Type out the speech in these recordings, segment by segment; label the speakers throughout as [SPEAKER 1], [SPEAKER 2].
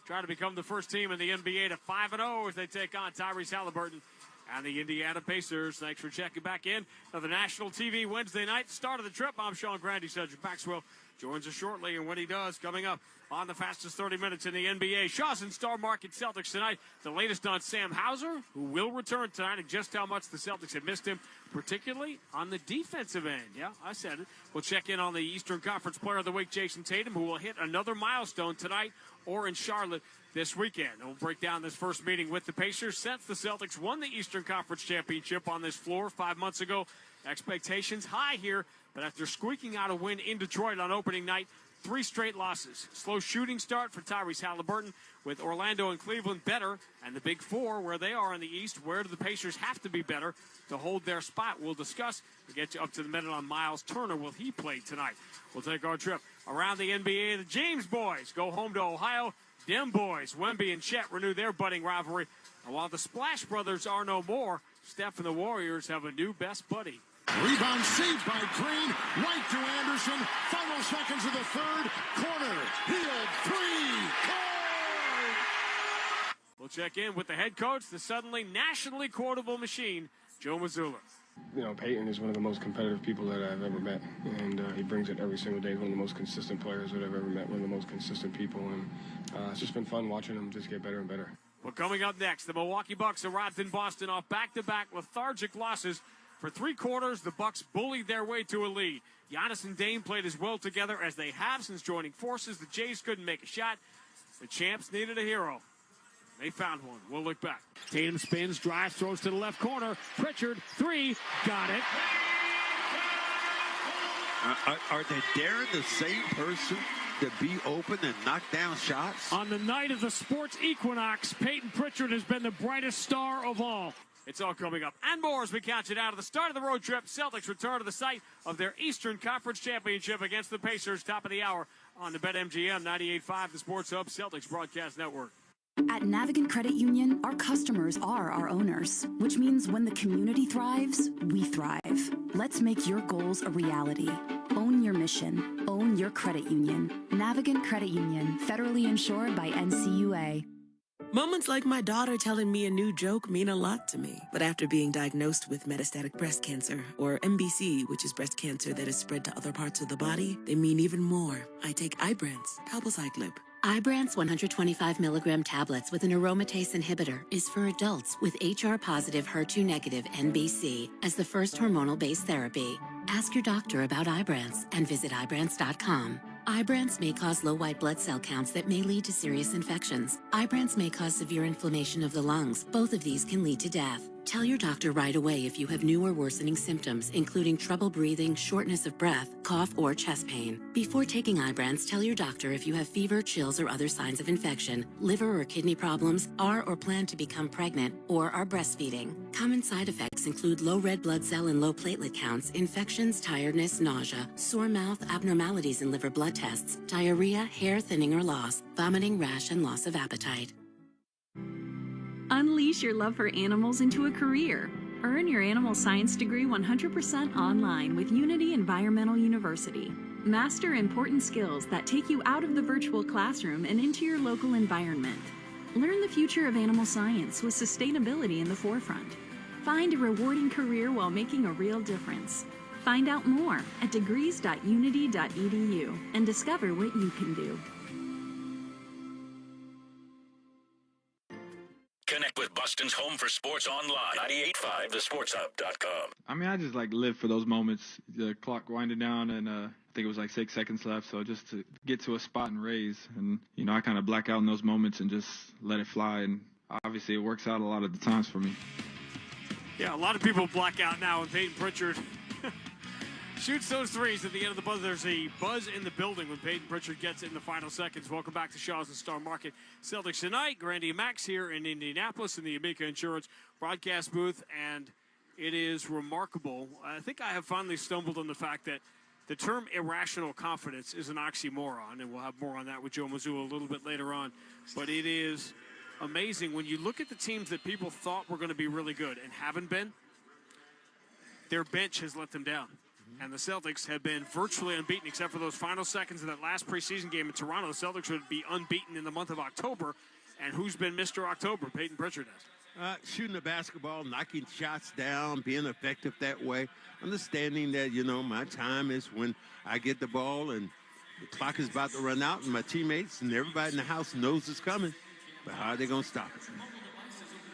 [SPEAKER 1] try to become the first team in the NBA to 5-0 as they take on Tyrese Halliburton and the Indiana Pacers. Thanks for checking back in on the national TV Wednesday night. Start of the trip. I'm Sean Grandy. Cedric Maxwell joins us shortly, and when he does, coming up on the fastest 30 minutes in the NBA, Shaw's and Star Market Celtics tonight. The latest on Sam Hauser, who will return tonight, and just how much the Celtics have missed him, particularly on the defensive end. Yeah, I said it. We'll check in on the Eastern Conference Player of the Week, Jason Tatum, who will hit another milestone tonight or in Charlotte this weekend. And we'll break down this first meeting with the Pacers since the Celtics won the Eastern Conference Championship on this floor 5 months ago. Expectations high here, but after squeaking out a win in Detroit on opening night, 3 straight losses. Slow shooting start for Tyrese Halliburton, with Orlando and Cleveland better, and the Big Four where they are in the East. Where do the Pacers have to be better to hold their spot? We'll discuss. We'll get you up to the minute on Miles Turner. Will he play tonight? We'll take our trip around the NBA. The James boys go home to Ohio. Dem boys, Wemby and Chet, renew their budding rivalry. And while the Splash Brothers are no more, Steph and the Warriors have a new best buddy.
[SPEAKER 2] Rebound saved by Green, right to Anderson. Final seconds of the third. Corner, Hield, 3, card!
[SPEAKER 1] We'll check in with the head coach, the suddenly nationally quotable machine, Joe Mazzulla.
[SPEAKER 3] You know, Peyton is one of the most competitive people that I've ever met, and he brings it every single day. He's one of the most consistent players that I've ever met, one of the most consistent people, and it's just been fun watching him just get better and better.
[SPEAKER 1] Well, coming up next, the Milwaukee Bucks arrived in Boston off back-to-back lethargic losses. For 3 quarters, the Bucks bullied their way to a lead. Giannis and Dame played as well together as they have since joining forces. The Jays couldn't make a shot. The champs needed a hero. They found one. We'll look back. Tatum spins, drives, throws to the left corner. Pritchard, 3, got it.
[SPEAKER 4] Are they daring the same person to be open and knock down shots?
[SPEAKER 1] On the night of the sports equinox, Peyton Pritchard has been the brightest star of all. It's all coming up and more as we count you down to the start of the road trip. Celtics return to the site of their Eastern Conference Championship against the Pacers, top of the hour on the BetMGM 98.5, the Sports Hub Celtics Broadcast Network.
[SPEAKER 5] At Navigant Credit Union, our customers are our owners, which means when the community thrives, we thrive. Let's make your goals a reality. Own your mission. Own your credit union. Navigant Credit Union, federally insured by NCUA.
[SPEAKER 6] Moments like my daughter telling me a new joke mean a lot to me. But after being diagnosed with metastatic breast cancer, or MBC, which is breast cancer that is spread to other parts of the body, they mean even more. I take Ibrance, palbociclib.
[SPEAKER 7] Ibrance 125 milligram tablets with an aromatase inhibitor is for adults with HR-positive, HER2-negative NBC as the first hormonal-based therapy. Ask your doctor about Ibrance and visit Ibrance.com. Ibrance may cause low white blood cell counts that may lead to serious infections. Ibrance may cause severe inflammation of the lungs. Both of these can lead to death. Tell your doctor right away if you have new or worsening symptoms, including trouble breathing, shortness of breath, cough, or chest pain. Before taking Ibrance, tell your doctor if you have fever, chills, or other signs of infection, liver or kidney problems, are or plan to become pregnant, or are breastfeeding. Common side effects include low red blood cell and low platelet counts, infections, tiredness, nausea, sore mouth, abnormalities in liver blood tests, diarrhea, hair thinning or loss, vomiting, rash, and loss of appetite.
[SPEAKER 8] Unleash your love for animals into a career. Earn your animal science degree 100% online with Unity Environmental University. Master important skills that take you out of the virtual classroom and into your local environment. Learn the future of animal science with sustainability in the forefront. Find a rewarding career while making a real difference. Find out more at degrees.unity.edu and discover what you can do.
[SPEAKER 9] Connect with Boston's home for sports online. 98.5 thesportshub.com.
[SPEAKER 10] I mean, I just live for those moments. The clock winding down, and I think it was 6 seconds left. So just to get to a spot and raise, and I kind of black out in those moments and just let it fly. And obviously, it works out a lot of the times for me.
[SPEAKER 1] Yeah, a lot of people black out now, and Peyton Pritchard shoots those threes at the end of the buzzer. There's a buzz in the building when Peyton Pritchard gets it in the final seconds. Welcome back to Shaw's and Star Market Celtics tonight. Grandy and Max here in Indianapolis in the Amica Insurance broadcast booth, and it is remarkable. I think I have finally stumbled on the fact that the term irrational confidence is an oxymoron, and we'll have more on that with Joe Mazzulla a little bit later on. But it is amazing when you look at the teams that people thought were going to be really good and haven't been. Their bench has let them down. And the Celtics have been virtually unbeaten except for those final seconds of that last preseason game in Toronto. The Celtics would be unbeaten in the month of October. And who's been Mr. October? Peyton Pritchard has.
[SPEAKER 4] Shooting the basketball, knocking shots down, being effective that way. Understanding that, my time is when I get the ball and the clock is about to run out and my teammates and everybody in the house knows it's coming. But how are they going to stop it?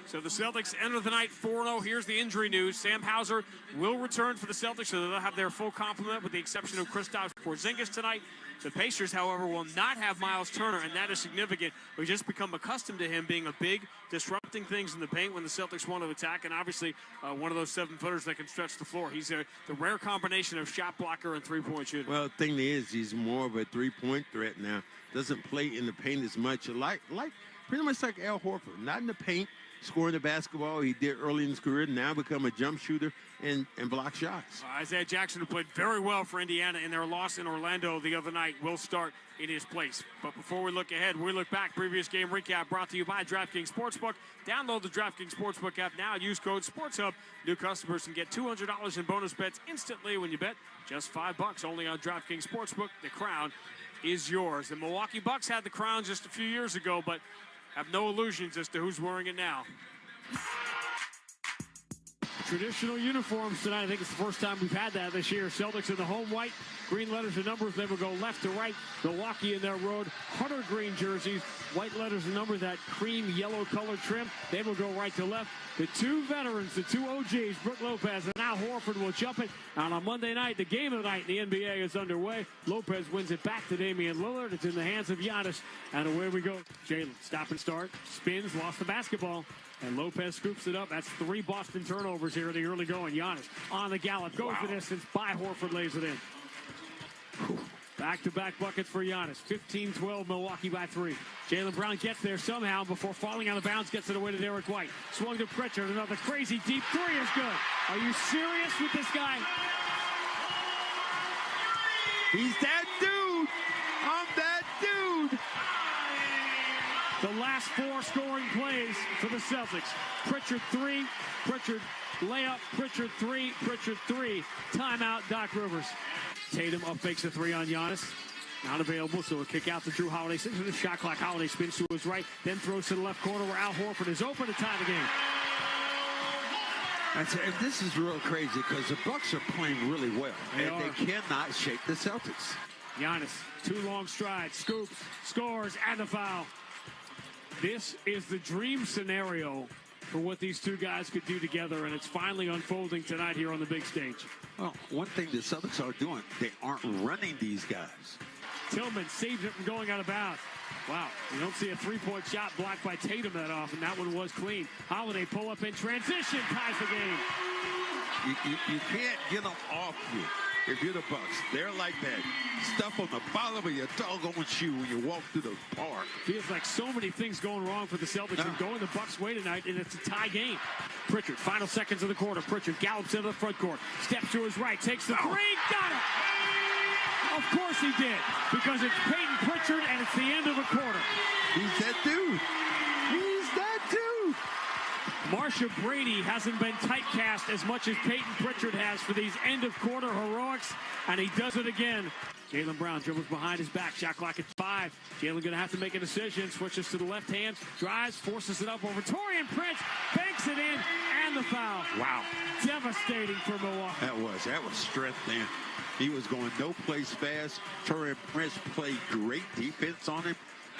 [SPEAKER 1] So the Celtics enter the night 4-0. Here's the injury news. Sam Hauser will return for the Celtics, so they'll have their full complement with the exception of Kristaps Porzingis tonight. The Pacers, however, will not have Miles Turner, and that is significant. We've just become accustomed to him being a big, disrupting things in the paint when the Celtics want to attack, and obviously one of those 7-footers that can stretch the floor. He's the rare combination of shot blocker and three-point shooter.
[SPEAKER 4] Well, the thing is, he's more of a three-point threat now. Doesn't play in the paint as much, pretty much like Al Horford. Not in the paint, scoring the basketball he did early in his career, now become a jump shooter and block shots.
[SPEAKER 1] Isaiah Jackson, who played very well for Indiana in their loss in Orlando the other night, will start in his place. But before we look ahead, we look back. Previous game recap brought to you by DraftKings Sportsbook. Download the DraftKings Sportsbook app now. Use code SportsHub. New customers can get $200 in bonus bets instantly when you bet just $5 only on DraftKings Sportsbook. The crown is yours. The Milwaukee Bucks had the crown just a few years ago, but have no illusions as to who's wearing it now. Traditional uniforms tonight. I think it's the first time we've had that this year. Celtics in the home white, green letters and numbers. They will go left to right. Milwaukee in their road hunter green jerseys, white letters and numbers, that cream yellow colored trim. They will go right to left. The two veterans, the two OGs, Brook Lopez and Al Horford, will jump it. And on Monday night, the game of the night in the NBA is underway. Lopez wins it back to Damian Lillard. It's in the hands of Giannis. And away we go. Jalen, stop and start. Spins, lost the basketball. And Lopez scoops it up. That's 3 Boston turnovers here in the early going. Giannis on the gallop. Goes the distance. By Horford lays it in. Back-to-back buckets for Giannis. 15-12, Milwaukee by 3. Jaylen Brown gets there somehow before falling out of bounds. Gets it away to Derek White. Swung to Pritchard. Another crazy deep 3 is good. Are you serious with this guy?
[SPEAKER 4] He's that dude. I'm that dude.
[SPEAKER 1] The last 4 scoring plays for the Celtics. Pritchard 3, Pritchard layup, Pritchard 3, Pritchard 3. Timeout, Doc Rivers. Tatum up fakes a 3 on Giannis. Not available, so a kick out to Drew Holiday. 6 minutes shot clock. Holiday spins to his right, then throws to the left corner where Al Horford is open to tie the game.
[SPEAKER 4] This is real crazy because the Bucks are playing really well, and they cannot shake the Celtics.
[SPEAKER 1] Giannis, 2 long strides, scoops, scores, and the foul. This is the dream scenario for what these two guys could do together, and it's finally unfolding tonight here on the big stage.
[SPEAKER 4] Well, one thing the Celtics are doing, they aren't running these guys.
[SPEAKER 1] Tillman saves it from going out of bounds. Wow, you don't see a 3-point shot blocked by Tatum that often. That one was clean. Holiday pull up in transition, ties the game.
[SPEAKER 4] You can't get them off you. If you're the Bucks, they're like that stuff on the bottom of your doggone shoe when you walk through the park.
[SPEAKER 1] Feels like so many things going wrong for the Celtics and going the Bucks' way tonight, and it's a tie game. Pritchard, final seconds of the quarter. Pritchard gallops into the front court, steps to his right, takes the 3, got it! Of course he did, because it's Peyton Pritchard, and it's the end of a quarter.
[SPEAKER 4] He's that dude. He's that dude.
[SPEAKER 1] Marsha Brady hasn't been typecast as much as Peyton Pritchard has for these end-of-quarter heroics, and he does it again. Jaylen Brown dribbles behind his back. Shot clock at 5. Jaylen going to have to make a decision. Switches to the left hand. Drives. Forces it up over Taurean Prince. Banks it in. And the foul.
[SPEAKER 4] Wow.
[SPEAKER 1] Devastating for Milwaukee.
[SPEAKER 4] That was strength there. He was going no place fast. Taurean Prince played great defense on him.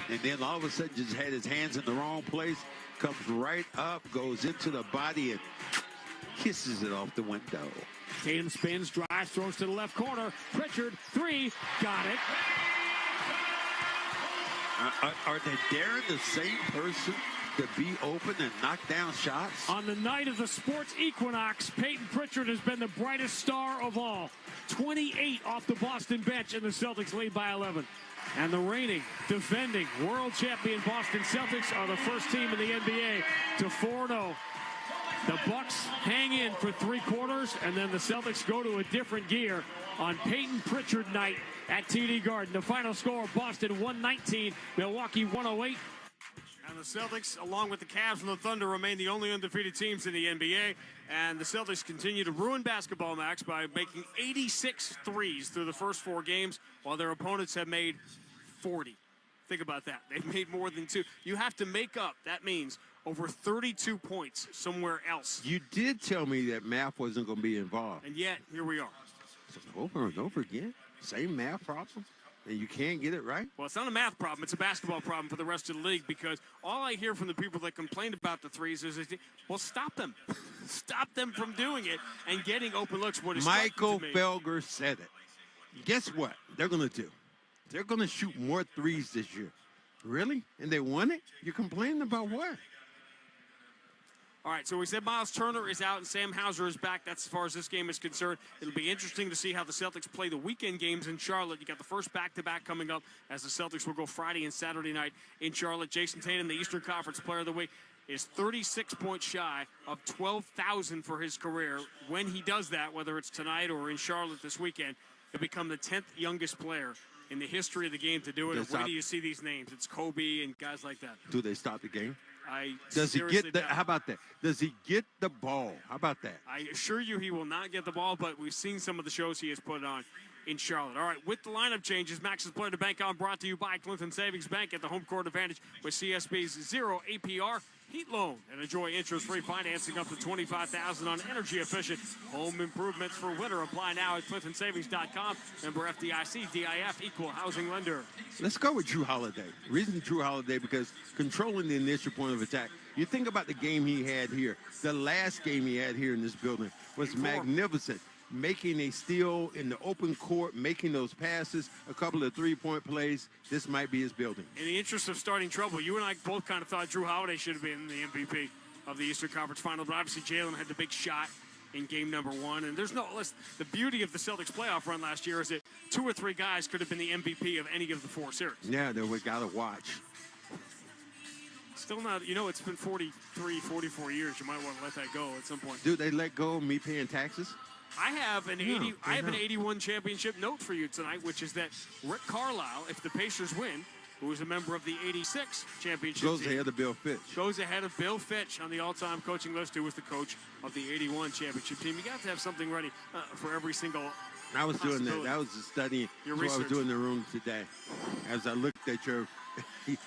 [SPEAKER 4] And then all of a sudden just had his hands in the wrong place. Comes right up. Goes into the body and kisses it off the window.
[SPEAKER 1] Tatum spins, drives, throws to the left corner. Pritchard, 3, got it.
[SPEAKER 4] Are they daring the same person to be open and knock down shots?
[SPEAKER 1] On the night of the sports equinox, Peyton Pritchard has been the brightest star of all. 28 off the Boston bench, and the Celtics lead by 11. And the reigning, defending, world champion Boston Celtics are the first team in the NBA to 4-0. The Bucks hang in for 3 quarters, and then the Celtics go to a different gear on Peyton Pritchard night at TD Garden. The final score, Boston 119, Milwaukee 108. And And the Celtics, along with the Cavs and the Thunder, remain the only undefeated teams in the NBA. And the Celtics continue to ruin basketball, Max, by making 86 threes through the first 4 games, while their opponents have made 40. Think about that. They've made more than 2. You have to make up. That means over 32 points somewhere else.
[SPEAKER 4] You did tell me that math wasn't going to be involved.
[SPEAKER 1] And yet, here we are.
[SPEAKER 4] So over and over again, same math problem, and you can't get it right?
[SPEAKER 1] Well, it's not a math problem. It's a basketball problem for the rest of the league, because all I hear from the people that complained about the threes is, well, stop them. Stop them from doing it and getting open looks. What is
[SPEAKER 4] Michael Felger said it. Guess what they're going to do? They're going to shoot more threes this year. Really? And they won it? You're complaining about what?
[SPEAKER 1] All right, so we said Miles Turner is out and Sam Hauser is back. That's as far as this game is concerned. It'll be interesting to see how the Celtics play the weekend games in Charlotte. You got the first back-to-back coming up, as the Celtics will go Friday and Saturday night in Charlotte. Jason Tatum, the Eastern Conference Player of the Week, is 36 points shy of 12,000 for his career. When he does that, whether it's tonight or in Charlotte this weekend, he'll become the 10th youngest player in the history of the game to do it. Where do you see these names? It's Kobe and guys like that.
[SPEAKER 4] Do they stop the game?
[SPEAKER 1] Does he get
[SPEAKER 4] the? How about that? Does he get the ball? How about that?
[SPEAKER 1] I assure you he will not get the ball, but we've seen some of the shows he has put on in Charlotte. All right, with the lineup changes, Max's Player to Bank On brought to you by Clinton Savings Bank. At the home court advantage with CSB's 0 APR heat loan, and enjoy interest-free financing up to $25,000 on energy-efficient home improvements for winter. Apply now at ClintonSavings.com. Member FDIC, DIF, equal housing lender.
[SPEAKER 4] Let's go with Drew Holiday. Reason Drew Holiday, because controlling the initial point of attack. You think about the game he had here. The last game he had here in this building was magnificent. Making a steal in the open court, making those passes, a couple of three-point plays. This might be his building.
[SPEAKER 1] In the interest of starting trouble, you and I both kind of thought Drew Holiday should have been the MVP of the Eastern Conference Final, but obviously Jalen had the big shot in game number 1. And there's no less. The beauty of the Celtics playoff run last year is that 2 or 3 guys could have been the MVP of any of the 4 series.
[SPEAKER 4] Yeah, that we got to watch.
[SPEAKER 1] Still not, it's been 43, 44 years. You might want to let that go at some point.
[SPEAKER 4] Dude, they let go of me paying taxes?
[SPEAKER 1] I have an 81 championship note for you tonight, which is that Rick Carlisle, if the Pacers win, who is a member of the 86 championship
[SPEAKER 4] goes
[SPEAKER 1] team,
[SPEAKER 4] ahead of Bill Fitch.
[SPEAKER 1] Goes ahead of Bill Fitch on the all-time coaching list, who was the coach of the 81 championship team. You got to have something ready for every single
[SPEAKER 4] I was doing that. That was studying. That's what I was doing in the room today. As I looked at your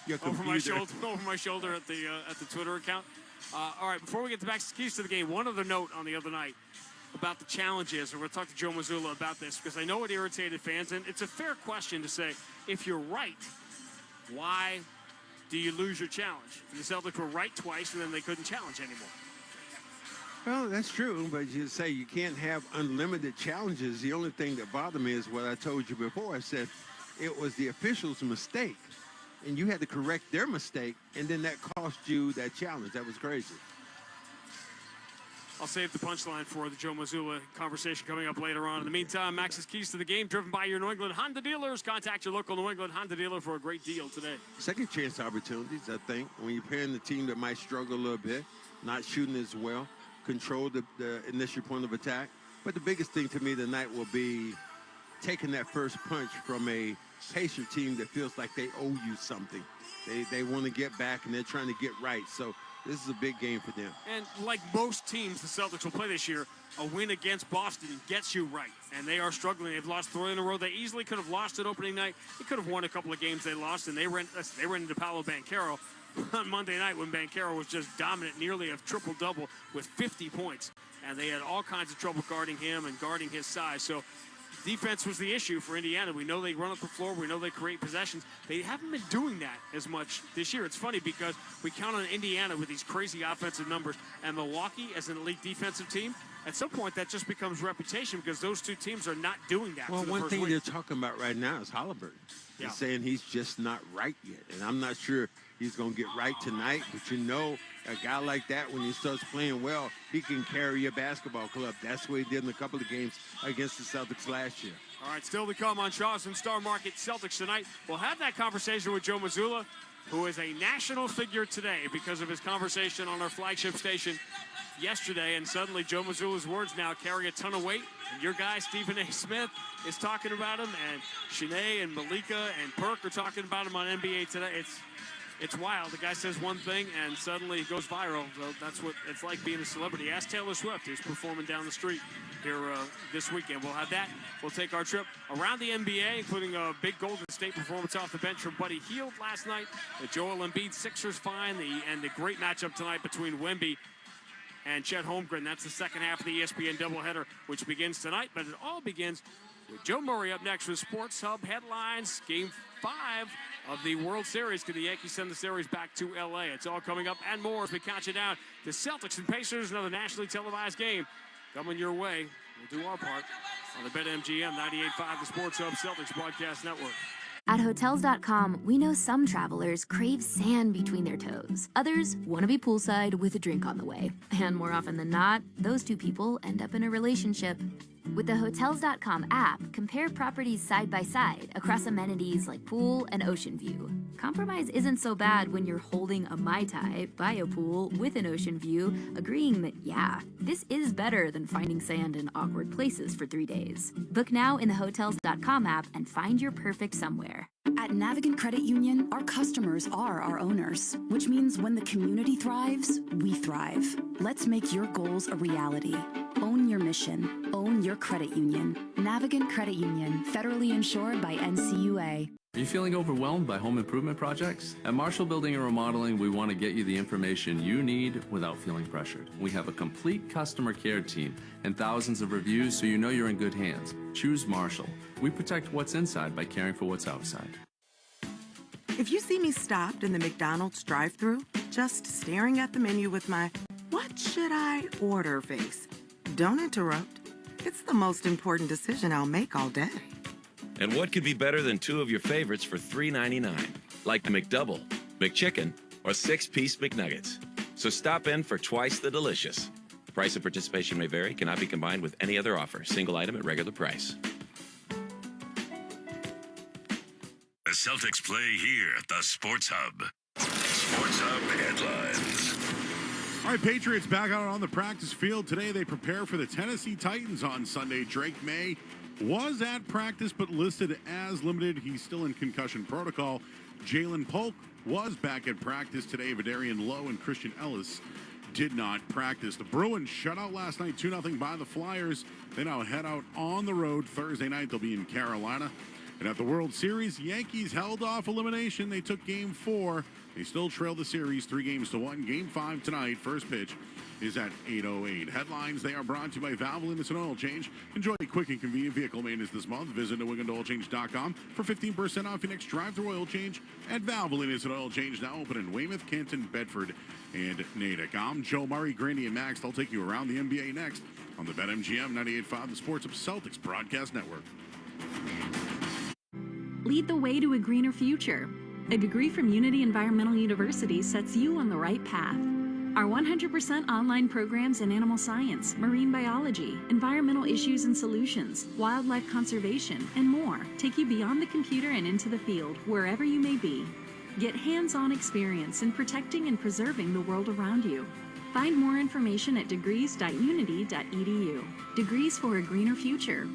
[SPEAKER 4] computer.
[SPEAKER 1] Over my shoulder at the Twitter account. All right, before we get to Max's keys to the game, one other note on the other night about the challenges, and we're going to talk to Joe Mazzulla about this, because I know it irritated fans, and it's a fair question to say, if you're right, why do you lose your challenge? The Celtics were right twice, and then they couldn't challenge anymore.
[SPEAKER 4] Well, that's true, but you say you can't have unlimited challenges. The only thing that bothered me is what I told you before. I said it was the officials' mistake, and you had to correct their mistake, and then that cost you that challenge. That was crazy.
[SPEAKER 1] I'll save the punchline for the Joe Mazzulla conversation coming up later on. In the meantime, Max's keys to the game, driven by your New England Honda dealers. Contact your local New England Honda dealer for a great deal today.
[SPEAKER 4] Second chance opportunities, I think, when you're pairing the team that might struggle a little bit, not shooting as well, control the initial point of attack. But the biggest thing to me tonight will be taking that first punch from a Pacer team that feels like they owe you something. They want to get back, and they're trying to get right. So this is a big game for them.
[SPEAKER 1] And like most teams the Celtics will play this year, a win against Boston gets you right. And they are struggling. They've lost 3 in a row. They easily could have lost it opening night. They could have won a couple of games they lost, and they ran into Paolo Banchero on Monday night when Banchero was just dominant, nearly a triple-double with 50 points. And they had all kinds of trouble guarding him and guarding his size. So defense was the issue for Indiana. We know they run up the floor. We know they create possessions. They haven't been doing that as much this year. It's funny because we count on Indiana with these crazy offensive numbers, and Milwaukee as an elite defensive team. At some point, that just becomes reputation because those two teams are not doing that.
[SPEAKER 4] Well,
[SPEAKER 1] for the
[SPEAKER 4] one
[SPEAKER 1] first
[SPEAKER 4] thing
[SPEAKER 1] week.
[SPEAKER 4] they're talking about right now is Halliburton. They're saying he's just not right yet. And I'm not sure he's going to get right tonight. But a guy like that, when he starts playing well, he can carry a basketball club. That's what he did in a couple of games against the Celtics last year.
[SPEAKER 1] All right, still to come on Shaw's and Star Market Celtics tonight. We'll have that conversation with Joe Mazzulla, who is a national figure today because of his conversation on our flagship station yesterday. And suddenly Joe Mazzulla's words now carry a ton of weight. And your guy, Stephen A. Smith, is talking about him. And Shanae and Malika and Perk are talking about him on NBA Today. It's wild. The guy says one thing and suddenly it goes viral. So that's what it's like being a celebrity. Ask Taylor Swift, who's performing down the street here this weekend. We'll have that. We'll take our trip around the NBA, including a big Golden State performance off the bench from Buddy Hield last night. The Joel Embiid Sixers find and the great matchup tonight between Wemby and Chet Holmgren. That's the second half of the ESPN doubleheader, which begins tonight. But it all begins with Joe Murray up next with Sports Hub headlines. Game 5 of the World Series. Could the Yankees send the series back to L.A.? It's all coming up and more as we count you down to Celtics and Pacers, another nationally televised game coming your way. We'll do our part on the BetMGM 98.5, the Sports Hub Celtics Broadcast Network.
[SPEAKER 11] At Hotels.com, we know some travelers crave sand between their toes. Others want to be poolside with a drink on the way. And more often than not, those two people end up in a relationship. With the Hotels.com app, compare properties side by side across amenities like pool and ocean view. Compromise isn't so bad when you're holding a Mai Tai by a pool with an ocean view, agreeing that, yeah, this is better than finding sand in awkward places for 3 days. Book now in the Hotels.com app and find your perfect somewhere.
[SPEAKER 5] At Navigant Credit Union, our customers are our owners, which means when the community thrives, we thrive. Let's make your goals a reality. Own your mission. Own your credit union. Navigant Credit Union, federally insured by NCUA.
[SPEAKER 12] Are you feeling overwhelmed by home improvement projects? At Marshall Building and Remodeling, we want to get you the information you need without feeling pressured. We have a complete customer care team and thousands of reviews, so you know you're in good hands. Choose Marshall. We protect what's inside by caring for what's outside.
[SPEAKER 13] If you see me stopped in the McDonald's drive-thru, just staring at the menu with my "what should I order" face, don't interrupt. It's the most important decision I'll make all day.
[SPEAKER 14] And what could be better than two of your favorites for $3.99? Like the McDouble, McChicken, or 6-piece McNuggets. So stop in for twice the delicious. Price of participation may vary, cannot be combined with any other offer. Single item at regular price.
[SPEAKER 9] The Celtics play here at the Sports Hub. Sports Hub headlines.
[SPEAKER 2] All right, Patriots back out on the practice field. Today they prepare for the Tennessee Titans on Sunday. Drake May was at practice but listed as limited. He's still in concussion protocol. Jalen Polk was back at practice today. Vidarian Lowe and Christian Ellis did not practice. The Bruins shut out last night 2-0 by the Flyers. They now head out on the road Thursday night. They'll be in Carolina. And at the World Series, Yankees held off elimination. They took Game 4. They still trail the series 3-1. Game 5 tonight. First pitch is at 8:08. Headlines, they are brought to you by Valvoline Instant Oil Change. Enjoy a quick and convenient vehicle maintenance this month. Visit NewEnglandoilChange.com for 15% off your next drive-thru oil change at Valvoline Instant Oil Change, now open in Weymouth, Canton, Bedford, and Natick. I'm Joe Murray, Grandy, and Max. They'll take you around the NBA next on the BetMGM 98.5, the Sports of Celtics Broadcast Network.
[SPEAKER 8] Lead the way to a greener future. A degree from Unity Environmental University sets you on the right path. Our 100% online programs in animal science, marine biology, environmental issues and solutions, wildlife conservation, and more take you beyond the computer and into the field, wherever you may be. Get hands-on experience in protecting and preserving the world around you. Find more information at degrees.unity.edu. Degrees for a greener future.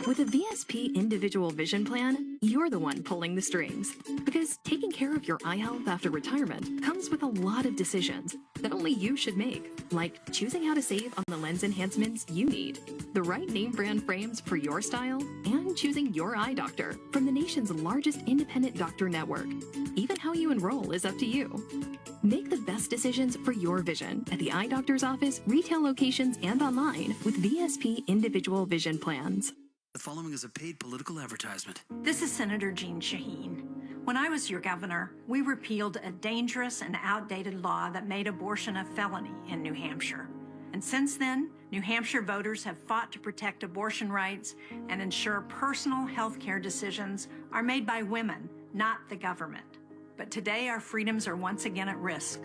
[SPEAKER 15] With a VSP individual vision plan, you're the one pulling the strings. Because taking care of your eye health after retirement comes with a lot of decisions that only you should make, like choosing how to save on the lens enhancements you need, the right name brand frames for your style, and choosing your eye doctor from the nation's largest independent doctor network. Even how you enroll is up to you. Make the best decisions for your vision at the eye doctor's office, retail locations, and online with VSP individual vision plans.
[SPEAKER 16] The following is a paid political advertisement.
[SPEAKER 17] This is Senator Jean Shaheen. When I was your governor, we repealed a dangerous and outdated law that made abortion a felony in New Hampshire. And since then, New Hampshire voters have fought to protect abortion rights and ensure personal health care decisions are made by women, not the government. But today, our freedoms are once again at risk.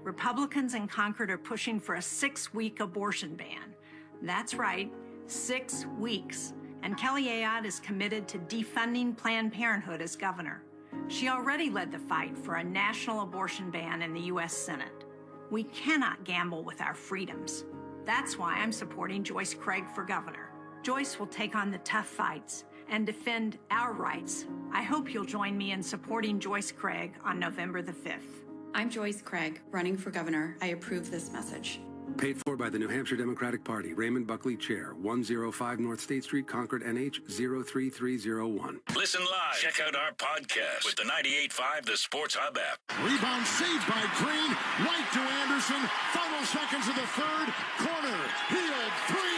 [SPEAKER 17] Republicans in Concord are pushing for a 6-week abortion ban. That's right, 6 weeks. And Kelly Ayotte is committed to defunding Planned Parenthood as governor. She already led the fight for a national abortion ban in the U.S. Senate. We cannot gamble with our freedoms. That's why I'm supporting Joyce Craig for governor. Joyce will take on the tough fights and defend our rights. I hope you'll join me in supporting Joyce Craig on November the 5th.
[SPEAKER 18] I'm Joyce Craig, running for governor. I approve this message.
[SPEAKER 19] Paid for by the New Hampshire Democratic Party. Raymond Buckley, Chair. 105 North State Street, Concord, NH 03301.
[SPEAKER 9] Listen live. Check out our podcast with the 98.5 The Sports Hub app.
[SPEAKER 20] Rebound saved by Green. Right to Anderson. Final seconds of the third. Corner. Healed. Three.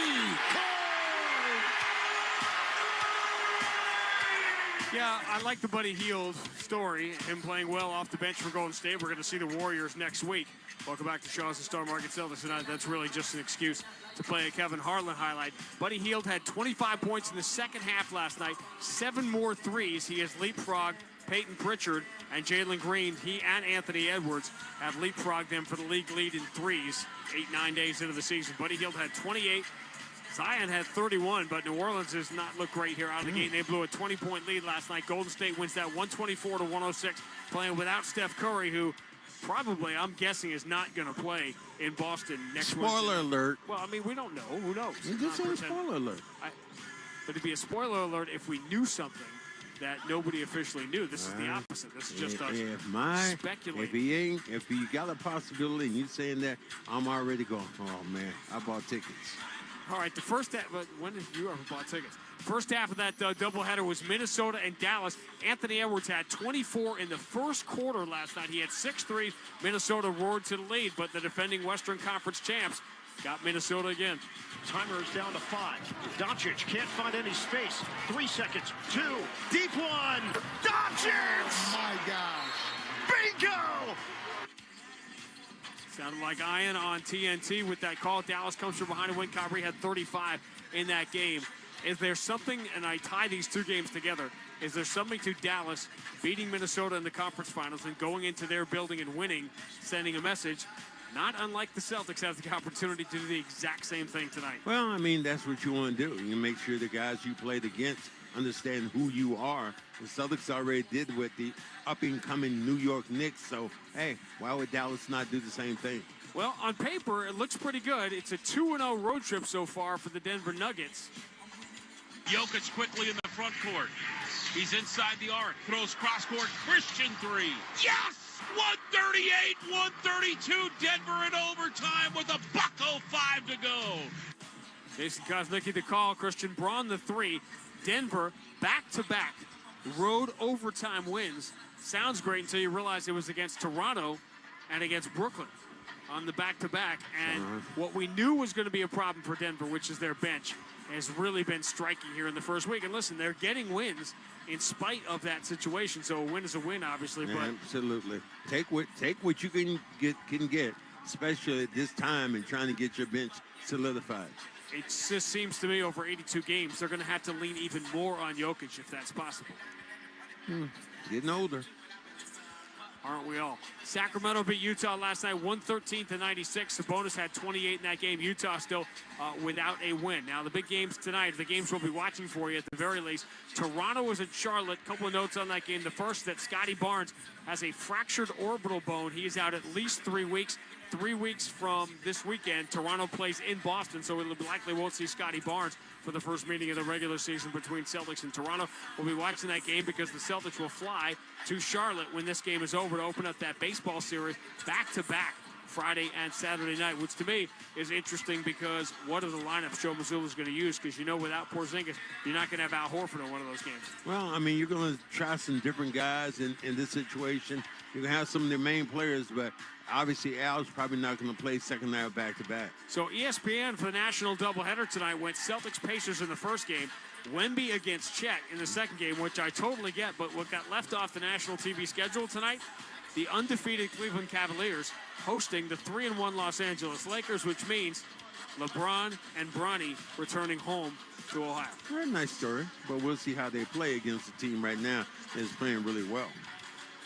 [SPEAKER 1] Yeah, I like the Buddy Hield story, him playing well off the bench for Golden State. We're going to see the Warriors next week. Welcome back to Shaw's and Star Market Celtics tonight. That's really just an excuse to play a Kevin Harlan highlight. Buddy Hield had 25 points in the second half last night, 7 more threes. He has leapfrogged Peyton Pritchard and Jalen Green. He and Anthony Edwards have leapfrogged them for the league lead in threes 8-9 days into the season. Buddy Hield had 28. Zion had 31, but New Orleans does not look great here out of the gate. They blew a 20-point lead last night. Golden State wins that 124-106, playing without Steph Curry, who probably, I'm guessing, is not going to play in Boston next week.
[SPEAKER 4] Spoiler alert.
[SPEAKER 1] Well, I mean, we don't know. Who knows?
[SPEAKER 4] This is a spoiler alert.
[SPEAKER 1] But it'd be a spoiler alert if we knew something that nobody officially knew. This is the opposite. This is just us speculating.
[SPEAKER 4] If you got a possibility and you saying that, I'm already going, oh, man, I bought tickets.
[SPEAKER 1] All right, the first half, but when did you ever bought tickets? First half of that doubleheader was Minnesota and Dallas. Anthony Edwards had 24 in the first quarter last night. He had 6 threes. Minnesota roared to the lead, but the defending Western Conference champs got Minnesota again.
[SPEAKER 20] Timer is down to 5. Doncic can't find any space. 3 seconds. 2. Deep one. Doncic! Oh, my gosh. Bingo!
[SPEAKER 1] Sounded like Ian on TNT with that call. Dallas comes from behind to win. Kyrie had 35 in that game. Is there something, and I tie these two games together, is there something to Dallas beating Minnesota in the conference finals and going into their building and winning, sending a message, not unlike the Celtics have the opportunity to do the exact same thing tonight?
[SPEAKER 4] Well, I mean, that's what you want to do. You make sure the guys you played against understand who you are. The Celtics already did with the up-and-coming New York Knicks, so, hey, why would Dallas not do the same thing?
[SPEAKER 1] Well, on paper, it looks pretty good. It's a 2-0 road trip so far for the Denver Nuggets.
[SPEAKER 21] Jokic quickly in the front court. He's inside the arc, throws cross-court, Christian 3. Yes! 138-132, Denver in overtime with a $1:05 to go.
[SPEAKER 1] Jason Kosnicki the call, Christian Braun the 3. Denver back-to-back road overtime wins. Sounds great until you realize it was against Toronto and against Brooklyn on the back-to-back. And what we knew was going to be a problem for Denver, which is their bench, has really been striking here in the first week. And listen, they're getting wins in spite of that situation. So a win is a win, obviously. But
[SPEAKER 4] absolutely. Take what you can get, especially at this time, and trying to get your bench solidified.
[SPEAKER 1] It just seems to me over 82 games, they're going to have to lean even more on Jokic if that's possible.
[SPEAKER 4] Getting older.
[SPEAKER 1] Aren't we all? Sacramento beat Utah last night, 113-96. Sabonis had 28 in that game. Utah still without a win. Now, the big games tonight, the games we'll be watching for you at the very least. Toronto is at Charlotte. Couple of notes on that game. The first, that Scotty Barnes has a fractured orbital bone. He is out at least 3 weeks. 3 weeks from this weekend, Toronto plays in Boston, so we likely won't see Scotty Barnes for the first meeting of the regular season between Celtics and Toronto. We'll be watching that game because the Celtics will fly to Charlotte when this game is over to open up that baseball series back-to-back Friday and Saturday night, which to me is interesting because what are the lineups Joe Mazzulla is going to use? Because you know without Porzingis, you're not going to have Al Horford in one of those games.
[SPEAKER 4] Well, I mean, you're going to try some different guys in this situation. You're going to have some of their main players, but obviously Al's probably not going to play second night back-to-back.
[SPEAKER 1] So ESPN for the national doubleheader tonight went Celtics-Pacers in the first game, Wemby against Chet in the second game, which I totally get, but what got left off the national TV schedule tonight, the undefeated Cleveland Cavaliers hosting the 3-1 Los Angeles Lakers, which means LeBron and Bronny returning home to Ohio.
[SPEAKER 4] Very nice story, but we'll see how they play against the team right now that is playing really well.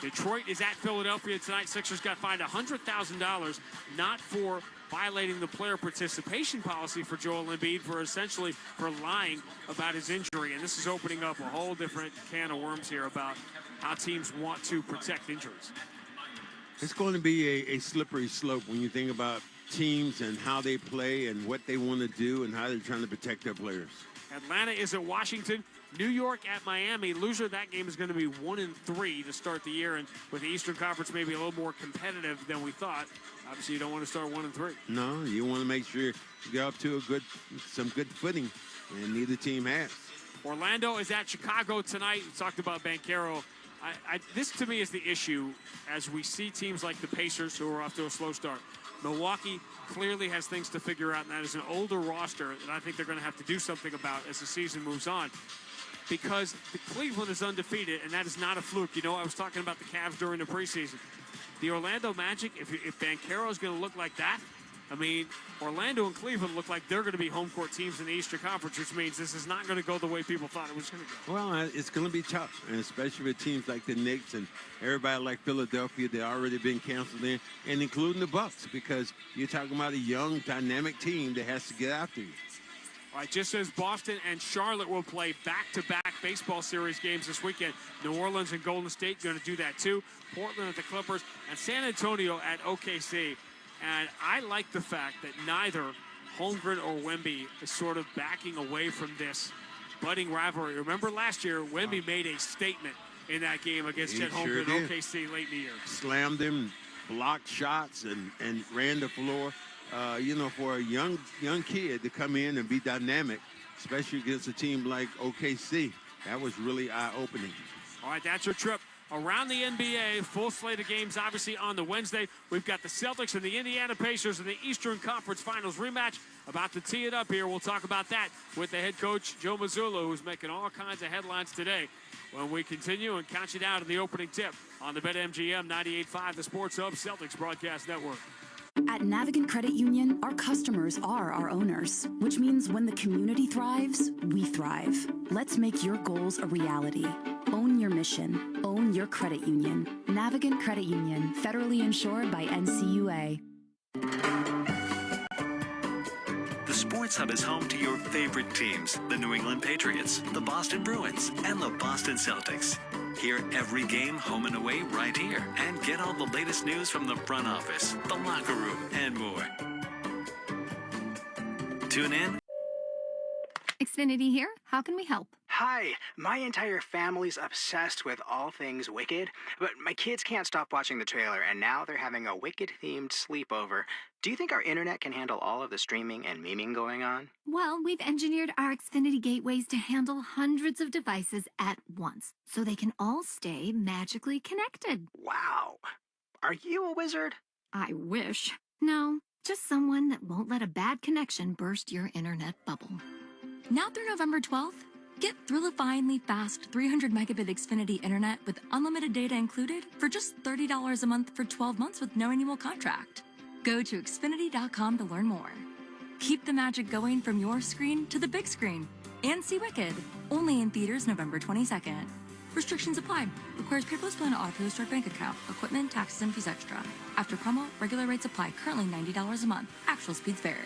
[SPEAKER 1] Detroit is at Philadelphia tonight. Sixers got fined $100,000, not for violating the player participation policy for Joel Embiid, for essentially for lying about his injury. And this is opening up a whole different can of worms here about how teams want to protect injuries.
[SPEAKER 4] It's going to be a slippery slope when you think about teams and how they play and what they want to do and how they're trying to protect their players.
[SPEAKER 1] Atlanta is at Washington. New York at Miami. Loser of that game is going to be 1-3 to start the year, and with the Eastern Conference maybe a little more competitive than we thought. Obviously, you don't want to start 1-3.
[SPEAKER 4] No, you want to make sure you get up to some good footing, and neither team has.
[SPEAKER 1] Orlando is at Chicago tonight. We talked about Banchero. This, to me, is the issue as we see teams like the Pacers, who are off to a slow start. Milwaukee clearly has things to figure out, and that is an older roster that I think they're going to have to do something about as the season moves on. Because the Cleveland is undefeated, and that is not a fluke. You know, I was talking about the Cavs during the preseason. The Orlando Magic, if Banchero is going to look like that, I mean, Orlando and Cleveland look like they're going to be home court teams in the Eastern Conference, which means this is not going to go the way people thought it was going to go.
[SPEAKER 4] Well, it's going to be tough, and especially with teams like the Knicks and everybody like Philadelphia. They've already been canceled in, and including the Bucks, because you're talking about a young, dynamic team that has to get after you.
[SPEAKER 1] All right, just as Boston and Charlotte will play back-to-back baseball series games this weekend, New Orleans and Golden State going to do that too. Portland at the Clippers, and San Antonio at OKC. And I like the fact that neither Holmgren or Wemby is sort of backing away from this budding rivalry. Remember last year, Wemby made a statement in that game against Chet Holmgren and OKC late in the year.
[SPEAKER 4] Slammed him, blocked shots, and ran the floor. You know, for a young kid to come in and be dynamic, especially against a team like OKC, that was really eye-opening.
[SPEAKER 1] All right, that's your trip around the NBA. Full slate of games, obviously, on the Wednesday. We've got the Celtics and the Indiana Pacers in the Eastern Conference Finals rematch. About to tee it up here. We'll talk about that with the head coach, Joe Mazzulla, who's making all kinds of headlines today when we continue and count you down to the opening tip on the BetMGM 98.5, the Sports Hub Celtics Broadcast Network.
[SPEAKER 5] At Navigant Credit Union, our customers are our owners, which means when the community thrives, we thrive. Let's make your goals a reality. Own your mission. Own your credit union. Navigant Credit Union, federally insured by NCUA.
[SPEAKER 3] The Sports Hub is home to your favorite teams, the New England Patriots, the Boston Bruins, and the Boston Celtics. Hear every game home and away right here, and get all the latest news from the front office, the locker room, and more. Tune in.
[SPEAKER 22] Xfinity here. How can we help?
[SPEAKER 23] Hi, my entire family's obsessed with all things Wicked, but my kids can't stop watching the trailer, and now they're having a Wicked-themed sleepover. Do you think our internet can handle all of the streaming and memeing going on?
[SPEAKER 22] Well, we've engineered our Xfinity gateways to handle hundreds of devices at once, so they can all stay magically connected.
[SPEAKER 23] Wow. Are you a wizard?
[SPEAKER 22] I wish. No, just someone that won't let a bad connection burst your internet bubble.
[SPEAKER 24] Now through November 12th, get thrillifyingly fast 300 megabit Xfinity internet with unlimited data included for just $30 a month for 12 months with no annual contract. Go to Xfinity.com to learn more. Keep the magic going from your screen to the big screen. And see Wicked, only in theaters November 22nd. Restrictions apply. Requires paperless bill and auto stored bank account. Equipment, taxes, and fees extra. After promo, regular rates apply. Currently $90 a month. Actual speeds vary.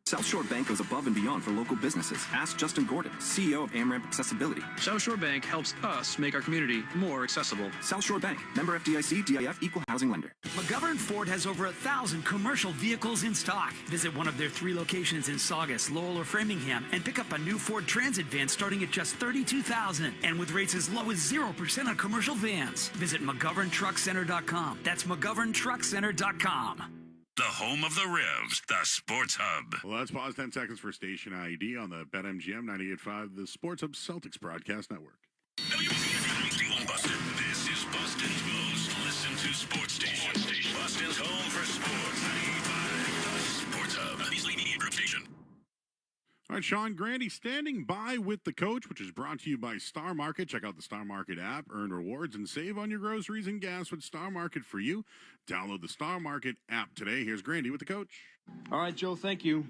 [SPEAKER 25] South Shore Bank goes above and beyond for local businesses. Ask Justin Gordon, CEO of AmRamp Accessibility.
[SPEAKER 26] South Shore Bank helps us make our community more accessible.
[SPEAKER 25] South Shore Bank, member FDIC, DIF, equal housing lender.
[SPEAKER 16] McGovern Ford has over 1,000 commercial vehicles in stock. Visit one of their 3 locations in Saugus, Lowell, or Framingham and pick up a new Ford Transit van starting at just $32,000 and with rates as low as 0% on commercial vans. Visit McGovernTruckCenter.com. That's McGovernTruckCenter.com.
[SPEAKER 9] The home of the Revs, the Sports Hub.
[SPEAKER 2] Well, let's pause 10 seconds for station ID on the BetMGM 98.5, the Sports Hub Celtics Broadcast Network.
[SPEAKER 9] WBSM Boston. This is Boston's most listened to sports station. Boston's home for sports. 95, the Sports Hub. Beasley Media Group Station.
[SPEAKER 2] All right, Sean Grandy standing by with the coach, which is brought to you by Star Market. Check out the Star Market app, earn rewards, and save on your groceries and gas with Star Market for you. Download the Star Market app today. Here's Grandy with the coach.
[SPEAKER 1] All right, Joe, thank you.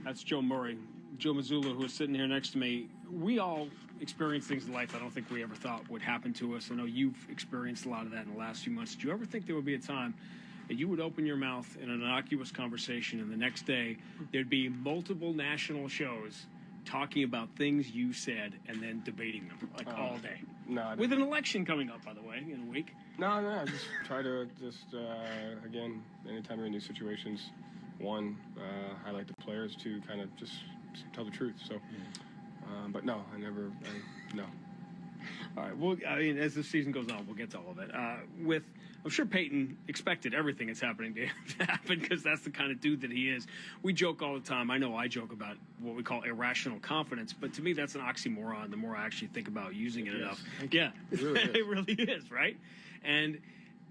[SPEAKER 1] That's Joe Murray. Joe Mazzulla, who is sitting here next to me. We all experience things in life I don't think we ever thought would happen to us. I know you've experienced a lot of that in the last few months. Did you ever think there would be a time that you would open your mouth in an innocuous conversation and the next day there'd be multiple national shows talking about things you said and then debating them all day?
[SPEAKER 27] No.
[SPEAKER 1] With an election coming up, by the way, in a week.
[SPEAKER 27] No, I just try to again, anytime you're in these situations,
[SPEAKER 6] one, highlight the players, two, kind of just tell the truth. So, but no, no.
[SPEAKER 1] All right. Well, I mean, as the season goes on, we'll get to all of it. I'm sure Peyton expected everything that's happening to him to happen because that's the kind of dude that he is. We joke all the time. I know I joke about what we call irrational confidence, but to me, that's an oxymoron the more I actually think about using it enough. Yeah,
[SPEAKER 6] it really is.
[SPEAKER 1] It really is, right? And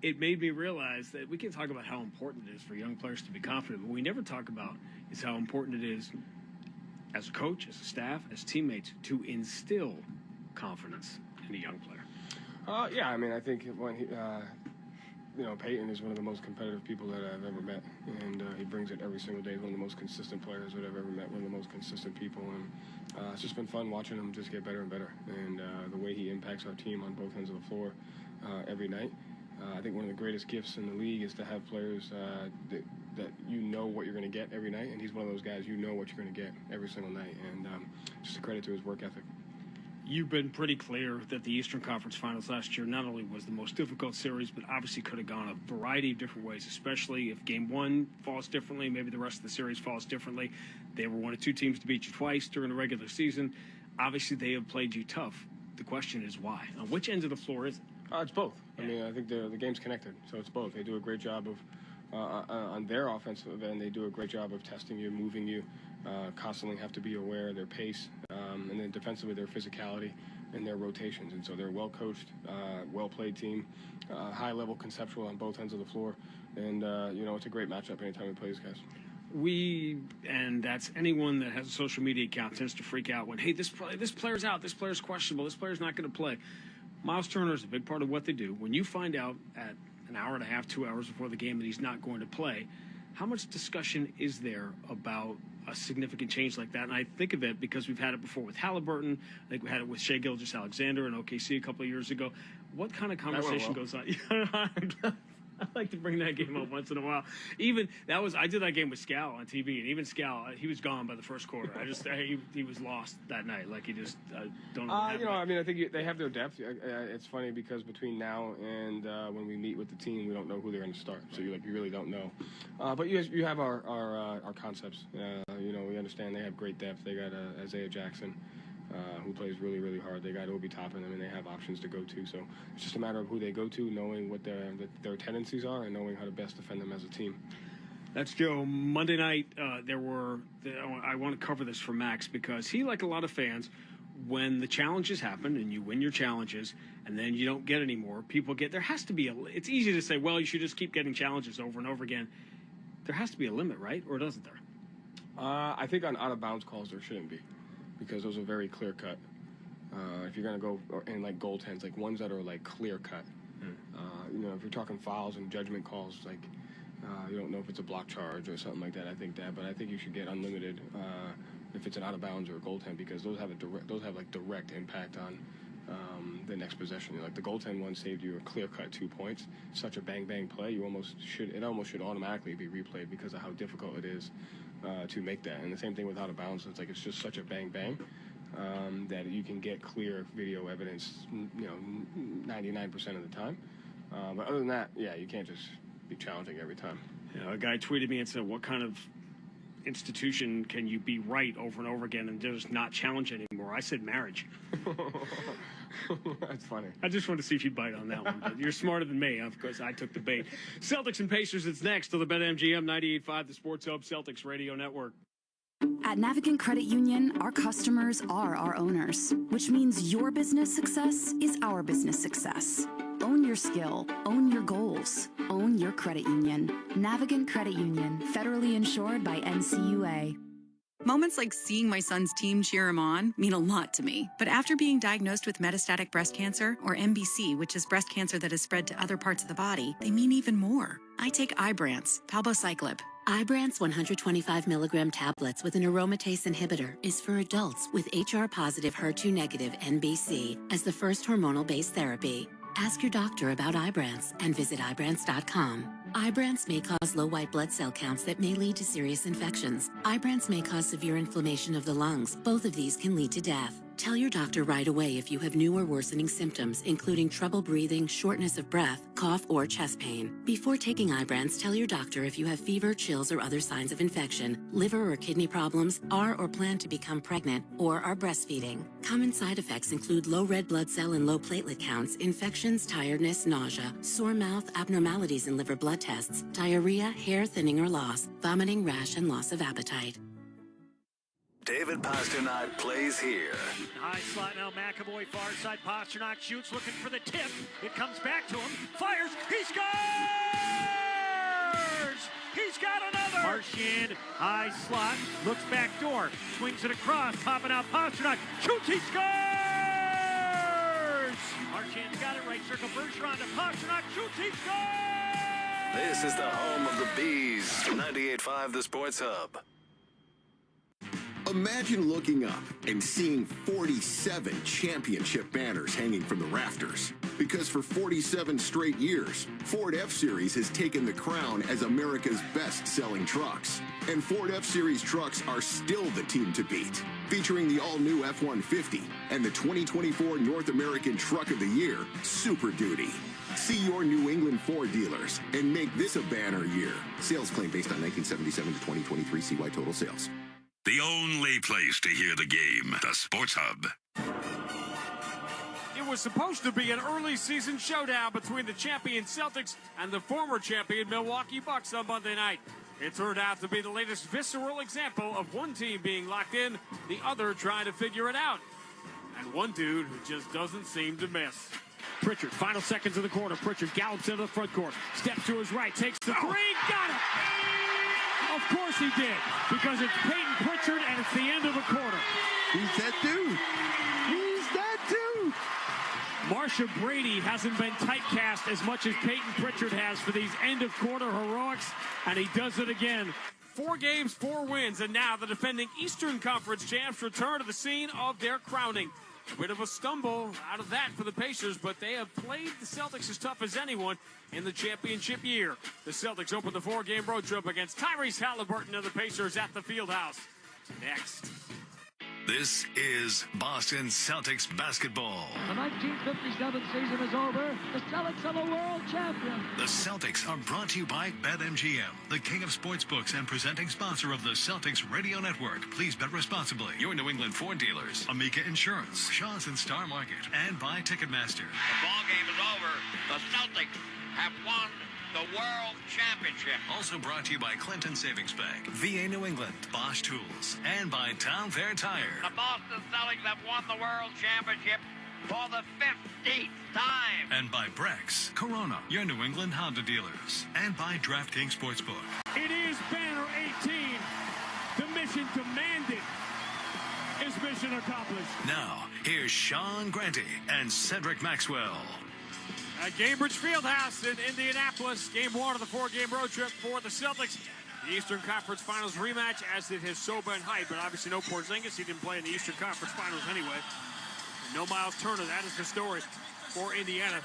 [SPEAKER 1] it made me realize that we can talk about how important it is for young players to be confident, but what we never talk about is how important it is as a coach, as a staff, as teammates to instill confidence in a young player.
[SPEAKER 6] Yeah, I mean, I think when Peyton is one of the most competitive people that I've ever met, and he brings it every single day. He's one of the most consistent players that I've ever met, one of the most consistent people, and it's just been fun watching him just get better and better, and the way he impacts our team on both ends of the floor every night. I think one of the greatest gifts in the league is to have players that you know what you're going to get every night, and he's one of those guys you know what you're going to get every single night, and just a credit to his work ethic.
[SPEAKER 1] You've been pretty clear that the Eastern Conference Finals last year not only was the most difficult series, but obviously could have gone a variety of different ways, especially if Game 1 falls differently, maybe the rest of the series falls differently. They were one of two teams to beat you twice during the regular season. Obviously, they have played you tough. The question is why? On which end of the floor is it?
[SPEAKER 6] It's both. Yeah. I mean, I think the game's connected, so it's both. They do a great job of, on their offensive end, they do a great job of testing you, moving you, constantly have to be aware of their pace, and then defensively their physicality and their rotations. And so they're a well-coached, well-played team, high-level conceptual on both ends of the floor. And, it's a great matchup anytime we play these guys.
[SPEAKER 1] And that's anyone that has a social media account tends to freak out when, hey, this player's out, this player's questionable, this player's not going to play. Miles Turner is a big part of what they do. When you find out at an hour and a half, 2 hours before the game that he's not going to play, how much discussion is there about a significant change like that? And I think of it because we've had it before with Halliburton. I think we had it with Shai Gilgeous-Alexander in OKC a couple of years ago. What kind of conversation goes on? I like to bring that game up once in a while. I did that game with Scal on TV, and even Scal, he was gone by the first quarter. He was lost that night. Like he just don't know.
[SPEAKER 6] I mean, I think they have their depth. It's funny because between now and when we meet with the team, we don't know who they're going to start. So you really don't know. But you have our concepts. We understand they have great depth. They got Isaiah Jackson, who plays really, really hard. They got Obi Toppin. I mean, they have options to go to. So it's just a matter of who they go to, knowing what their tendencies are, and knowing how to best defend them as a team.
[SPEAKER 1] That's Joe. Monday night, I want to cover this for Max because he, like a lot of fans, when the challenges happen and you win your challenges and then you don't get any more, there has to be it's easy to say, well, you should just keep getting challenges over and over again. There has to be a limit, right? Or doesn't there?
[SPEAKER 6] I think on out-of-bounds calls there shouldn't be, because those are very clear-cut. If you're going to go in like goaltends, like ones that are like clear-cut. If you're talking fouls and judgment calls, like you don't know if it's a block charge or something like that. I think you should get unlimited if it's an out-of-bounds or a goaltend, because those have direct impact on the next possession. Like the goaltend one saved you a clear-cut 2 points. Such a bang-bang play, it almost should automatically be replayed because of how difficult it is to make that. And the same thing with out-of-bounds. It's just such a bang-bang that you can get clear video evidence, 99% of the time. But other than that, you can't just be challenging every time.
[SPEAKER 1] A guy tweeted me and said, what kind of institution can you be right over and over again and just not challenge anymore? I said marriage.
[SPEAKER 6] That's funny.
[SPEAKER 1] I just wanted to see if you'd bite on that one. But you're smarter than me. Of course, I took the bait. Celtics and Pacers, it's next on the BetMGM 98.5, the Sports Hub Celtics Radio Network.
[SPEAKER 5] At Navigant Credit Union, our customers are our owners, which means your business success is our business success. Own your skill, own your goals, own your credit union. Navigant Credit Union, federally insured by NCUA.
[SPEAKER 7] Moments like seeing my son's team cheer him on mean a lot to me. But after being diagnosed with metastatic breast cancer, or MBC, which is breast cancer that has spread to other parts of the body, they mean even more. I take Ibrance, palbociclib.
[SPEAKER 10] Ibrance 125 milligram tablets with an aromatase inhibitor is for adults with HR-positive HER2-negative NBC as the first hormonal-based therapy. Ask your doctor about Ibrance and visit Ibrance.com. Ibrance may cause low white blood cell counts that may lead to serious infections. Ibrance may cause severe inflammation of the lungs. Both of these can lead to death. Tell your doctor right away if you have new or worsening symptoms, including trouble breathing, shortness of breath, cough, or chest pain. Before taking Ibrance, tell your doctor if you have fever, chills, or other signs of infection, liver or kidney problems, are or plan to become pregnant, or are breastfeeding. Common side effects include low red blood cell and low platelet counts, infections, tiredness, nausea, sore mouth, abnormalities in liver blood tests, diarrhea, hair thinning or loss, vomiting, rash, and loss of appetite.
[SPEAKER 3] David Pasternak plays here.
[SPEAKER 20] High slot now, McAvoy, far side. Pasternak shoots, looking for the tip. It comes back to him, fires, he scores! He's got another! Marchand, high slot, looks back door, swings it across, popping out Pasternak, shoots, he scores! Marchand's got it, right circle, Bergeron to Pasternak, shoots, he scores!
[SPEAKER 3] This is the home of the Bees. 98.5 The Sports Hub.
[SPEAKER 8] Imagine looking up and seeing 47 championship banners hanging from the rafters. Because for 47 straight years, Ford F-Series has taken the crown as America's best-selling trucks. And Ford F-Series trucks are still the team to beat. Featuring the all-new F-150 and the 2024 North American Truck of the Year, Super Duty. See your New England Ford dealers and make this a banner year. Sales claim based on 1977 to 2023 CY total sales.
[SPEAKER 9] The only place to hear the game, the Sports Hub.
[SPEAKER 1] It was supposed to be an early season showdown between the champion Celtics and the former champion Milwaukee Bucks on Monday night. It turned out to be the latest visceral example of one team being locked in, the other trying to figure it out. And one dude who just doesn't seem to miss.
[SPEAKER 20] Pritchard, final seconds of the quarter. Pritchard gallops into the front court, steps to his right, takes the three, got it! Of course he did, because it's Peyton Pritchard and it's the end of the quarter.
[SPEAKER 4] He's that dude. He's that dude.
[SPEAKER 20] Marsha Brady hasn't been typecast as much as Peyton Pritchard has for these end-of-quarter heroics, and he does it again.
[SPEAKER 1] 4 games, 4 wins, and now the defending Eastern Conference champs return to the scene of their crowning. A bit of a stumble out of that for the Pacers, but they have played the Celtics as tough as anyone in the championship year. The Celtics open the 4-game road trip against Tyrese Halliburton and the Pacers at the Fieldhouse. Next.
[SPEAKER 3] This is Boston Celtics basketball.
[SPEAKER 11] The 1957 season is over. The Celtics are the world champions.
[SPEAKER 3] The Celtics are brought to you by BetMGM, the king of sportsbooks and presenting sponsor of the Celtics Radio Network. Please bet responsibly. Your New England Ford dealers, Amica Insurance, Shaw's and Star Market, and by Ticketmaster.
[SPEAKER 12] The ball game is over. The Celtics have won the World Championship.
[SPEAKER 3] Also brought to you by Clinton Savings Bank, VA New England, Bosch Tools, and by Town Fair Tire.
[SPEAKER 12] The Boston Celtics have won the World Championship for the 15th time.
[SPEAKER 3] And by Brex, Corona, your New England Honda dealers. And by DraftKings Sportsbook.
[SPEAKER 20] It is banner 18. The mission demanded is mission accomplished.
[SPEAKER 3] Now, here's Sean Grante and Cedric Maxwell.
[SPEAKER 1] At Gainbridge Fieldhouse in Indianapolis, game 1 of the 4-game road trip for the Celtics. The Eastern Conference Finals rematch, as it has so been hyped, but obviously no Porzingis. He didn't play in the Eastern Conference Finals anyway. And no Miles Turner. That is the story for Indiana.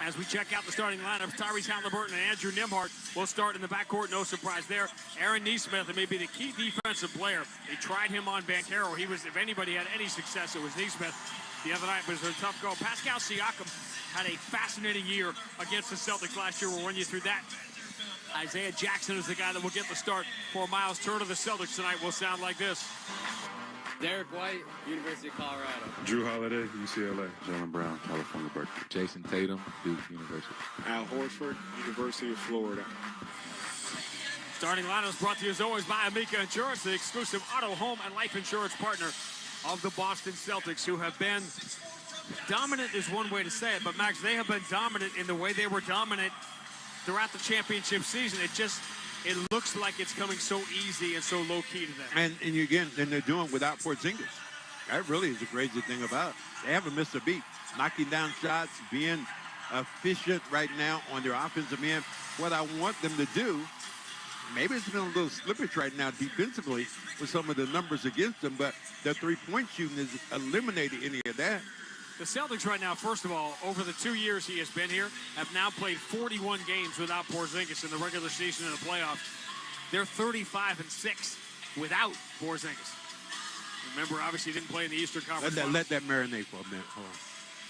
[SPEAKER 1] As we check out the starting lineup, Tyrese Halliburton and Andrew Nembhard will start in the backcourt. No surprise there. Aaron Nesmith may be the key defensive player. They tried him on Banchero. He was, if anybody had any success, it was Nesmith the other night, but it was a tough go. Pascal Siakam had a fascinating year against the Celtics last year. We'll run you through that. Isaiah Jackson is the guy that will get the start for Miles Turner. The Celtics tonight will sound like this.
[SPEAKER 13] Derek White, University of Colorado.
[SPEAKER 14] Drew Holiday, UCLA. Jaylen Brown, California Berkeley.
[SPEAKER 15] Jason Tatum, Duke University.
[SPEAKER 27] Al Horford, University of Florida.
[SPEAKER 1] Starting lineups brought to you as always by Amica Insurance, the exclusive auto, home, and life insurance partner of the Boston Celtics, who have been dominant is one way to say it, but Max, they have been dominant in the way they were dominant throughout the championship season. It looks like it's coming so easy and so low-key to them.
[SPEAKER 4] And again, they're doing it without Porzingis. That really is the crazy thing about it. They haven't missed a beat. Knocking down shots, being efficient right now on their offensive end. What I want them to do, maybe it's been a little slippage right now defensively with some of the numbers against them, but their three-point shooting has eliminated any of that.
[SPEAKER 1] The Celtics right now, first of all, over the 2 years he has been here, have now played 41 games without Porzingis in the regular season and the playoffs. They're 35-6 without Porzingis. Remember, obviously, he didn't play in the Eastern Conference.
[SPEAKER 4] Let that marinate for a minute. Hold on.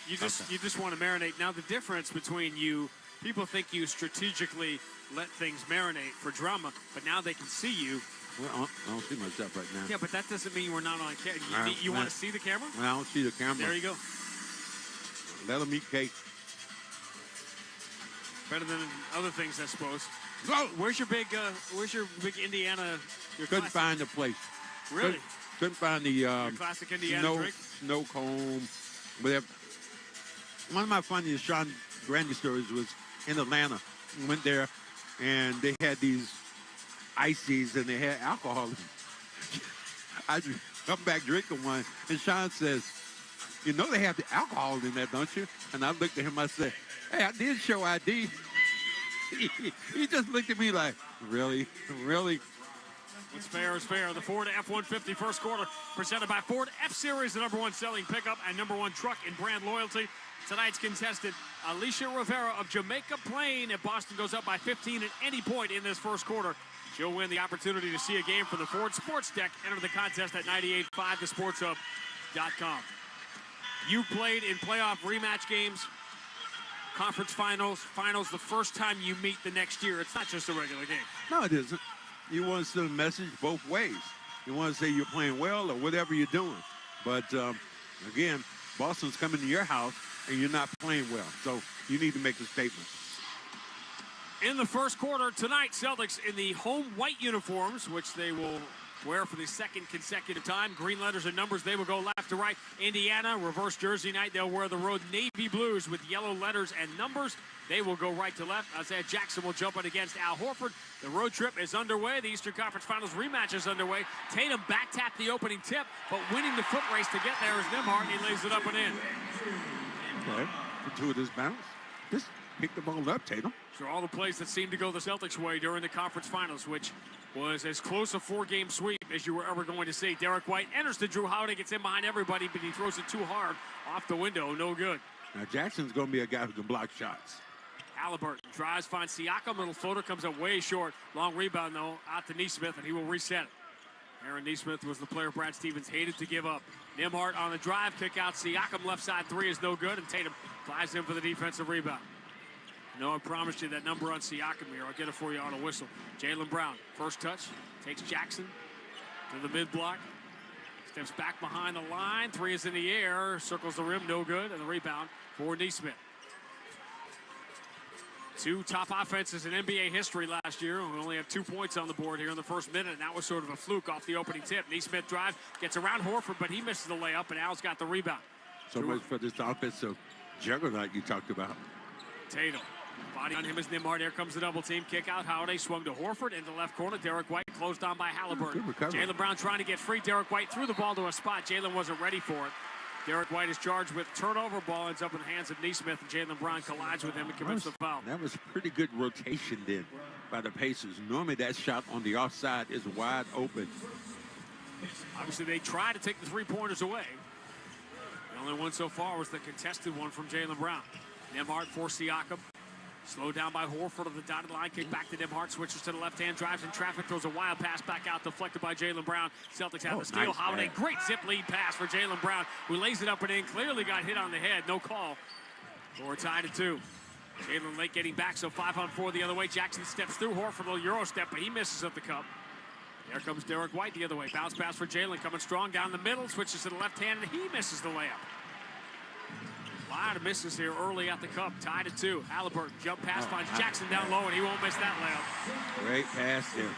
[SPEAKER 1] You just want to marinate. Now, the difference between you, people think you strategically let things marinate for drama, but now they can see you.
[SPEAKER 4] Well, I don't see myself right now.
[SPEAKER 1] Yeah, but that doesn't mean we're not on camera. You want to see the camera?
[SPEAKER 4] Well, I don't see the camera.
[SPEAKER 1] There you go.
[SPEAKER 4] Let them eat cake.
[SPEAKER 1] Better than other things, I suppose.
[SPEAKER 4] Go.
[SPEAKER 1] Where's your big Indiana?
[SPEAKER 4] Couldn't find the place.
[SPEAKER 1] Really?
[SPEAKER 4] Couldn't find the
[SPEAKER 1] classic Indiana drink?
[SPEAKER 4] Snow cone, whatever. One of my funniest Sean Grandy stories was in Atlanta. We went there, and they had these ices, and they had alcohol in them. I come back drinking one, and Sean says, "You know they have the alcohol in that, don't you?" And I looked at him, I said, "Hey, I did show ID." He just looked at me like, really? Really?
[SPEAKER 1] What's fair is fair. The Ford F-150 first quarter presented by Ford F-Series, the #1 selling pickup and #1 truck in brand loyalty. Tonight's contestant, Alicia Rivera of Jamaica Plain. If Boston goes up by 15 at any point in this first quarter, she'll win the opportunity to see a game from the Ford Sports Deck. Enter the contest at 985thesportshub.com. You played in playoff rematch games, conference finals, the first time you meet the next year. It's not just a regular game.
[SPEAKER 4] No, it isn't. You want to send a message both ways. You want to say you're playing well or whatever you're doing. But, again, Boston's coming to your house, and you're not playing well. So you need to make a statement.
[SPEAKER 1] In the first quarter tonight, Celtics in the home white uniforms, which they will wear for the second consecutive time. Green letters and numbers, they will go left to right. Indiana, reverse jersey night, they'll wear the road navy blues with yellow letters and numbers. They will go right to left. Isaiah Jackson will jump in against Al Horford. The road trip is underway. The Eastern Conference Finals rematch is underway. Tatum back-tapped the opening tip, but winning the foot race to get there is Nembhard, and he lays it up and in.
[SPEAKER 4] Okay, gratuitous bounce. Just pick the ball up, Tatum.
[SPEAKER 1] These are all the plays that seemed to go the Celtics' way during the conference finals, which was as close a four-game sweep as you were ever going to see. Derek White enters to Drew Holiday, gets in behind everybody, but he throws it too hard off the window. No good.
[SPEAKER 4] Now, Jackson's going to be a guy who can block shots.
[SPEAKER 1] Halliburton drives, finds Siakam. Little floater comes up way short. Long rebound, though, out to Nesmith, and he will reset it. Aaron Nesmith was the player Brad Stevens hated to give up. Nembhard on the drive, kick out. Siakam left side three is no good, and Tatum flies in for the defensive rebound. No, I promised you that number on Siakam here. I'll get it for you on a whistle. Jaylen Brown, first touch, takes Jackson to the mid-block. Steps back behind the line. Three is in the air, circles the rim, no good, and the rebound for Nesmith. Two top offenses in NBA history last year. We only have 2 points on the board here in the first minute, and that was sort of a fluke off the opening tip. Nesmith drives, gets around Horford, but he misses the layup, and Al's got the rebound.
[SPEAKER 4] So much for this offensive juggernaut you talked about.
[SPEAKER 1] Tatum. Body on him is Nembhard. Here comes the double team. Kick out. Holiday swung to Horford into left corner. Derek White closed on by Halliburton. Jaylen Brown trying to get free. Derek White threw the ball to a spot. Jaylen wasn't ready for it. Derek White is charged with turnover. Ball ends up in the hands of Nesmith, and Jaylen Brown collides with him and commits the foul.
[SPEAKER 4] That was pretty good rotation then by the Pacers. Normally that shot on the offside is wide open.
[SPEAKER 1] Obviously they try to take the three-pointers away. The only one so far was the contested one from Jaylen Brown. Nembhard for Siakam. Slowed down by Horford of the dotted line. Kick back to Nembhard. Switches to the left hand. Drives in traffic. Throws a wild pass back out. Deflected by Jaylen Brown. Celtics have the steal.
[SPEAKER 4] Nice
[SPEAKER 1] Holiday.
[SPEAKER 4] pass.
[SPEAKER 1] Great zip lead pass for Jaylen Brown, who lays it up and in. Clearly got hit on the head. No call. We're tied at 2. Jalen late getting back. So 5-on-4 the other way. Jackson steps through. Horford a little Euro step, but he misses at the cup. There comes Derek White the other way. Bounce pass for Jalen. Coming strong down the middle. Switches to the left hand, and he misses the layup. A lot of misses here early at the cup. Tied at 2. Halliburton jump pass finds Jackson down low, and he won't miss that layup.
[SPEAKER 4] Great pass there.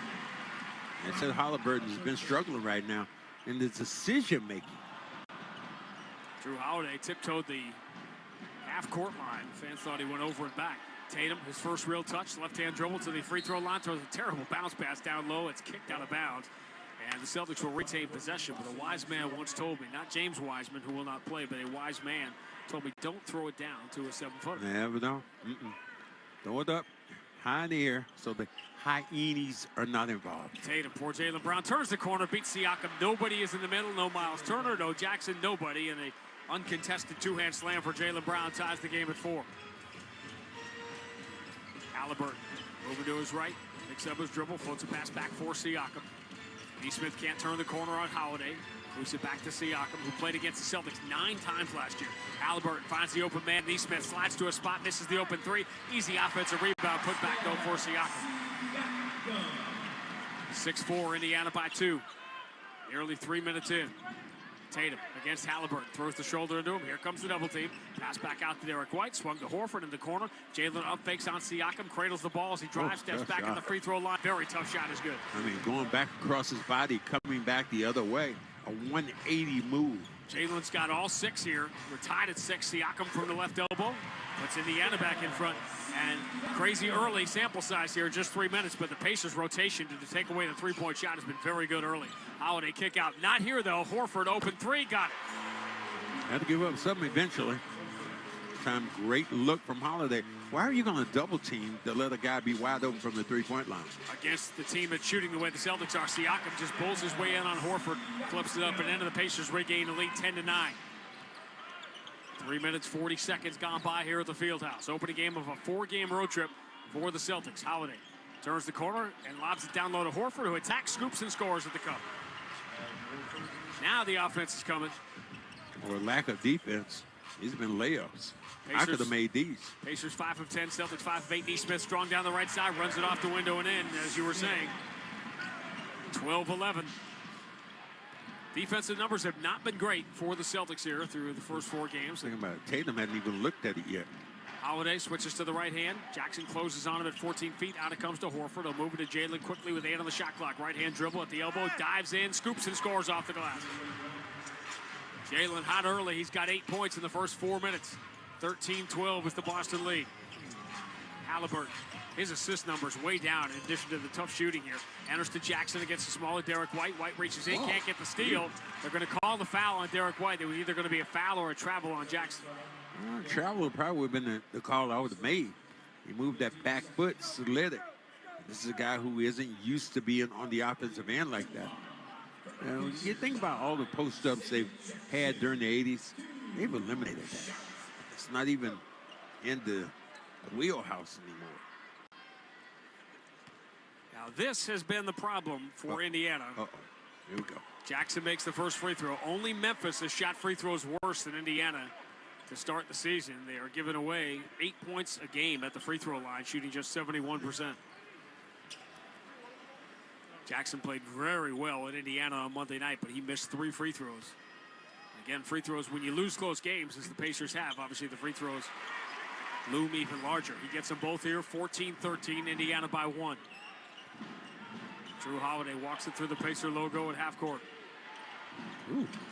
[SPEAKER 4] I said Halliburton has been struggling right now in the decision making.
[SPEAKER 1] Drew Holiday tiptoed the half-court line. Fans thought he went over and back. Tatum, his first real touch, left-hand dribble to the free throw line. Throws a terrible bounce pass down low. It's kicked out of bounds. And the Celtics will retain possession. But a wise man once told me, not James Wiseman, who will not play, but a wise man told me, don't throw it down to a 7-footer.
[SPEAKER 4] Never know. Throw it up high in the air so the hyenas are not involved.
[SPEAKER 1] Tatum, poor Jaylen Brown, turns the corner, beats Siakam. Nobody is in the middle. No Miles Turner, no Jackson, nobody. And a uncontested two-hand slam for Jaylen Brown ties the game at 4. Halliburton moving to his right, picks up his dribble, floats a pass back for Siakam. Nesmith can't turn the corner on Holiday. Moves it back to Siakam, who played against the Celtics 9 times last year. Halliburton finds the open man. Neesmith slides to a spot, misses the open three. Easy offensive rebound, put back though for Siakam. 6-4, Indiana by 2. Nearly 3 minutes in. Tatum against Halliburton, throws the shoulder into him. Here comes the double team. Pass back out to Derek White, swung to Horford in the corner. Jalen up fakes on Siakam, cradles the ball as he drives, steps back on the free throw line. Very tough shot is good.
[SPEAKER 4] I mean, going back across his body, coming back the other way. A 180 move.
[SPEAKER 1] Jalen's got all 6 here. We're tied at 6. Siakam from the left elbow. Puts Indiana back in front. And crazy early sample size here, just 3 minutes, but the Pacers' rotation to take away the three-point shot has been very good early. Holiday kick out. Not here, though. Horford open three. Got it.
[SPEAKER 4] Had to give up something eventually. Time, great look from Holiday. Why are you going to double team to let a guy be wide open from the three-point line?
[SPEAKER 1] Against the team that's shooting the way the Celtics are, Siakam just pulls his way in on Horford, flips it up, and into the Pacers regain the lead 10-9. 3 minutes, 40 seconds gone by here at the Fieldhouse. Opening game of a 4-game road trip for the Celtics. Holiday turns the corner and lobs it down low to Horford, who attacks, scoops, and scores at the cup. Now the offense is coming.
[SPEAKER 4] Or lack of defense. These have been layups. I could have made these.
[SPEAKER 1] Pacers 5 of 10, Celtics 5 of 8. Neesmith strong down the right side, runs it off the window and in, as you were saying. 12-11. Defensive numbers have not been great for the Celtics here through the first 4 games.
[SPEAKER 4] Think about it. Tatum hadn't even looked at it yet.
[SPEAKER 1] Holiday switches to the right hand. Jackson closes on him at 14 feet. Out it comes to Horford. He'll move it to Jalen quickly with 8 on the shot clock. Right hand dribble at the elbow. Dives in, scoops, and scores off the glass. Jalen hot early. He's got 8 points in the first 4 minutes. 13-12 is the Boston lead. Halliburton, his assist numbers way down in addition to the tough shooting here. Enters to Jackson against the smaller Derek White. White reaches in, can't get the steal. They're going to call the foul on Derek White. There was either going to be a foul or a travel on Jackson.
[SPEAKER 4] Travel probably would have been the call I would have made. He moved that back foot, slid it. This is a guy who isn't used to being on the offensive end like that. You know, you think about all the post-ups they've had during the 80s, they've eliminated that. It's not even in the wheelhouse anymore.
[SPEAKER 1] Now this has been the problem for Indiana.
[SPEAKER 4] Here we go.
[SPEAKER 1] Jackson makes the first free throw. Only Memphis has shot free throws worse than Indiana to start the season. They are giving away 8 points a game at the free throw line, shooting just 71%. Jackson played very well in Indiana on Monday night, but he missed 3 free throws. Again, free throws, when you lose close games, as the Pacers have, obviously the free throws loom even larger. He gets them both here, 14-13, Indiana by 1. Drew Holiday walks it through the Pacer logo at half court.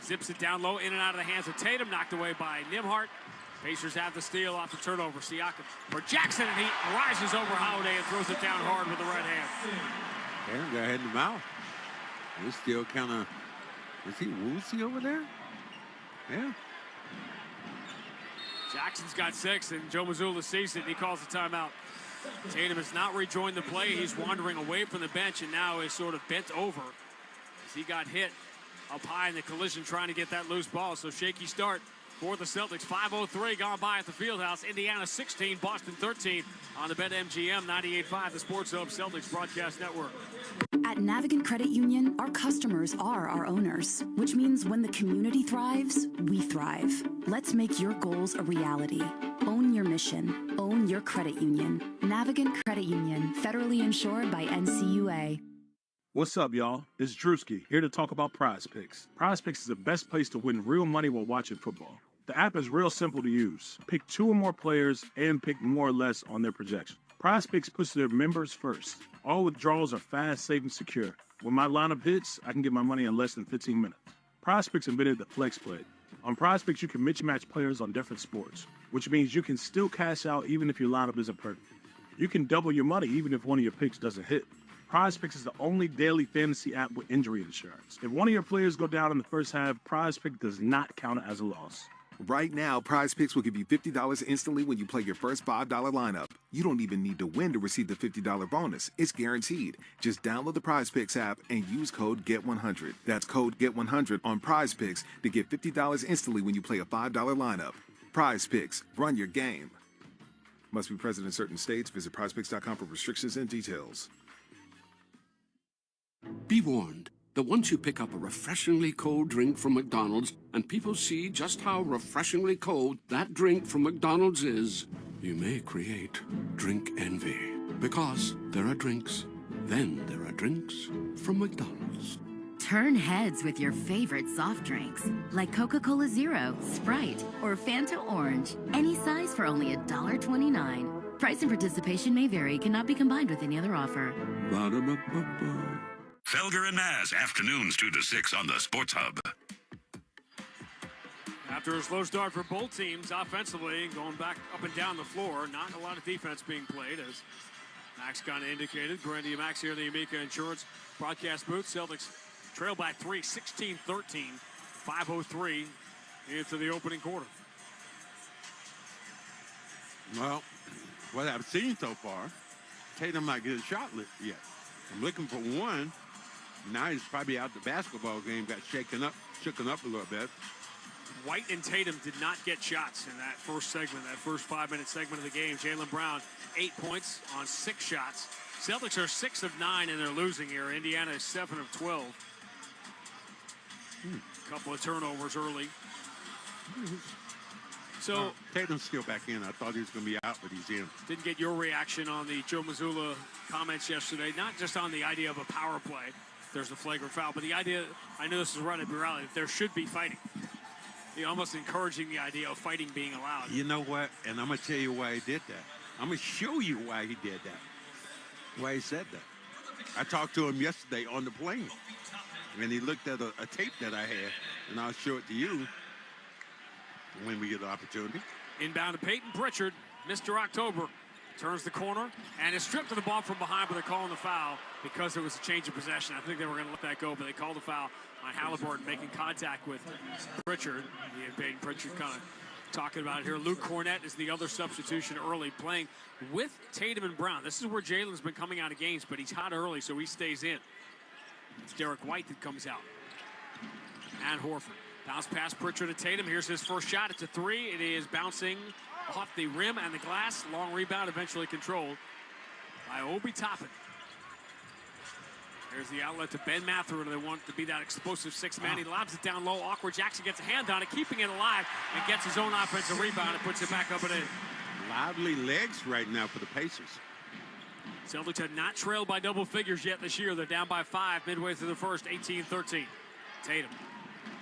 [SPEAKER 1] Zips it down low, in and out of the hands of Tatum, knocked away by Nembhard. Pacers have the steal off the turnover. Siakam for Jackson, and he rises over Holiday and throws it down hard with the right hand.
[SPEAKER 4] Tatum got hit in the mouth. He's still kind of, is he woozy over there? Yeah.
[SPEAKER 1] Jackson's got 6, and Joe Mazzulla sees it, and he calls the timeout. Tatum has not rejoined the play. He's wandering away from the bench and now is sort of bent over as he got hit up high in the collision trying to get that loose ball. So shaky start for the Celtics. 5:03 gone by at the Fieldhouse. Indiana 16, Boston 13 on the BetMGM 98.5, the Sports Hub Celtics Broadcast Network.
[SPEAKER 5] At Navigant Credit Union, our customers are our owners, which means when the community thrives, we thrive. Let's make your goals a reality. Own your mission. Own your credit union. Navigant Credit Union, federally insured by NCUA.
[SPEAKER 17] What's up, y'all? This is Drewski, here to talk about Prize Picks. Prize Picks is the best place to win real money while watching football. The app is real simple to use. Pick 2 or more players and pick more or less on their projection. Prize Picks puts their members first. All withdrawals are fast, safe, and secure. When my lineup hits, I can get my money in less than 15 minutes. Prize Picks invented the flex play. On Prize Picks, you can match players on different sports, which means you can still cash out even if your lineup isn't perfect. You can double your money even if one of your picks doesn't hit. Prize Picks is the only daily fantasy app with injury insurance. If one of your players go down in the first half, Prize Pick does not count as a loss.
[SPEAKER 18] Right now, Prize Picks will give you $50 instantly when you play your first $5 lineup. You don't even need to win to receive the $50 bonus. It's guaranteed. Just download the Prize Picks app and use code GET100. That's code GET100 on Prize Picks to get $50 instantly when you play a $5 lineup. Prize Picks. Run your game. Must be present in certain states. Visit prizepicks.com for restrictions and details.
[SPEAKER 19] Be warned. The that once you pick up a refreshingly cold drink from McDonald's and people see just how refreshingly cold that drink from McDonald's is, you may create drink envy. Because there are drinks, then there are drinks from McDonald's.
[SPEAKER 21] Turn heads with your favorite soft drinks, like Coca-Cola Zero, Sprite, or Fanta Orange. Any size for only $1.29. Price and participation may vary, cannot be combined with any other offer.
[SPEAKER 19] Ba-da-ba-ba-ba.
[SPEAKER 9] Felger and Maz, afternoons 2 to 6 on the Sports Hub.
[SPEAKER 1] After a slow start for both teams offensively, going back up and down the floor, not a lot of defense being played, as Max kind of indicated. Brandy and Max here in the Amica Insurance broadcast booth. Celtics trail by 3, 16-13, 5:03 into the opening quarter.
[SPEAKER 4] Well, what I've seen so far, Tatum might get a shot yet. I'm looking for one. Now he's probably out the basketball game, got shooken up a little bit.
[SPEAKER 1] White and Tatum did not get shots in that first segment, that first 5-minute segment of the game. Jaylen Brown, 8 points on 6 shots. Celtics are 6 of 9 and they're losing here. Indiana is 7 of 12. Couple of turnovers early. So
[SPEAKER 4] Tatum's still back in. I thought he was going to be out, but he's in.
[SPEAKER 1] Didn't get your reaction on the Joe Mazzulla comments yesterday. Not just on the idea of a power play, there's a flagrant foul, but the idea, I know this is right at Burrell, that there should be fighting. You're almost encouraging the idea of fighting being allowed.
[SPEAKER 4] You know what? And I'm going to tell you why he did that. I'm going to show you why he did that. Why he said that. I talked to him yesterday on the plane. And he looked at a tape that I had, and I'll show it to you when we get the opportunity.
[SPEAKER 1] Inbound to Peyton Pritchard. Mr. October turns the corner and is stripped of the ball from behind, but they're calling the foul because it was a change of possession. I think they were going to let that go, but they called the foul on Halliburton, making contact with Pritchard. Peyton Pritchard kind of talking about it here. Luke Cornett is the other substitution early, playing with Tatum and Brown. This is where Jalen's been coming out of games, but he's hot early, so he stays in. It's Derek White that comes out. And Horford. Bounce past Pritchard to Tatum. Here's his first shot. It's a 3. It is bouncing off the rim and the glass. Long rebound, eventually controlled by Obi Toppin. There's the outlet to Ben Mathurin. They want to be that explosive 6-man. He lobs it down low. Awkward. Jackson gets a hand on it, keeping it alive, and gets his own offensive rebound and puts it back up and in.
[SPEAKER 4] Lively legs right now for the Pacers.
[SPEAKER 1] Celtics have not trailed by double figures yet this year. They're down by 5 midway through the first, 18-13. Tatum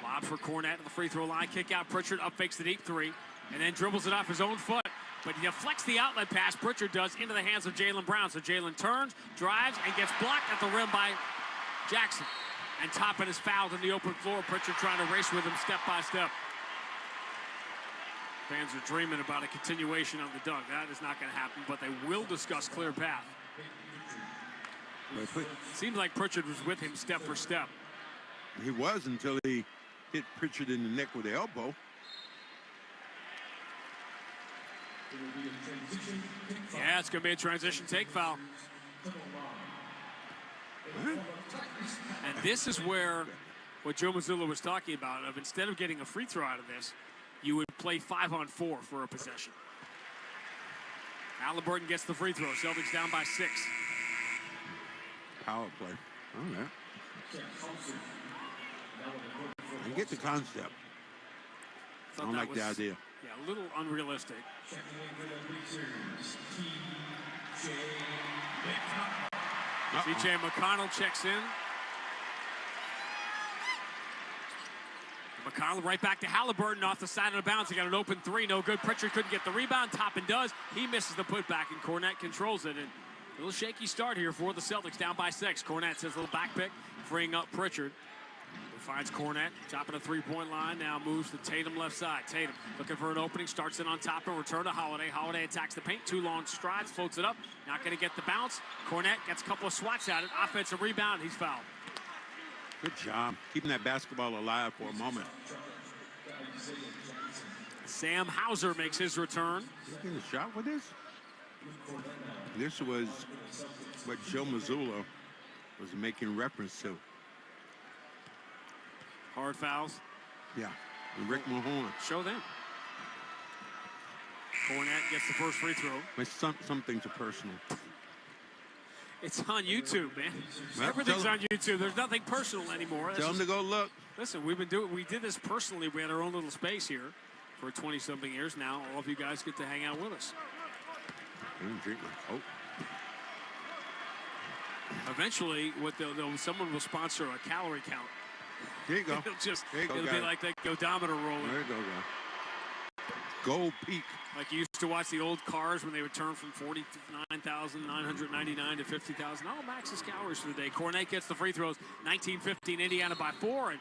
[SPEAKER 1] lob for Cornett at the free throw line. Kick out Pritchard, up fakes the deep 3, and then dribbles it off his own foot. But he deflects the outlet pass, Pritchard does, into the hands of Jaylen Brown. So Jaylen turns, drives, and gets blocked at the rim by Jackson. And Toppin is fouled in the open floor. Pritchard trying to race with him step by step. Fans are dreaming about a continuation of the dunk. That is not going to happen, but they will discuss clear path. Seems like Pritchard was with him step for step.
[SPEAKER 4] He was until he hit Pritchard in the neck with the elbow.
[SPEAKER 1] Yeah, it's going to be a transition take foul. And this is where what Joe Mazzulla was talking about, of instead of getting a free throw out of this, you would play 5-on-4 for a possession. Halliburton gets the free throw. Celtics down by 6.
[SPEAKER 4] Power play. All right. I get the concept. I don't like the idea.
[SPEAKER 1] Yeah, a little unrealistic. C.J. McConnell checks in. McConnell right back to Halliburton off the side of the bounce. He got an open 3, no good. Pritchard couldn't get the rebound. Toppin does. He misses the putback, and Cornett controls it. And a little shaky start here for the Celtics, down by 6. Cornett says a little back pick, freeing up Pritchard. He finds Cornett, top of the three-point line, now moves to Tatum left side. Tatum looking for an opening, starts it on top and return to Holiday. Holiday attacks the paint, 2 long strides, floats it up, not going to get the bounce. Cornett gets a couple of swats at it, offensive rebound, he's fouled.
[SPEAKER 4] Good job, keeping that basketball alive for a moment.
[SPEAKER 1] Sam Hauser makes his return.
[SPEAKER 4] You getting a shot with this? This was what Joe Mazzulla was making reference to.
[SPEAKER 1] Hard fouls?
[SPEAKER 4] Yeah, and Rick Mahorn.
[SPEAKER 1] Show them. Cornett gets the first free throw.
[SPEAKER 4] But some things are personal.
[SPEAKER 1] It's on YouTube, man.
[SPEAKER 4] Well,
[SPEAKER 1] Everything's on YouTube. There's nothing personal anymore.
[SPEAKER 4] Tell them to go look.
[SPEAKER 1] Listen, we did this personally. We had our own little space here for 20-something years now. All of you guys get to hang out with us.
[SPEAKER 4] Drink my Coke.
[SPEAKER 1] Eventually, someone will sponsor a calorie count.
[SPEAKER 4] There you go.
[SPEAKER 1] It'll be like that odometer rolling.
[SPEAKER 4] There you go, guy. Gold Peak.
[SPEAKER 1] Like you used to watch the old cars when they would turn from 49,999 to 50,000. Oh, Max's calories for the day. Cornette gets the free throws. 19-15, Indiana by 4. And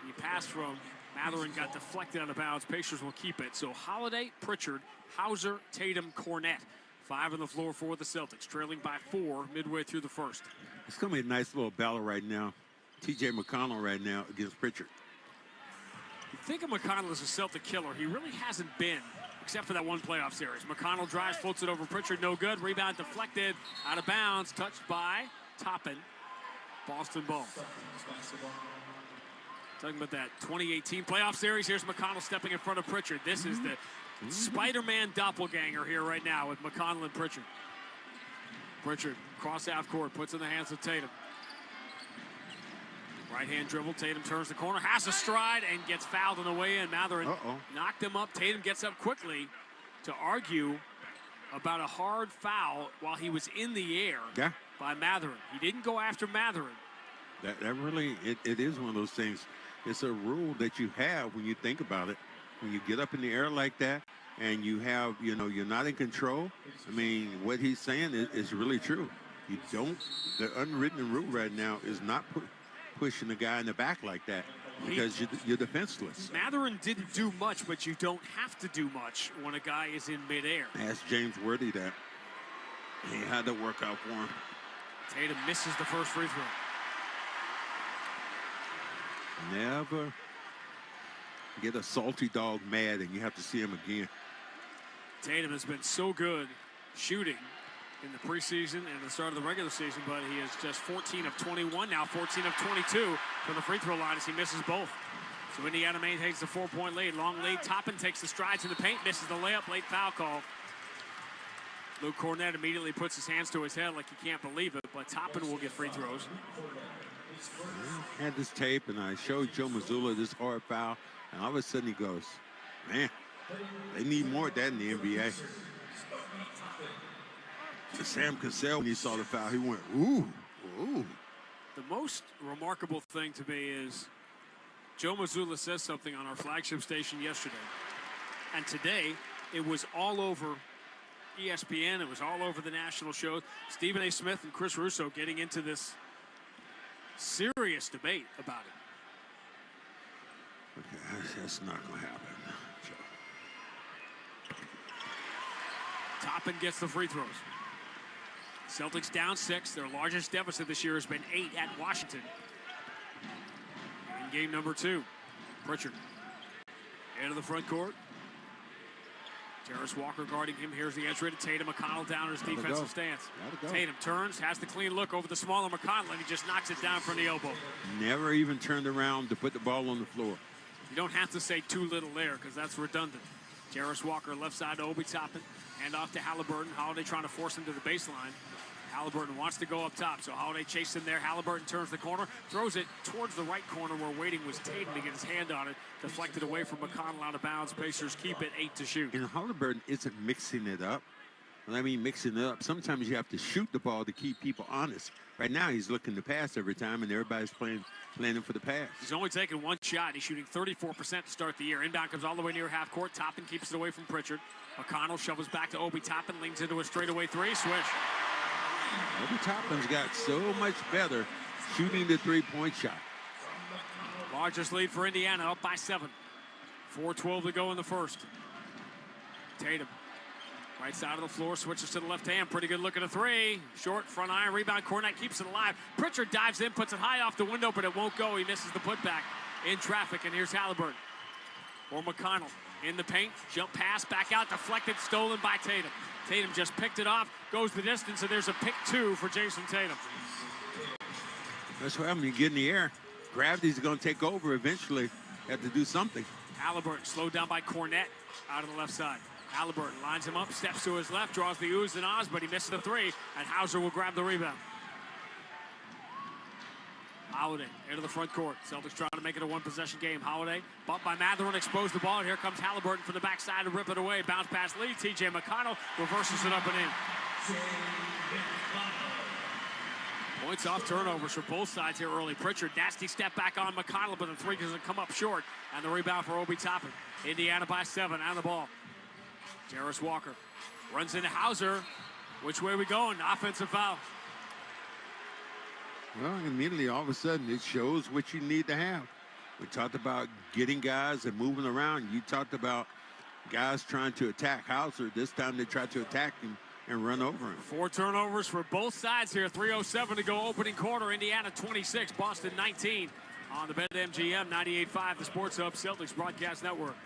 [SPEAKER 1] you pass from Matherin, got deflected out of bounds. Pacers will keep it. So Holiday, Pritchard, Hauser, Tatum, Cornette. 5 on the floor for the Celtics, trailing by 4 midway through the first.
[SPEAKER 4] It's going to be a nice little battle right now. T.J. McConnell right now against Pritchard.
[SPEAKER 1] You think of McConnell as a Celtic killer. He really hasn't been, except for that one playoff series. McConnell drives, floats it over Pritchard, no good. Rebound deflected, out of bounds, touched by Toppin. Boston ball. Talking about that 2018 playoff series. Here's McConnell stepping in front of Pritchard. This is the Spider-Man doppelganger here right now with McConnell and Pritchard. Pritchard, cross half court, puts in the hands of Tatum. Right-hand dribble, Tatum turns the corner, has a stride, and gets fouled on the way in. Matherin knocked him up. Tatum gets up quickly to argue about a hard foul while he was in the air by Matherin. He didn't go after Matherin.
[SPEAKER 4] That really, it is one of those things. It's a rule that you have when you think about it. When you get up in the air like that and you have, you're not in control. I mean, what he's saying is really true. You don't, the unwritten rule right now is not pushing the guy in the back like that because you're defenseless.
[SPEAKER 1] Matherin didn't do much, but you don't have to do much when a guy is in midair.
[SPEAKER 4] Ask James Worthy that. He had to work out for him.
[SPEAKER 1] Tatum misses the first free throw.
[SPEAKER 4] Never get a salty dog mad and you have to see him again.
[SPEAKER 1] Tatum has been so good shooting in the preseason and the start of the regular season, but he is just 14 of 21 now, 14 of 22 from the free throw line as he misses both. So Indiana maintains the 4-point lead. Long lead. Toppin takes the strides in the paint, misses the layup, late foul call. Luke Cornette immediately puts his hands to his head like he can't believe it, but Toppin will get free throws.
[SPEAKER 4] I had this tape and I showed Joe Mazzulla this hard foul, and all of a sudden he goes, man, they need more of that in the NBA. Sam Cassell, when he saw the foul, he went, ooh, ooh.
[SPEAKER 1] The most remarkable thing to me is Joe Mazzulla says something on our flagship station yesterday. And today, it was all over ESPN. It was all over the national shows. Stephen A. Smith and Chris Russo getting into this serious debate about it.
[SPEAKER 4] Okay, that's not going to happen.
[SPEAKER 1] Toppin gets the free throws. Celtics down 6. Their largest deficit this year has been 8 at Washington. In game number 2, Pritchard into the front court. Jarris Walker guarding him. Here's the entry to Tatum. McConnell down in his defensive stance. Tatum turns, has the clean look over the smaller McConnell, and he just knocks it down from the elbow.
[SPEAKER 4] Never even turned around to put the ball on the floor.
[SPEAKER 1] You don't have to say too little there because that's redundant. Jarris Walker left side to Obi Toppin. Hand off to Halliburton. Holiday trying to force him to the baseline. Halliburton wants to go up top, so Holiday chases him there. Halliburton turns the corner, throws it towards the right corner where waiting was Tatum to get his hand on it. Deflected away from McConnell out of bounds. Pacers keep it 8 to shoot.
[SPEAKER 4] And Halliburton isn't mixing it up. And I mean mixing it up. Sometimes you have to shoot the ball to keep people honest. Right now he's looking to pass every time, and everybody's playing him for the pass.
[SPEAKER 1] He's only taken one shot. He's shooting 34% to start the year. Inbound comes all the way near half court. Toppin keeps it away from Pritchard. McConnell shovels back to Obi Toppin, leans into a straightaway 3. Swish.
[SPEAKER 4] Obi Toppin's got so much better shooting the three-point shot.
[SPEAKER 1] Largest lead for Indiana, up by 7. 4:12 to go in the first. Tatum, right side of the floor, switches to the left hand. Pretty good look at a 3. Short, front iron, rebound. Cornette keeps it alive. Pritchard dives in, puts it high off the window, but it won't go. He misses the putback in traffic, and here's Halliburton. Or McConnell in the paint, jump pass, back out, deflected, stolen by Tatum. Tatum just picked it off, goes the distance, and there's a pick 2 for Jason Tatum.
[SPEAKER 4] That's what happens. You get in the air. Gravity's going to take over eventually. You have to do something.
[SPEAKER 1] Halliburton slowed down by Cornette out of the left side. Halliburton lines him up, steps to his left, draws the oohs and ahs, but he misses the three, and Hauser will grab the rebound. Holiday into the front court. Celtics trying to make it a one-possession game. Holiday bumped by Mathurin, exposed the ball, and here comes Halliburton from the backside to rip it away. Bounce pass lead. T.J. McConnell reverses it up and in. Points off turnovers for both sides here early. Pritchard, nasty step back on McConnell, but the three doesn't come up short. And the rebound for Obi Toppin. Indiana by 7 on the ball. Jarris Walker runs into Hauser. Which way we going? Offensive foul.
[SPEAKER 4] Well, immediately, all of a sudden, it shows what you need to have. We talked about getting guys and moving around. You talked about guys trying to attack Hauser. This time they tried to attack him and run over him.
[SPEAKER 1] 4 turnovers for both sides here. 3:07 to go opening quarter. Indiana 26, Boston 19 on the BetMGM 98.5, the Sports Hub Celtics Broadcast Network.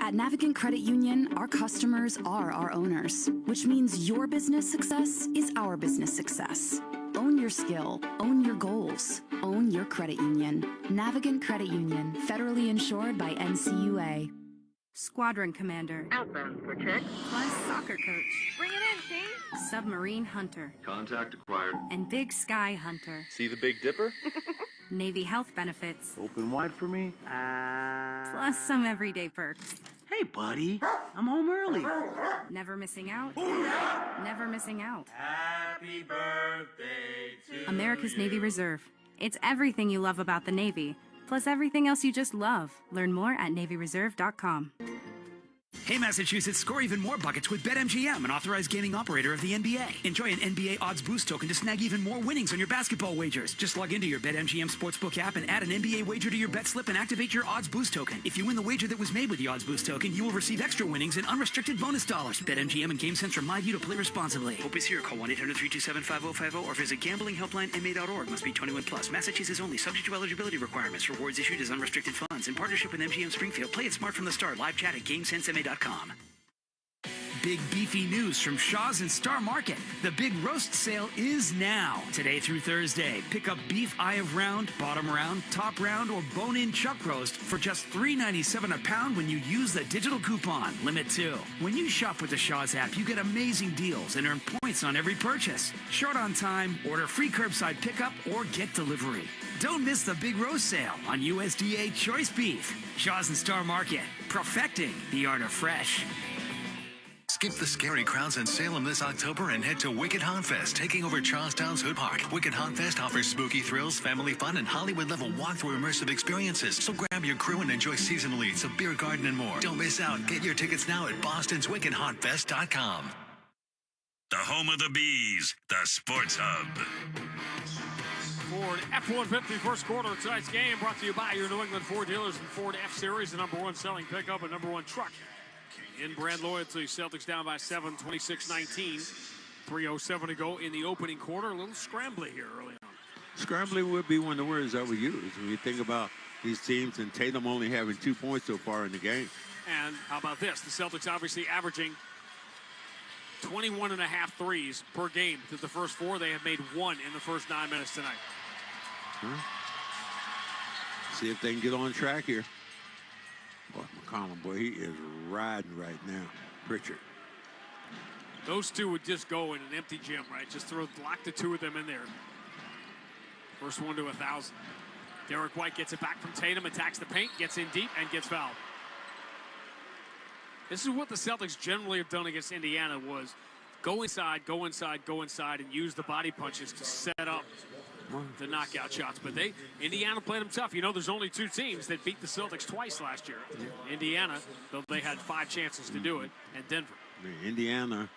[SPEAKER 5] At Navigant Credit Union, our customers are our owners, which means your business success is our business success. Own your skill, own your goals, own your credit union. Navigant Credit Union, federally insured by NCUA.
[SPEAKER 2] Squadron Commander.
[SPEAKER 16] Outbound for check.
[SPEAKER 2] Plus Soccer Coach.
[SPEAKER 16] Bring it in, team.
[SPEAKER 2] Submarine Hunter.
[SPEAKER 14] Contact acquired.
[SPEAKER 2] And Big Sky Hunter.
[SPEAKER 14] See the Big Dipper?
[SPEAKER 2] Navy health benefits.
[SPEAKER 14] Open wide for me.
[SPEAKER 2] Plus some everyday perks.
[SPEAKER 22] Hey, buddy. I'm home early.
[SPEAKER 2] Never missing out. Never missing out.
[SPEAKER 22] Happy birthday to
[SPEAKER 2] America's Navy Reserve. It's everything you love about the Navy, plus everything else you just love. Learn more at NavyReserve.com.
[SPEAKER 23] Hey, Massachusetts, score even more buckets with BetMGM, an authorized gaming operator of the NBA. Enjoy an NBA odds boost token to snag even more winnings on your basketball wagers. Just log into your BetMGM Sportsbook app and add an NBA wager to your bet slip and activate your odds boost token. If you win the wager that was made with the odds boost token, you will receive extra winnings and unrestricted bonus dollars. BetMGM and GameSense remind you to play responsibly. Hope is here. Call 1-800-327-5050 or visit gamblinghelplinema.org. Must be 21 plus. Massachusetts only. Subject to eligibility requirements. Rewards issued as unrestricted funds. In partnership with MGM Springfield. Play it smart from the start. Live chat at GameSenseMA.com. Big beefy news from Shaw's and Star Market. The big roast sale is now. Today through Thursday. Pick up beef eye of round, bottom round, top round, or bone-in chuck roast for just $3.97 a pound when you use the digital coupon. Limit 2. When you shop with the Shaw's app, you get amazing deals and earn points on every purchase. Short on time, order free curbside pickup, or get delivery. Don't miss the big roast sale on USDA choice beef. Shaw's and Star Market, perfecting the art of fresh.
[SPEAKER 3] Skip the scary crowds in Salem this October and head to Wicked Haunt Fest, taking over Charlestown's Hood Park. Wicked Haunt Fest offers spooky thrills, family fun, and Hollywood-level walkthrough immersive experiences. So grab your crew and enjoy seasonal eats, a beer garden, and more. Don't miss out. Get your tickets now at bostonswickedhauntfest.com.
[SPEAKER 9] The home of the Bees, the Sports Hub.
[SPEAKER 1] Ford F-150 first quarter of tonight's game brought to you by your New England Ford dealers and Ford F-Series, the #1 selling pickup and #1 truck. In brand loyalty, Celtics down by 7, 26-19. 3:07 to go in the opening quarter. A little scrambly here early on.
[SPEAKER 4] Scrambly would be one of the words that we use when you think about these teams, and Tatum only having 2 points so far in the game.
[SPEAKER 1] And how about this? The Celtics obviously averaging 21.5 threes per game through the first 4. They have made 1 in the first 9 minutes tonight.
[SPEAKER 4] See if they can get on track here. Boy, McCollum, boy, he is riding right now. Pritchard.
[SPEAKER 1] Those two would just go in an empty gym, right? Just lock the 2 of them in there. First one to 1,000. Derek White gets it back from Tatum, attacks the paint, gets in deep, and gets fouled. This is what the Celtics generally have done against Indiana, was go inside, go inside, go inside, and use the body punches to set up the knockout shots. But Indiana played them tough. You know, there's only 2 teams that beat the Celtics twice last year. Indiana, though they had 5 chances to do it, and Denver.
[SPEAKER 4] Indiana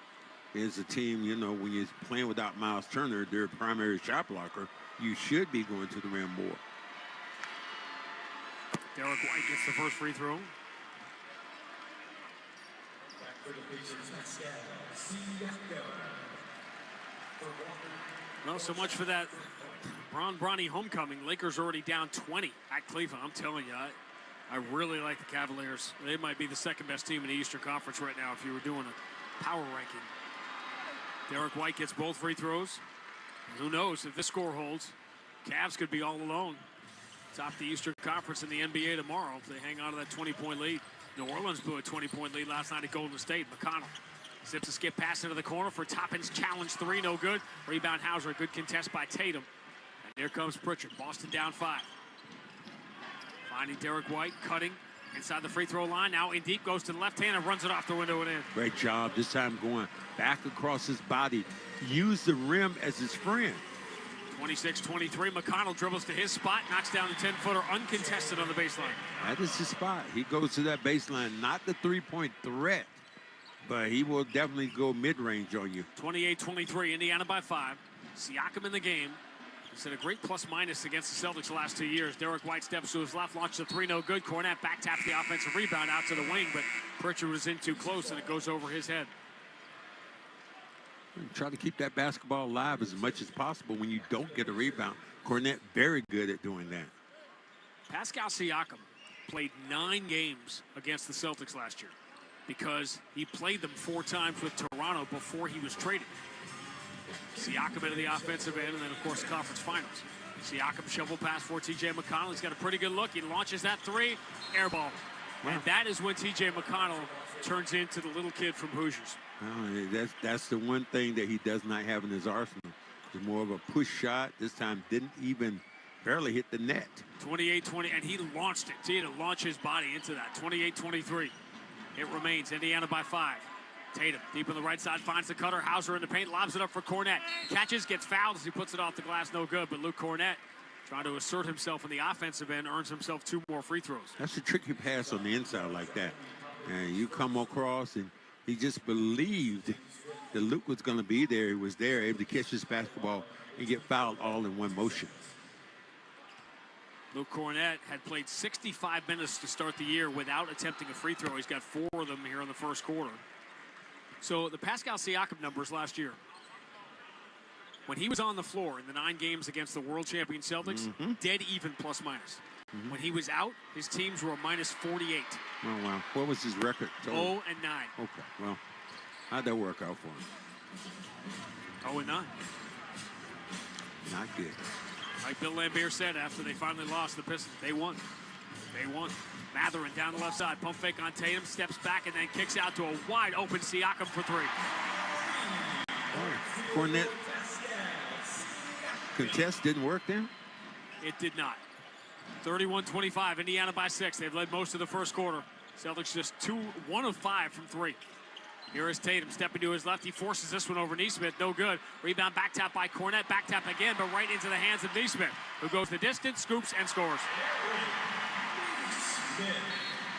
[SPEAKER 4] is a team, you know, when you're playing without Miles Turner, their primary shot blocker, you should be going to the rim more.
[SPEAKER 1] Derek White gets the first free throw. Well, so much for that Bronny homecoming. Lakers already down 20 at Cleveland. I'm telling you, I really like the Cavaliers. They might be the second best team in the Eastern Conference right now if you were doing a power ranking. Derek White gets both free throws. Who knows if this score holds? Cavs could be all alone. Top the Eastern Conference in the NBA tomorrow if they hang on to that 20-point lead. New Orleans blew a 20-point lead last night at Golden State. McConnell zips a skip pass into the corner for Toppin's challenge three, no good. Rebound Hauser, a good contest by Tatum. And here comes Pritchard. Boston down 5. Finding Derek White, cutting inside the free throw line. Now in deep, goes to the left hand and runs it off the window and in.
[SPEAKER 4] Great job. This time going back across his body. Use the rim as his friend.
[SPEAKER 1] 26-23. McConnell dribbles to his spot, knocks down the 10-footer uncontested on the baseline.
[SPEAKER 4] That is his spot. He goes to that baseline, not the three-point threat, but he will definitely go mid-range on you.
[SPEAKER 1] 28-23, Indiana by 5. Siakam in the game. He's had a great plus-minus against the Celtics the last 2 years. Derek White steps to his left, launches a three, no good. Cornette back taps the offensive rebound out to the wing, but Pritchard was in too close, and it goes over his head.
[SPEAKER 4] Try to keep that basketball alive as much as possible when you don't get a rebound. Cornette very good at doing that.
[SPEAKER 1] Pascal Siakam played 9 games against the Celtics last year because he played them 4 times with Toronto before he was traded. Siakam into the offensive end, and then, of course, the conference finals. Siakam shovel pass for T.J. McConnell. He's got a pretty good look. He launches that three, air ball. Wow. And that is when T.J. McConnell turns into the little kid from Hoosiers.
[SPEAKER 4] That's the one thing that he does not have in his arsenal. It's more of a push shot. This time didn't even barely hit the net.
[SPEAKER 1] 28-20, and he launched it. He had to launch his body into that. 28-23. It remains Indiana by 5. Tatum deep on the right side finds the cutter. Hauser in the paint, lobs it up for Cornette. Catches, gets fouled as he puts it off the glass, no good. But Luke Cornette, trying to assert himself in the offensive end, earns himself 2 more free throws.
[SPEAKER 4] That's a tricky pass on the inside like that. And you come across, and he just believed that Luke was going to be there. He was there, able to catch this basketball and get fouled all in one motion.
[SPEAKER 1] Luke Cornette had played 65 minutes to start the year without attempting a free throw. He's got 4 of them here in the first quarter. So the Pascal Siakam numbers last year, when he was on the floor in the 9 games against the world champion Celtics, dead even plus minus. When he was out, his teams were minus 48.
[SPEAKER 4] Oh, wow. What was his record?
[SPEAKER 1] 0-9.
[SPEAKER 4] Okay, well, how'd that work out for him?
[SPEAKER 1] 0-9.
[SPEAKER 4] Not good.
[SPEAKER 1] Like Bill Laimbeer said after they finally lost the Pistons, they won. They won. Matherin down the left side, pump fake on Tatum, steps back and then kicks out to a wide open Siakam for 3.
[SPEAKER 4] Cornette contest didn't work there?
[SPEAKER 1] It did not. 31-25, Indiana by 6. They've led most of the first quarter. Celtics just 1 of 5 from 3. Here is Tatum stepping to his left. He forces this one over Nesmith. No good. Rebound back tap by Cornette. Back tap again, but right into the hands of Nesmith, who goes the distance, scoops, and scores.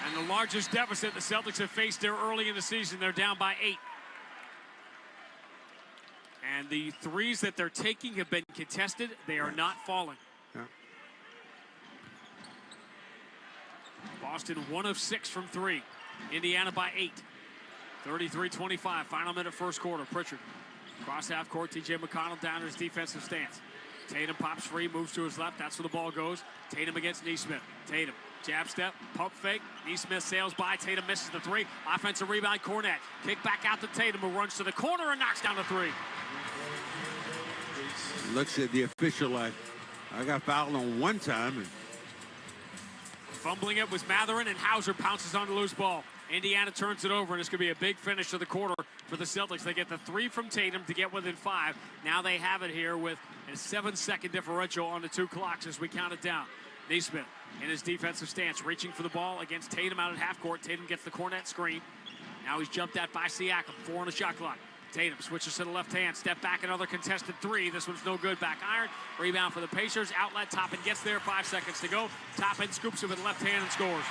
[SPEAKER 1] And the largest deficit the Celtics have faced there early in the season. They're down by 8. And the threes that they're taking have been contested. They are not falling.
[SPEAKER 4] Yeah.
[SPEAKER 1] Boston 1 of 6 from 3. Indiana by 8. 33-25, final minute first quarter. Pritchard cross half court. T.J. McConnell down in his defensive stance. Tatum pops free, moves to his left. That's where the ball goes. Tatum against Nesmith. Tatum, jab step, pump fake. Nesmith sails by. Tatum misses the 3. Offensive rebound, Cornette. Kick back out to Tatum, who runs to the corner and knocks down the 3.
[SPEAKER 4] Looks at the official like, I got fouled on one time. And
[SPEAKER 1] fumbling it was Matherin, and Hauser pounces on the loose ball. Indiana turns it over, and it's going to be a big finish to the quarter for the Celtics. They get the 3 from Tatum to get within 5. Now they have it here with a 7-second differential on the 2 clocks as we count it down. Nesmith in his defensive stance, reaching for the ball against Tatum out at half court. Tatum gets the Cornette screen. Now he's jumped at by Siakam. 4 on the shot clock. Tatum switches to the left hand. Step back, another contested 3. This one's no good. Back iron. Rebound for the Pacers. Outlet. Toppin gets there. 5 seconds to go. Toppin scoops it with the left hand and scores.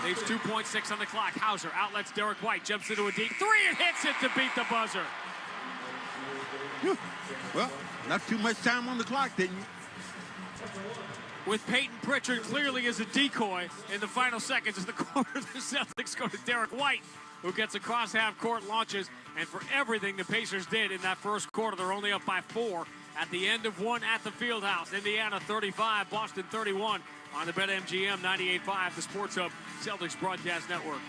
[SPEAKER 1] Leaves 2.6 on the clock. Hauser outlets Derek White. Jumps into a deep 3 and hits it to beat the buzzer.
[SPEAKER 4] Well, not too much time on the clock, didn't you?
[SPEAKER 1] With Peyton Pritchard clearly as a decoy in the final seconds as the corner of the Celtics go to Derek White, who gets across half court, launches, and for everything the Pacers did in that first quarter, they're only up by 4 at the end of 1 at the Fieldhouse. Indiana 35, Boston 31 on the BetMGM 98.5, the Sports Hub Celtics Broadcast Network.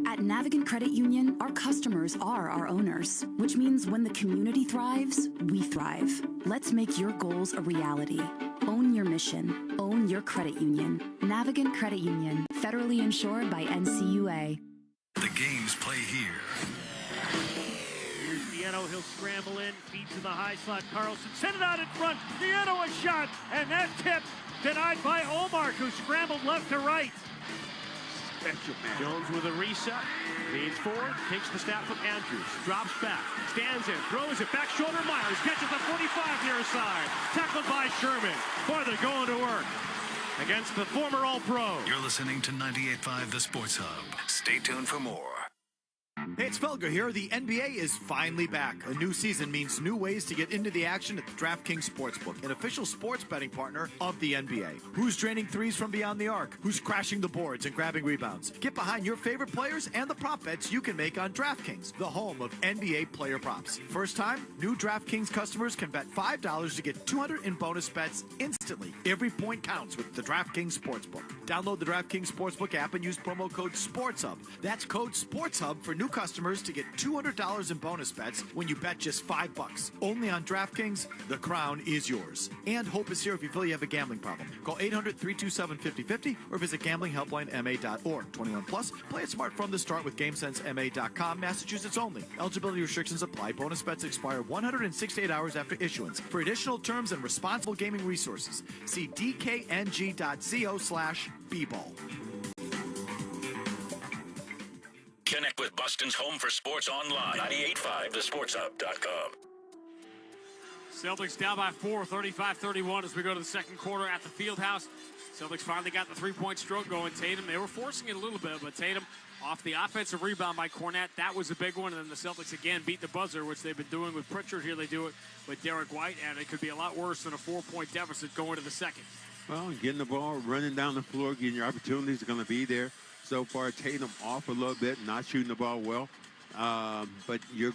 [SPEAKER 5] At Navigant Credit Union, our customers are our owners, which means when the community thrives, we thrive. Let's make your goals a reality. Own your mission. Own Own your credit union. Navigant Credit Union. Federally insured by NCUA.
[SPEAKER 3] The games play here.
[SPEAKER 20] Here's Nieto. He'll scramble in. Feed to the high slot. Carlson sent it out in front. Nieto a shot. And that tip denied by Olmark, who scrambled left to right. Jones with a reset. Leans forward. Takes the snap from Andrews. Drops back. Stands in. Throws it. Back shoulder. Myers catches the 45 near side. Tackled by Sherman. Farther going to work against the former All-Pro.
[SPEAKER 3] You're listening to 98.5 The Sports Hub. Stay tuned for more.
[SPEAKER 6] Hey, it's Felger here. The NBA is finally back. A new season means new ways to get into the action at the DraftKings Sportsbook, an official sports betting partner of the NBA. Who's draining threes from beyond the arc? Who's crashing the boards and grabbing rebounds? Get behind your favorite players and the prop bets you can make on DraftKings, the home of NBA player props. First time, new DraftKings customers can bet $5 to get $200 in bonus bets instantly. Every point counts with the DraftKings Sportsbook. Download the DraftKings Sportsbook app and use promo code SportsHub. That's code SportsHub for new customers to get $200 in bonus bets when you bet just $5. Only on DraftKings, the crown is yours. And hope is here if you feel you have a gambling problem. Call 800-327-5050 or visit gamblinghelplinema.org. 21 plus. Play it smart from the start with GameSenseMA.com. Massachusetts only. Eligibility restrictions apply. Bonus bets expire 168 hours after issuance. For additional terms and responsible gaming resources, see dkng.co/bball.
[SPEAKER 9] Connect with Boston's home for sports online. 98.5thesportshub.com.
[SPEAKER 1] Celtics down by 4, 35-31 as we go to the second quarter at the Fieldhouse. Celtics finally got the three-point stroke going. Tatum, they were forcing it a little bit, but Tatum off the offensive rebound by Cornette. That was a big one, and then the Celtics again beat the buzzer, which they've been doing with Pritchard. Here they do it with Derek White, and it could be a lot worse than a 4-point deficit going to the second.
[SPEAKER 4] Well, getting the ball, running down the floor, getting your opportunities are going to be there. So far, Tatum off a little bit, not shooting the ball well. But the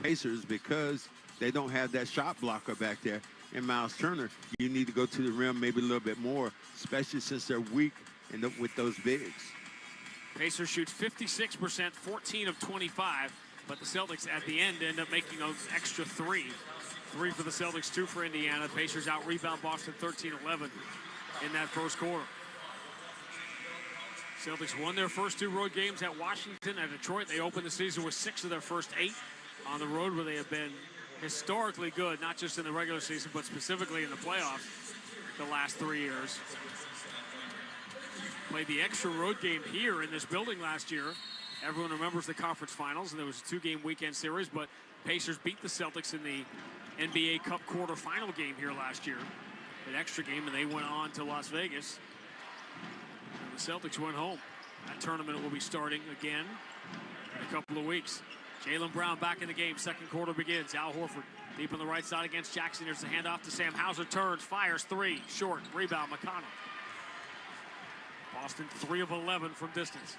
[SPEAKER 4] Pacers, because they don't have that shot blocker back there in Miles Turner, you need to go to the rim maybe a little bit more, especially since they're weak with those bigs.
[SPEAKER 1] Pacers shoot 56%, 14 of 25, but the Celtics at the end end up making those extra three. 3 for the Celtics, 2 for Indiana. Pacers out-rebound Boston 13-11 in that first quarter. Celtics won their first 2 road games at Washington and Detroit. They opened the season with 6 of their first 8 on the road, where they have been historically good, not just in the regular season, but specifically in the playoffs the last 3 years. Played the extra road game here in this building last year. Everyone remembers the conference finals, and there was a 2-game weekend series, but Pacers beat the Celtics in the NBA Cup quarterfinal game here last year. An extra game, and they went on to Las Vegas. And the Celtics went home. That tournament will be starting again in a couple of weeks. Jaylen Brown back in the game. Second quarter begins. Al Horford deep on the right side against Jackson. Here's the handoff to Sam Hauser. Turns, fires 3. Short. Rebound, McConnell. Boston 3 of 11 from distance.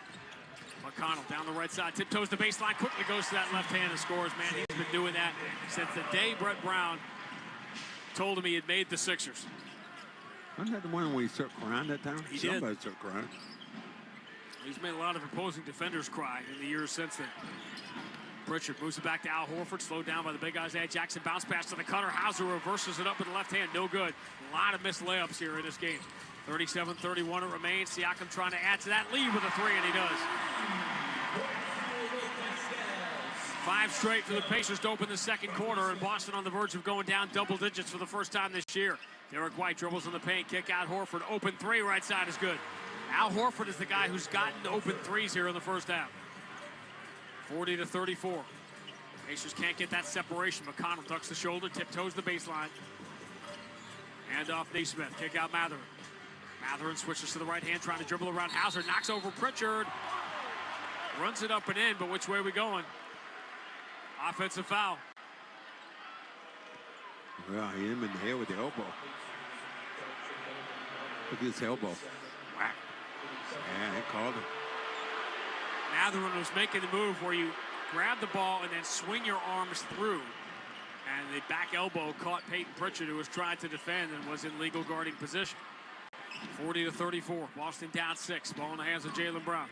[SPEAKER 1] McConnell down the right side. Tiptoes the baseline. Quickly goes to that left hand and scores. Man, he's been doing that since the day Brett Brown told him he had made the Sixers.
[SPEAKER 4] Wasn't that the one when he started crying that time?
[SPEAKER 1] He
[SPEAKER 4] Somebody
[SPEAKER 1] did.
[SPEAKER 4] started crying.
[SPEAKER 1] He's made a lot of opposing defenders cry in the years since then. Pritchard moves it back to Al Horford, slowed down by the big guys. Jackson bounce pass to the cutter. Hauser reverses it up with the left hand. No good. A lot of missed layups here in this game. 37-31 it remains. Siakam trying to add to that lead with a 3, and he does. 5 straight for the Pacers to open the second quarter, and Boston on the verge of going down double digits for the first time this year. Derek White dribbles in the paint, kick out Horford. Open 3, right side is good. Al Horford is the guy who's gotten open 3s here in the first half. 40-34. Pacers can't get that separation. McConnell ducks the shoulder, tiptoes the baseline. Hand off Naismith, kick out Matherin. Matherin switches to the right hand, trying to dribble around Hauser, knocks over Pritchard. Runs it up and in, but which way are we going? Offensive foul.
[SPEAKER 4] Well, he hit him in the head with the elbow. Look at his elbow. Whack. Yeah, they called him.
[SPEAKER 1] Matherin was making the move where you grab the ball and then swing your arms through. And the back elbow caught Peyton Pritchard, who was trying to defend and was in legal guarding position. 40-34. Boston down 6. Ball in the hands of Jaylen Brown.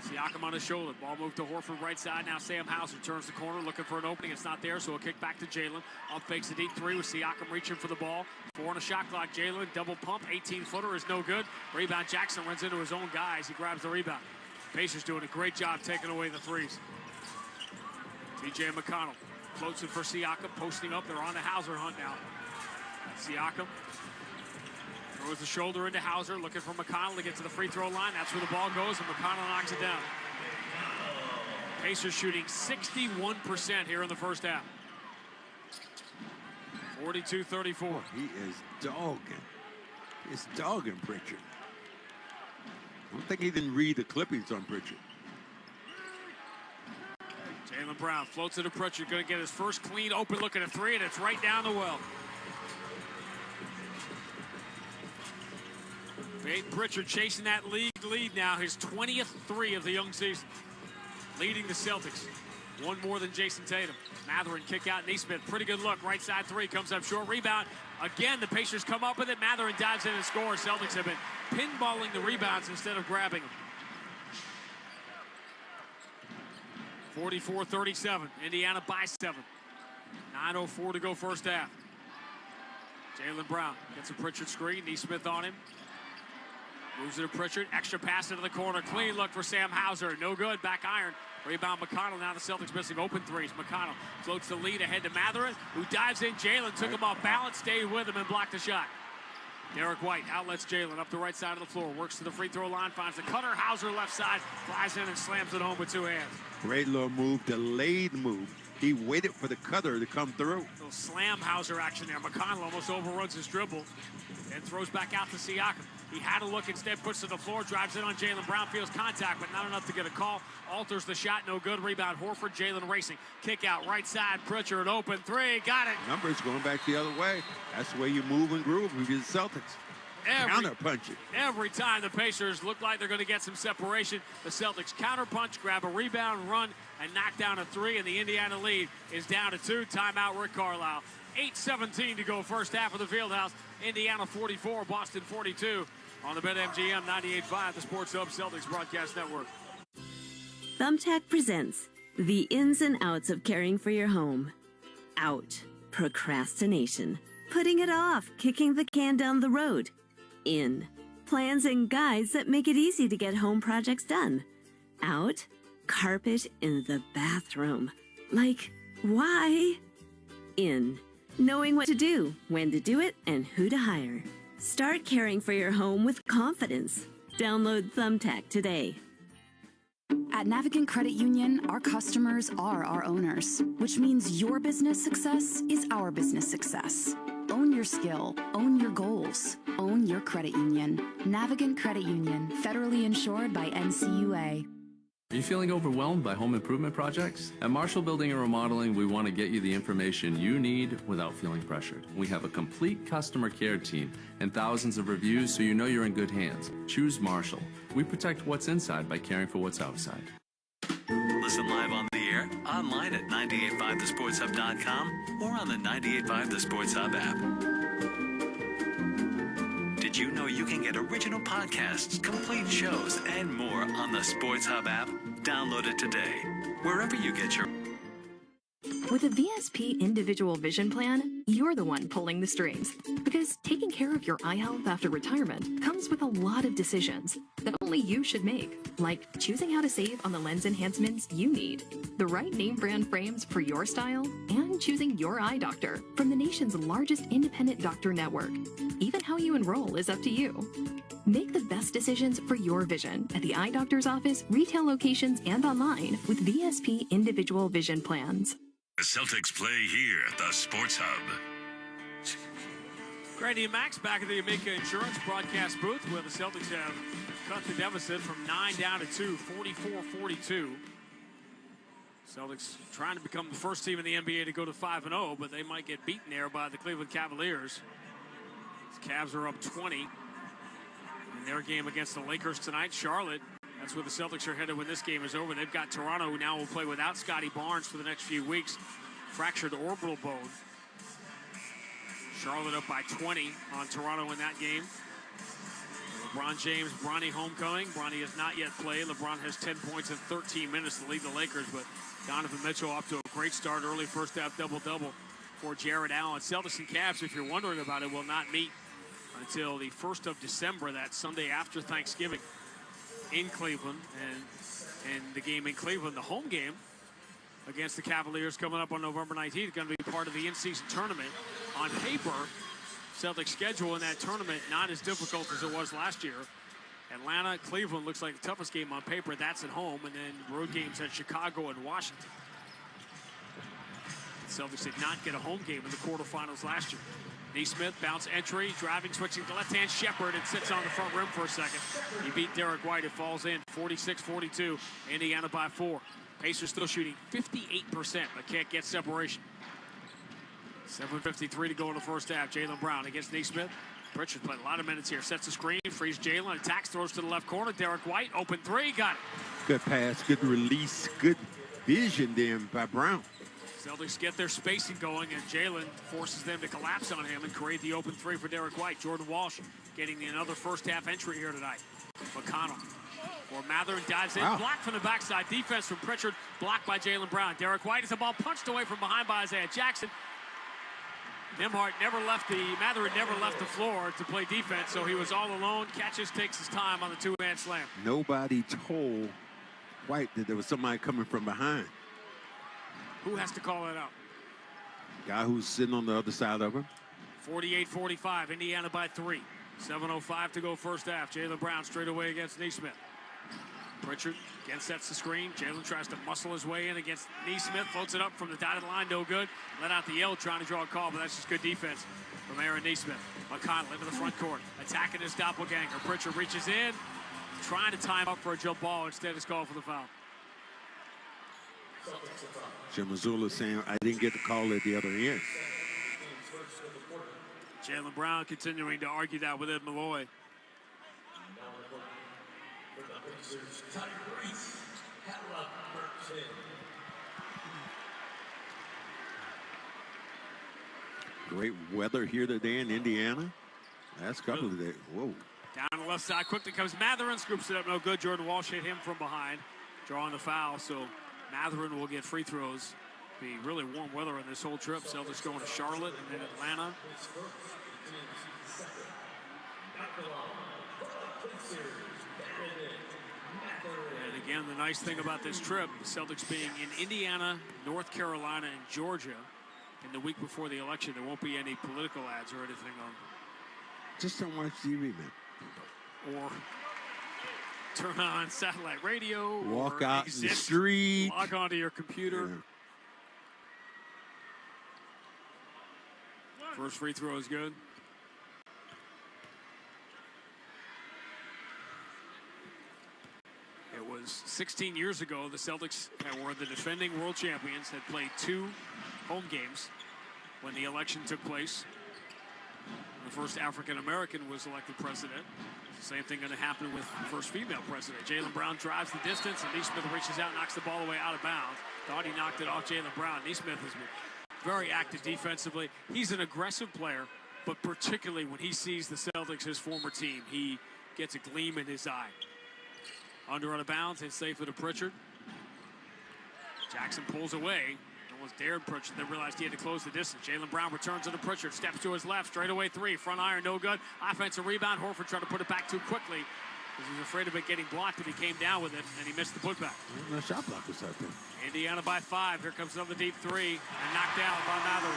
[SPEAKER 1] Siakam on his shoulder. Ball moved to Horford right side. Now Sam Hauser turns the corner looking for an opening. It's not there, so a kick back to Jalen. Up fakes a deep three with Siakam reaching for the ball. 4 on a shot clock. Jalen double pump. 18-footer is no good. Rebound. Jackson runs into his own guys. He grabs the rebound. Pacers doing a great job taking away the threes. TJ McConnell floats it for Siakam. Posting up. They're on the Hauser hunt now. Siakam throws the shoulder into Hauser, looking for McConnell to get to the free throw line. That's where the ball goes, and McConnell knocks it down. Pacers shooting 61% here in the first half. 42-34.
[SPEAKER 4] He is dogging. He's dogging Pritchard. I don't think he didn't read the clippings on Pritchard.
[SPEAKER 1] Jaylen Brown floats it to Pritchard. Going to get his first clean open look at a three, and it's right down the well. Pritchard chasing that league lead now. His 20th three of the young season. Leading the Celtics. One more than Jason Tatum. Mathurin kick out. Neesmith, pretty good look. Right side three comes up short. Rebound. Again, the Pacers come up with it. Mathurin dives in and scores. Celtics have been pinballing the rebounds instead of grabbing them. 44-37. Indiana by 7. 9:04 to go first half. Jaylen Brown gets a Pritchard screen. Neesmith on him. Moves it to Pritchard. Extra pass into the corner. Clean look for Sam Hauser. No good. Back iron. Rebound McConnell. Now the Celtics missing open threes. McConnell floats the lead ahead to Mathurin, who dives in. Jalen took him off balance, stayed with him, and blocked the shot. Derek White outlets Jalen up the right side of the floor. Works to the free throw line. Finds the cutter. Hauser left side. Flies in and slams it home with 2 hands.
[SPEAKER 4] Great little move. Delayed move. He waited for the cutter to come through.
[SPEAKER 1] Little slam Hauser action there. McConnell almost overruns his dribble and throws back out to Siakam. He had a look, instead puts it to the floor, drives in on Jaylen Brown, feels contact, but not enough to get a call. Alters the shot, no good. Rebound, Horford, Jalen racing. Kick out, right side, Pritchard, open three, got it.
[SPEAKER 4] Numbers going back the other way. That's the way you move and groove with the Celtics. Counter-punch it.
[SPEAKER 1] Every time the Pacers look like they're going to get some separation, the Celtics counter-punch, grab a rebound, run, and knock down a three, and the Indiana lead is down to 2. Timeout, Rick Carlisle. 8:17 to go first half of the Fieldhouse. Indiana 44, Boston 42 on the BetMGM 98.5, the Sports Hub Celtics Broadcast Network.
[SPEAKER 7] Thumbtack presents the ins and outs of caring for your home. Out, procrastination. Putting it off, kicking the can down the road. In, plans and guides that make it easy to get home projects done. Out, carpet in the bathroom. Like, why? In, knowing what to do, when to do it, and who to hire. Start caring for your home with confidence. Download Thumbtack today.
[SPEAKER 5] At Navigant Credit Union, our customers are our owners, which means your business success is our business success. Own your skill, own your goals, own your credit union. Navigant Credit Union, federally insured by NCUA.
[SPEAKER 8] Are you feeling overwhelmed by home improvement projects? At Marshall Building and Remodeling, we want to get you the information you need without feeling pressured. We have a complete customer care team and thousands of reviews, so you know you're in good hands. Choose Marshall. We protect what's inside by caring for what's outside.
[SPEAKER 3] Listen live on the air, online at 985thesportshub.com or on the 98.5 The Sports Hub app. Did you know you can get original podcasts, complete shows, and more on the Sports Hub app? Download it today, wherever you get your...
[SPEAKER 10] With a VSP individual vision plan, you're the one pulling the strings. Because taking care of your eye health after retirement comes with a lot of decisions that only you should make. Like choosing how to save on the lens enhancements you need, the right name brand frames for your style, and choosing your eye doctor from the nation's largest independent doctor network. Even how you enroll is up to you. Make the best decisions for your vision at the eye doctor's office, retail locations, and online with VSP individual vision plans.
[SPEAKER 9] The Celtics play here at the Sports Hub.
[SPEAKER 1] Grady and Max back at the Amica Insurance broadcast booth where the Celtics have cut the deficit from 9 down to 2, 44-42. Celtics trying to become the first team in the NBA to go to 5-0, but they might get beaten there by the Cleveland Cavaliers. The Cavs are up 20 in their game against the Lakers tonight. Charlotte, that's where the Celtics are headed when this game is over. They've got Toronto, who now will play without Scotty Barnes for the next few weeks. Fractured orbital bone. Charlotte up by 20 on Toronto in that game. LeBron James, Bronny homecoming. Bronny has not yet played. LeBron has 10 points in 13 minutes to lead the Lakers, but Donovan Mitchell off to a great start, early first half double-double for Jared Allen. Celtics and Cavs, if you're wondering about it, will not meet until the 1st of December, that Sunday after Thanksgiving in Cleveland. And the game in Cleveland, the home game against the Cavaliers coming up on November 19th, going to be part of the in-season tournament. On paper, Celtics schedule in that tournament not as difficult as it was last year. Atlanta, Cleveland looks like the toughest game on paper. That's at home, and then road games at Chicago and Washington. The Celtics did not get a home game in the quarterfinals last year. Neesmith, bounce entry, driving, switching to left-hand Shepherd, and sits on the front rim for a second. He beat Derek White. It falls in 46-42. Indiana by 4. Pacers still shooting 58%, but can't get separation. 7:53 to go in the first half. Jaylen Brown against Neesmith. Pritchard played a lot of minutes here. Sets the screen, frees Jaylen, attacks, throws to the left corner. Derek White, open three, got it.
[SPEAKER 4] Good pass, good release, good vision there by Brown.
[SPEAKER 1] Celtics get their spacing going, and Jaylen forces them to collapse on him and create the open three for Derek White. Jordan Walsh getting another first half entry here tonight. McConnell for Mather dives in, blocked from the backside. Defense from Pritchard, blocked by Jaylen Brown. Derek White has the ball punched away from behind by Isaiah Jackson. Mather never left the floor to play defense, so he was all alone. Catches, takes his time on the two-hand slam.
[SPEAKER 4] Nobody told White that there was somebody coming from behind.
[SPEAKER 1] Who has to call it out?
[SPEAKER 4] Guy who's sitting on the other side of him.
[SPEAKER 1] 48-45, Indiana by 3. 7:05 to go first half. Jaylen Brown straight away against Neesmith. Pritchard again sets the screen. Jaylen tries to muscle his way in against Neesmith. Floats it up from the dotted line, no good. Let out the yell, trying to draw a call, but that's just good defense from Aaron Neesmith. McConnell into the front court, attacking his doppelganger. Pritchard reaches in, trying to time up for a jump ball. Instead, it's called for the foul.
[SPEAKER 4] Jim Mazzulla saying, I didn't get the call at the other end.
[SPEAKER 1] Jaylen Brown continuing to argue that with Ed Malloy.
[SPEAKER 4] Great weather here today in Indiana. Last couple of days. Whoa.
[SPEAKER 1] Down the left side, quickly comes Mathurin, scoops it up, no good. Jordan Walsh hit him from behind, drawing the foul, so Mathurin will get free throws. Be really warm weather on this whole trip. Celtics going to Charlotte and then Atlanta. And again, the nice thing about this trip, the Celtics being in Indiana, North Carolina, and Georgia, and the week before the election, there won't be any political ads or anything on.
[SPEAKER 4] Just don't watch TV, man.
[SPEAKER 1] Or turn on satellite radio.
[SPEAKER 4] Walk
[SPEAKER 1] or
[SPEAKER 4] out in the street.
[SPEAKER 1] Log onto your computer.
[SPEAKER 4] Yeah.
[SPEAKER 1] First free throw is good. It was 16 years ago. The Celtics were the defending world champions, had played 2 home games when the election took place. The first African-American was elected president. Same thing going to happen with the first female president. Jaylen Brown drives the distance, and Neesmith reaches out, knocks the ball away out of bounds. Thought he knocked it off Jaylen Brown. Neesmith has been very active defensively. He's an aggressive player, but particularly when he sees the Celtics, his former team, he gets a gleam in his eye. Under out of bounds, it's safe to Pritchard. Jackson pulls away. Almost dared Pritchard, then realized he had to close the distance. Jaylen Brown returns to the Pritchard, steps to his left, straightaway 3, front iron, no good. Offensive rebound, Horford trying to put it back too quickly because he was afraid of it getting blocked, and he came down with it, and he missed the putback.
[SPEAKER 4] No shot block was out there.
[SPEAKER 1] Indiana by 5. Here comes another deep 3, and knocked down by Mather.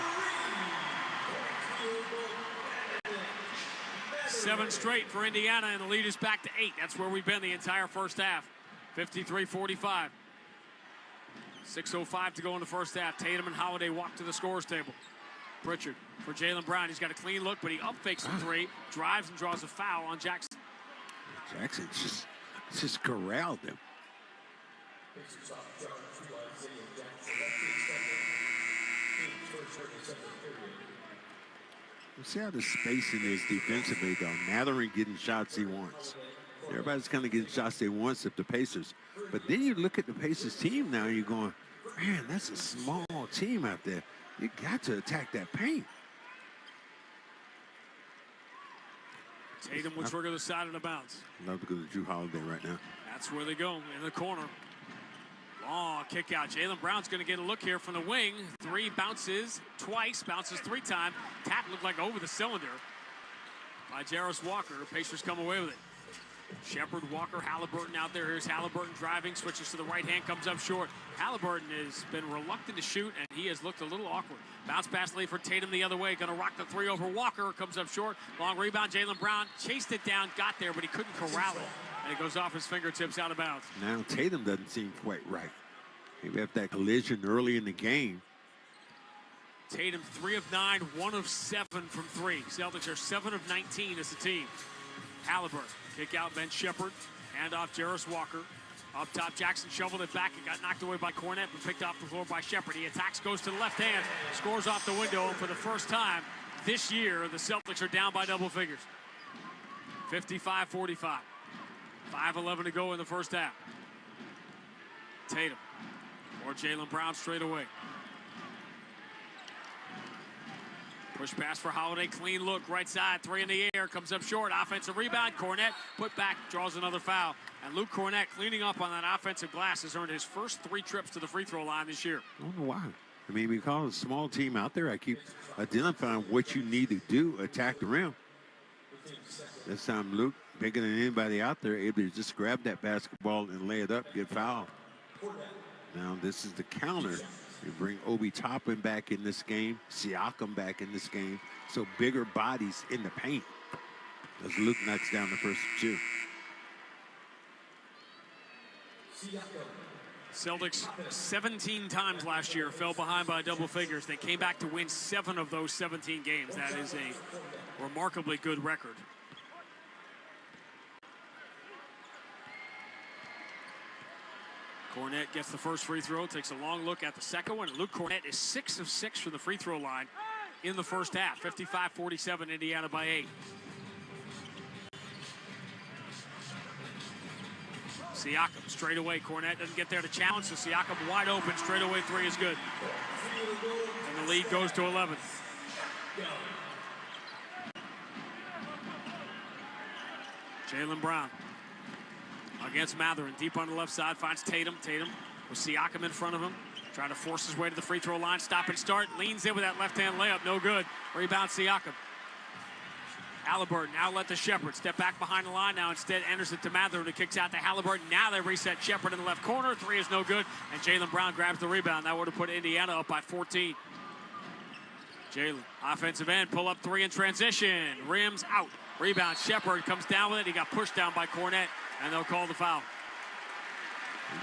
[SPEAKER 1] 7 straight for Indiana, and the lead is back to 8. That's where we've been the entire first half. 53-45. 6:05 to go in the first half. Tatum and Holiday walk to the scorer's table. Pritchard for Jaylen Brown. He's got a clean look, but he up fakes the 3, drives and draws a foul on Jackson.
[SPEAKER 4] Jackson just corralled him. See how the spacing is defensively, though. Mathurin getting shots he wants. Everybody's kind of getting shots they want if the Pacers. But then you look at the Pacers team now and you're going, man, that's a small team out there. You got to attack that paint.
[SPEAKER 1] Tatum will trigger the side of the bounce.
[SPEAKER 4] Love to go to Drew Holiday right now.
[SPEAKER 1] That's where they go, in the corner. Long kick out. Jaylen Brown's going to get a look here from the wing. 3 bounces twice, bounces 3 times. Tap looked like over the cylinder by Jarris Walker. Pacers come away with it. Shepard, Walker, Halliburton out there. Here's Halliburton driving, switches to the right hand, comes up short. Halliburton has been reluctant to shoot, and he has looked a little awkward. Bounce pass late for Tatum the other way. Going to rock the 3 over Walker. Comes up short. Long rebound. Jaylen Brown chased it down, got there, but he couldn't corral it. And it goes off his fingertips out of bounds.
[SPEAKER 4] Now Tatum doesn't seem quite right. Maybe after that collision early in the game.
[SPEAKER 1] Tatum 3 of 9, 1 of 7 from 3. Celtics are 7 of 19 as a team. Halliburton, kick out Ben Shepard, hand off Jarris Walker. Up top, Jackson shoveled it back. It got knocked away by Cornette, but picked off the floor by Shepard. He attacks, goes to the left hand, scores off the window, and for the first time this year, the Celtics are down by double figures. 55-45. 5:11 to go in the first half. Tatum or Jaylen Brown straight away. Push pass for Holiday, clean look, right side, 3 in the air, comes up short, offensive rebound, Cornette, put back, draws another foul. And Luke Cornette cleaning up on that offensive glass has earned his first 3 trips to the free throw line this year.
[SPEAKER 4] I don't know why. I mean, because a small team out there, I keep identifying what you need to do, attack the rim. This time Luke, bigger than anybody out there, able to just grab that basketball and lay it up, get fouled. Now this is the counter. You bring Obi Toppin back in this game, Siakam back in this game, so bigger bodies in the paint as Luke knocks down the first 2.
[SPEAKER 1] Celtics 17 times last year fell behind by double figures. They came back to win 7 of those 17 games. That is a remarkably good record. Cornette gets the first free throw, takes a long look at the second one. Luke Cornette is 6 of 6 from the free throw line in the first half. 55-47, Indiana by 8. Siakam straight away. Cornette doesn't get there to challenge, so Siakam wide open. Straight away 3 is good. And the lead goes to 11. Jaylen Brown against Matherin, deep on the left side, finds Tatum. Tatum with Siakam in front of him, trying to force his way to the free throw line. Stop and start, leans in with that left-hand layup, no good. Rebound Siakam. Halliburton outlet to Shepard, step back behind the line now, instead enters it to Matherin, who kicks out to Halliburton. Now they reset Shepard in the left corner, 3 is no good, and Jaylen Brown grabs the rebound. That would have put Indiana up by 14. Jaylen, offensive end, pull up 3 in transition, rims out. Rebound, Shepard comes down with it, he got pushed down by Cornette, and they'll call the foul.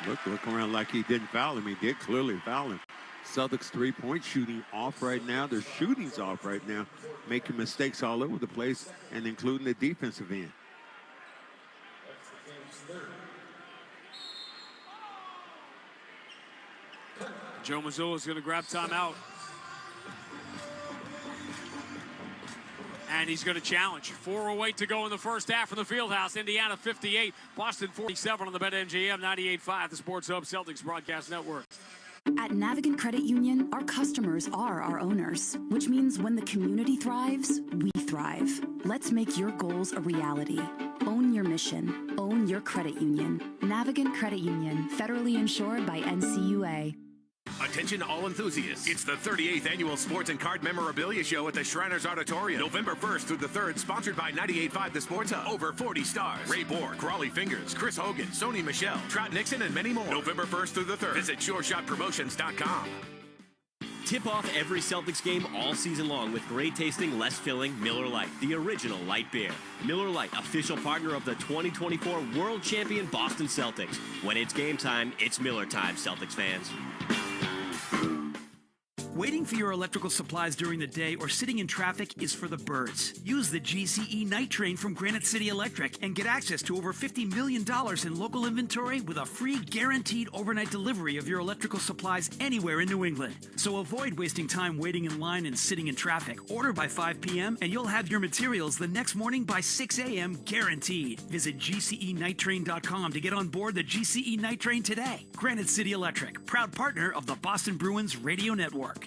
[SPEAKER 4] Look around like he didn't foul him. He did clearly foul him. Celtics 3-point shooting off right now. Their shooting's off right now, making mistakes all over the place, and including the defensive end.
[SPEAKER 1] Joe Mazzulla is going to grab timeout. And he's going to challenge. 4:08 to go in the first half from the Fieldhouse. Indiana 58, Boston 47 on the BetMGM 98.5, the Sports Hub Celtics Broadcast Network.
[SPEAKER 5] At Navigant Credit Union, our customers are our owners, which means when the community thrives, we thrive. Let's make your goals a reality. Own your mission. Own your credit union. Navigant Credit Union, federally insured by NCUA.
[SPEAKER 11] Attention all enthusiasts. It's the 38th Annual Sports and Card Memorabilia Show at the Shriners Auditorium. November 1st through the 3rd, sponsored by 98.5 The Sports Hub. Over 40 stars. Ray Borg, Crawley Fingers, Chris Hogan, Sony Michelle, Trot Nixon, and many more. November 1st through the 3rd. Visit SureShotPromotions.com.
[SPEAKER 12] Tip off every Celtics game all season long with great tasting, less filling Miller Lite, the original light beer. Miller Lite, official partner of the 2024 World Champion Boston Celtics. When it's game time, it's Miller time, Celtics fans.
[SPEAKER 13] Waiting for your electrical supplies during the day or sitting in traffic is for the birds. Use the GCE Night Train from Granite City Electric and get access to over $50 million in local inventory with a free guaranteed overnight delivery of your electrical supplies anywhere in New England. So avoid wasting time waiting in line and sitting in traffic. Order by 5 p.m. and you'll have your materials the next morning by 6 a.m. guaranteed. Visit GCENightTrain.com to get on board the GCE Night Train today. Granite City Electric, proud partner of the Boston Bruins Radio Network.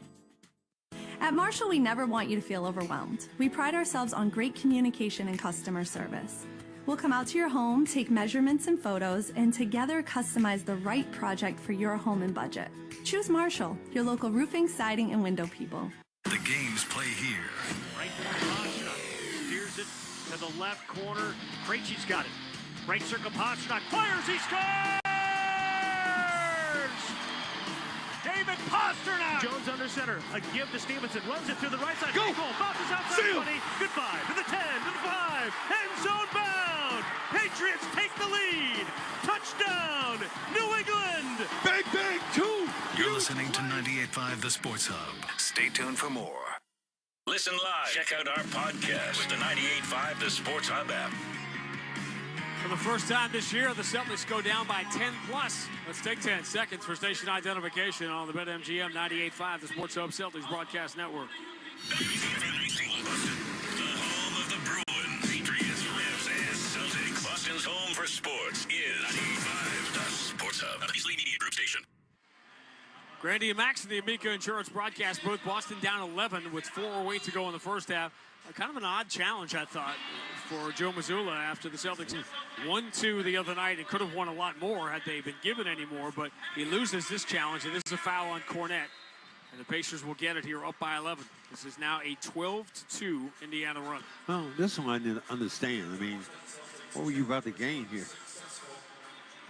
[SPEAKER 15] At Marshall, we never want you to feel overwhelmed. We pride ourselves on great communication and customer service. We'll come out to your home, take measurements and photos, and together customize the right project for your home and budget. Choose Marshall, your local roofing, siding, and window people.
[SPEAKER 9] The games play here.
[SPEAKER 20] Right Pasternak steers it to the left corner. Krejci's got it. Right circle, Pasternak fires, he scores! David Pasternak! Jones under center, a give to Stevenson, runs it through the right side. Go! Goal, bounces outside 20, goodbye, to the 10, to the 5, end zone bound! Patriots take the lead! Touchdown, New England!
[SPEAKER 4] Bang, bang, two!
[SPEAKER 9] You're listening to 98.5 The Sports Hub. Stay tuned for more. Listen live. Check out our podcast with the 98.5 The Sports Hub app.
[SPEAKER 1] For the first time this year, the Celtics go down by 10 plus. Let's take 10 seconds for station identification on the BetMGM 98.5, the Sports Hub Celtics Broadcast Network.
[SPEAKER 9] The home of the Bruins, Patriots, Revs, and Celtics. Boston's home for sports is 98.5 The Sports Hub. A Beasley Media Group station.
[SPEAKER 1] Grandy and Max in the Amica Insurance broadcast booth. Boston down 11 with 4:08 to go in the first half. Kind of an odd challenge, I thought, for Joe Mazzulla after the Celtics won 2 the other night and could have won a lot more had they been given any more, but he loses this challenge, and this is a foul on Cornette, and the Pacers will get it here up by 11. This is now a 12-2 Indiana run.
[SPEAKER 4] Well, this one I didn't understand. I mean, what were you about to gain here?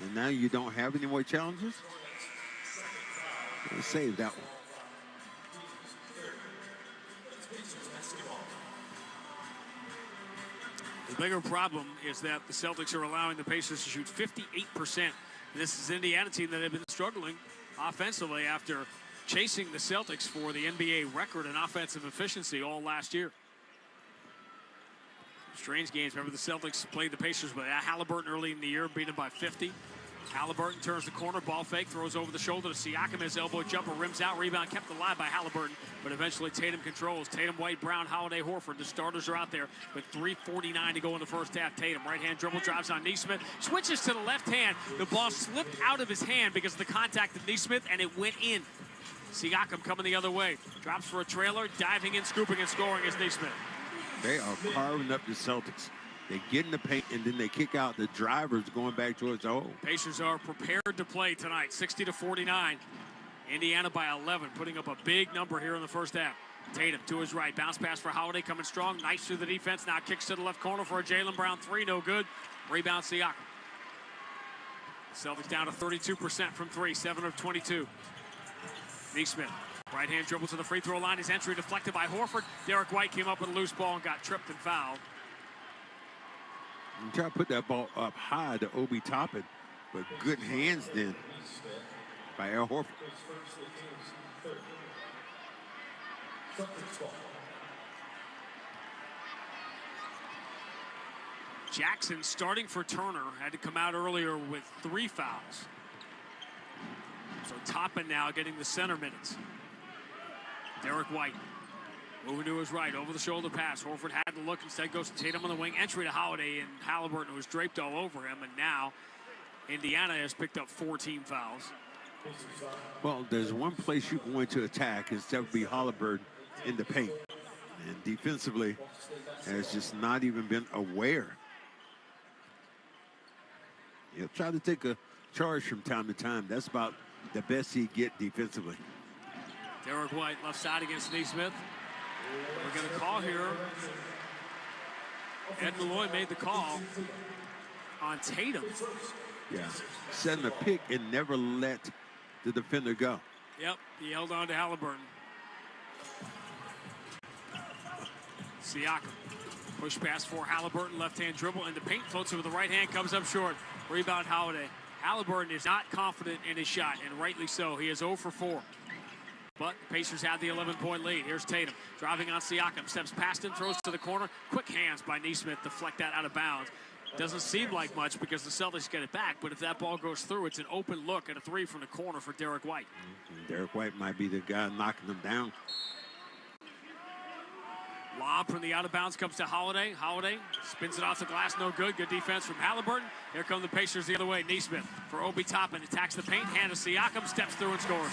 [SPEAKER 4] And now you don't have any more challenges? Let's save that one.
[SPEAKER 1] The bigger problem is that the Celtics are allowing the Pacers to shoot 58%. This is an Indiana team that had been struggling offensively after chasing the Celtics for the NBA record in offensive efficiency all last year. Strange games. Remember, the Celtics played the Pacers with Halliburton early in the year, beat them by 50. Halliburton turns the corner, ball fake, throws over the shoulder to Siakam. His elbow jumper rims out, rebound kept alive by Halliburton, but eventually Tatum controls. Tatum, White, Brown, Holiday, Horford. The starters are out there with 3:49 to go in the first half. Tatum, right-hand dribble, drives on Nesmith, switches to the left hand. The ball slipped out of his hand because of the contact of Nesmith, and it went in. Siakam coming the other way. Drops for a trailer, diving in, scooping, and scoring is Nesmith.
[SPEAKER 4] They are carving up the Celtics. They get in the paint, and then they kick out the drivers going back towards the hole.
[SPEAKER 1] Pacers are prepared to play tonight, 60-49. Indiana by 11, putting up a big number here in the first half. Tatum to his right, bounce pass for Holiday, coming strong, nice through the defense. Now kicks to the left corner for a Jaylen Brown three, no good. Rebound Siakam. Celtics down to 32% from three, 7 of 22. Nesmith, right-hand dribble to the free throw line. His entry deflected by Horford. Derek White came up with a loose ball and got tripped and fouled.
[SPEAKER 4] You try to put that ball up high to Obi Toppin, but good hands then by Al Horford.
[SPEAKER 1] Jackson starting for Turner had to come out earlier with 3 fouls. So Toppin now getting the center minutes. Derek White moving to his right, over the shoulder pass. Horford had to look, instead goes to Tatum on the wing. Entry to Holiday, and Halliburton was draped all over him. And now Indiana has picked up 4 team fouls.
[SPEAKER 4] Well, there's one place you're going to attack, is that would be Halliburton in the paint. And defensively has just not even been aware. He'll try to take a charge from time to time. That's about the best he get defensively.
[SPEAKER 1] Derek White left side against Nesmith. We're going to call here. Ed Malloy made the call on Tatum.
[SPEAKER 4] Yeah, setting a pick and never let the defender go.
[SPEAKER 1] Yep, he held on to Halliburton. Siakam, push pass for Halliburton, left-hand dribble, and the paint floats it with the right hand, comes up short. Rebound Holiday. Halliburton is not confident in his shot, and rightly so. He is 0 for 4. But the Pacers have the 11-point lead. Here's Tatum driving on Siakam. Steps past him, throws to the corner. Quick hands by Nesmith, deflect that out of bounds. Doesn't seem like much because the Celtics get it back, but if that ball goes through, it's an open look at a 3 from the corner for Derek White.
[SPEAKER 4] Derek White might be the guy knocking them down.
[SPEAKER 1] Lob from the out of bounds comes to Holiday. Holiday spins it off the glass, no good. Good defense from Halliburton. Here come the Pacers the other way. Nesmith for Obi Toppin, attacks the paint, hand to Siakam, steps through and scores.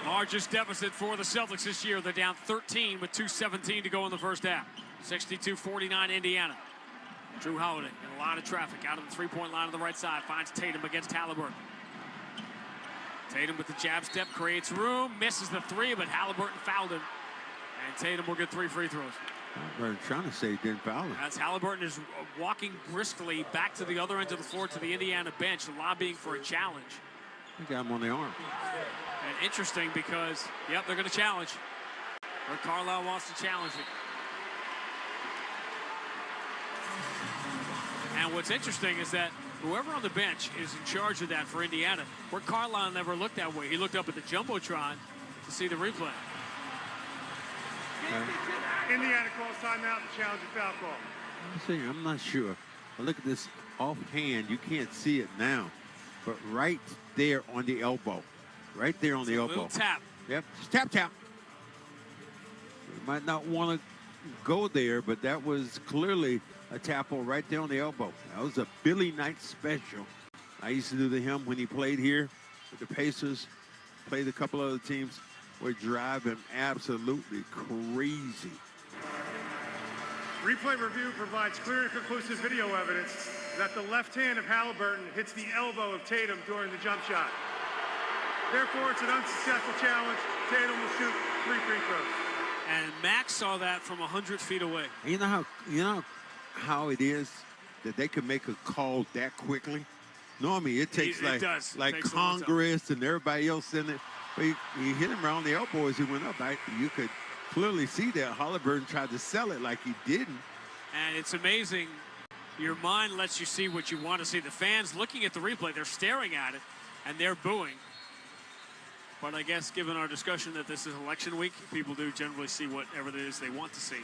[SPEAKER 1] Largest deficit for the Celtics this year. They're down 13 with 2:17 to go in the first half. 62-49 Indiana. Drew Holiday in a lot of traffic out of the three-point line on the right side. Finds Tatum against Halliburton. Tatum with the jab step creates room. Misses the three, but Halliburton fouled him. And Tatum will get 3 free throws.
[SPEAKER 4] We're trying to say he didn't foul him.
[SPEAKER 1] As Halliburton is walking briskly back to the other end of the floor to the Indiana bench, lobbying for a challenge.
[SPEAKER 4] He got him on the arm.
[SPEAKER 1] And interesting because, yep, they're going to challenge. Rick Carlisle wants to challenge it. And what's interesting is that whoever on the bench is in charge of that for Indiana, Rick Carlisle never looked that way. He looked up at the Jumbotron to see the replay.
[SPEAKER 17] Indiana calls timeout and challenge a foul call.
[SPEAKER 4] I'm not sure. But look at this offhand. You can't see it now. But right there on the elbow. Right there on the elbow.
[SPEAKER 1] Little tap.
[SPEAKER 4] Yep. Just tap, tap. You might not want to go there, but that was clearly a tackle right there on the elbow. That was a Billy Knight special. I used to do to him when he played here with the Pacers, played a couple other teams, would drive him absolutely crazy.
[SPEAKER 17] Replay review provides clear and conclusive video evidence that the left hand of Halliburton hits the elbow of Tatum during the jump shot. Therefore, it's an unsuccessful challenge. Tatum will shoot 3 free throws.
[SPEAKER 1] And Max saw that from 100 feet away.
[SPEAKER 4] You know how it is that they can make a call that quickly? Normally, it takes like Congress and everybody else in it. But he hit him around the elbow as he went up. You could clearly see that Halliburton tried to sell it like he didn't.
[SPEAKER 1] And it's amazing. Your mind lets you see what you want to see. The fans looking at the replay, they're staring at it, and they're booing. But I guess given our discussion that this is election week, people do generally see whatever it is they want to see.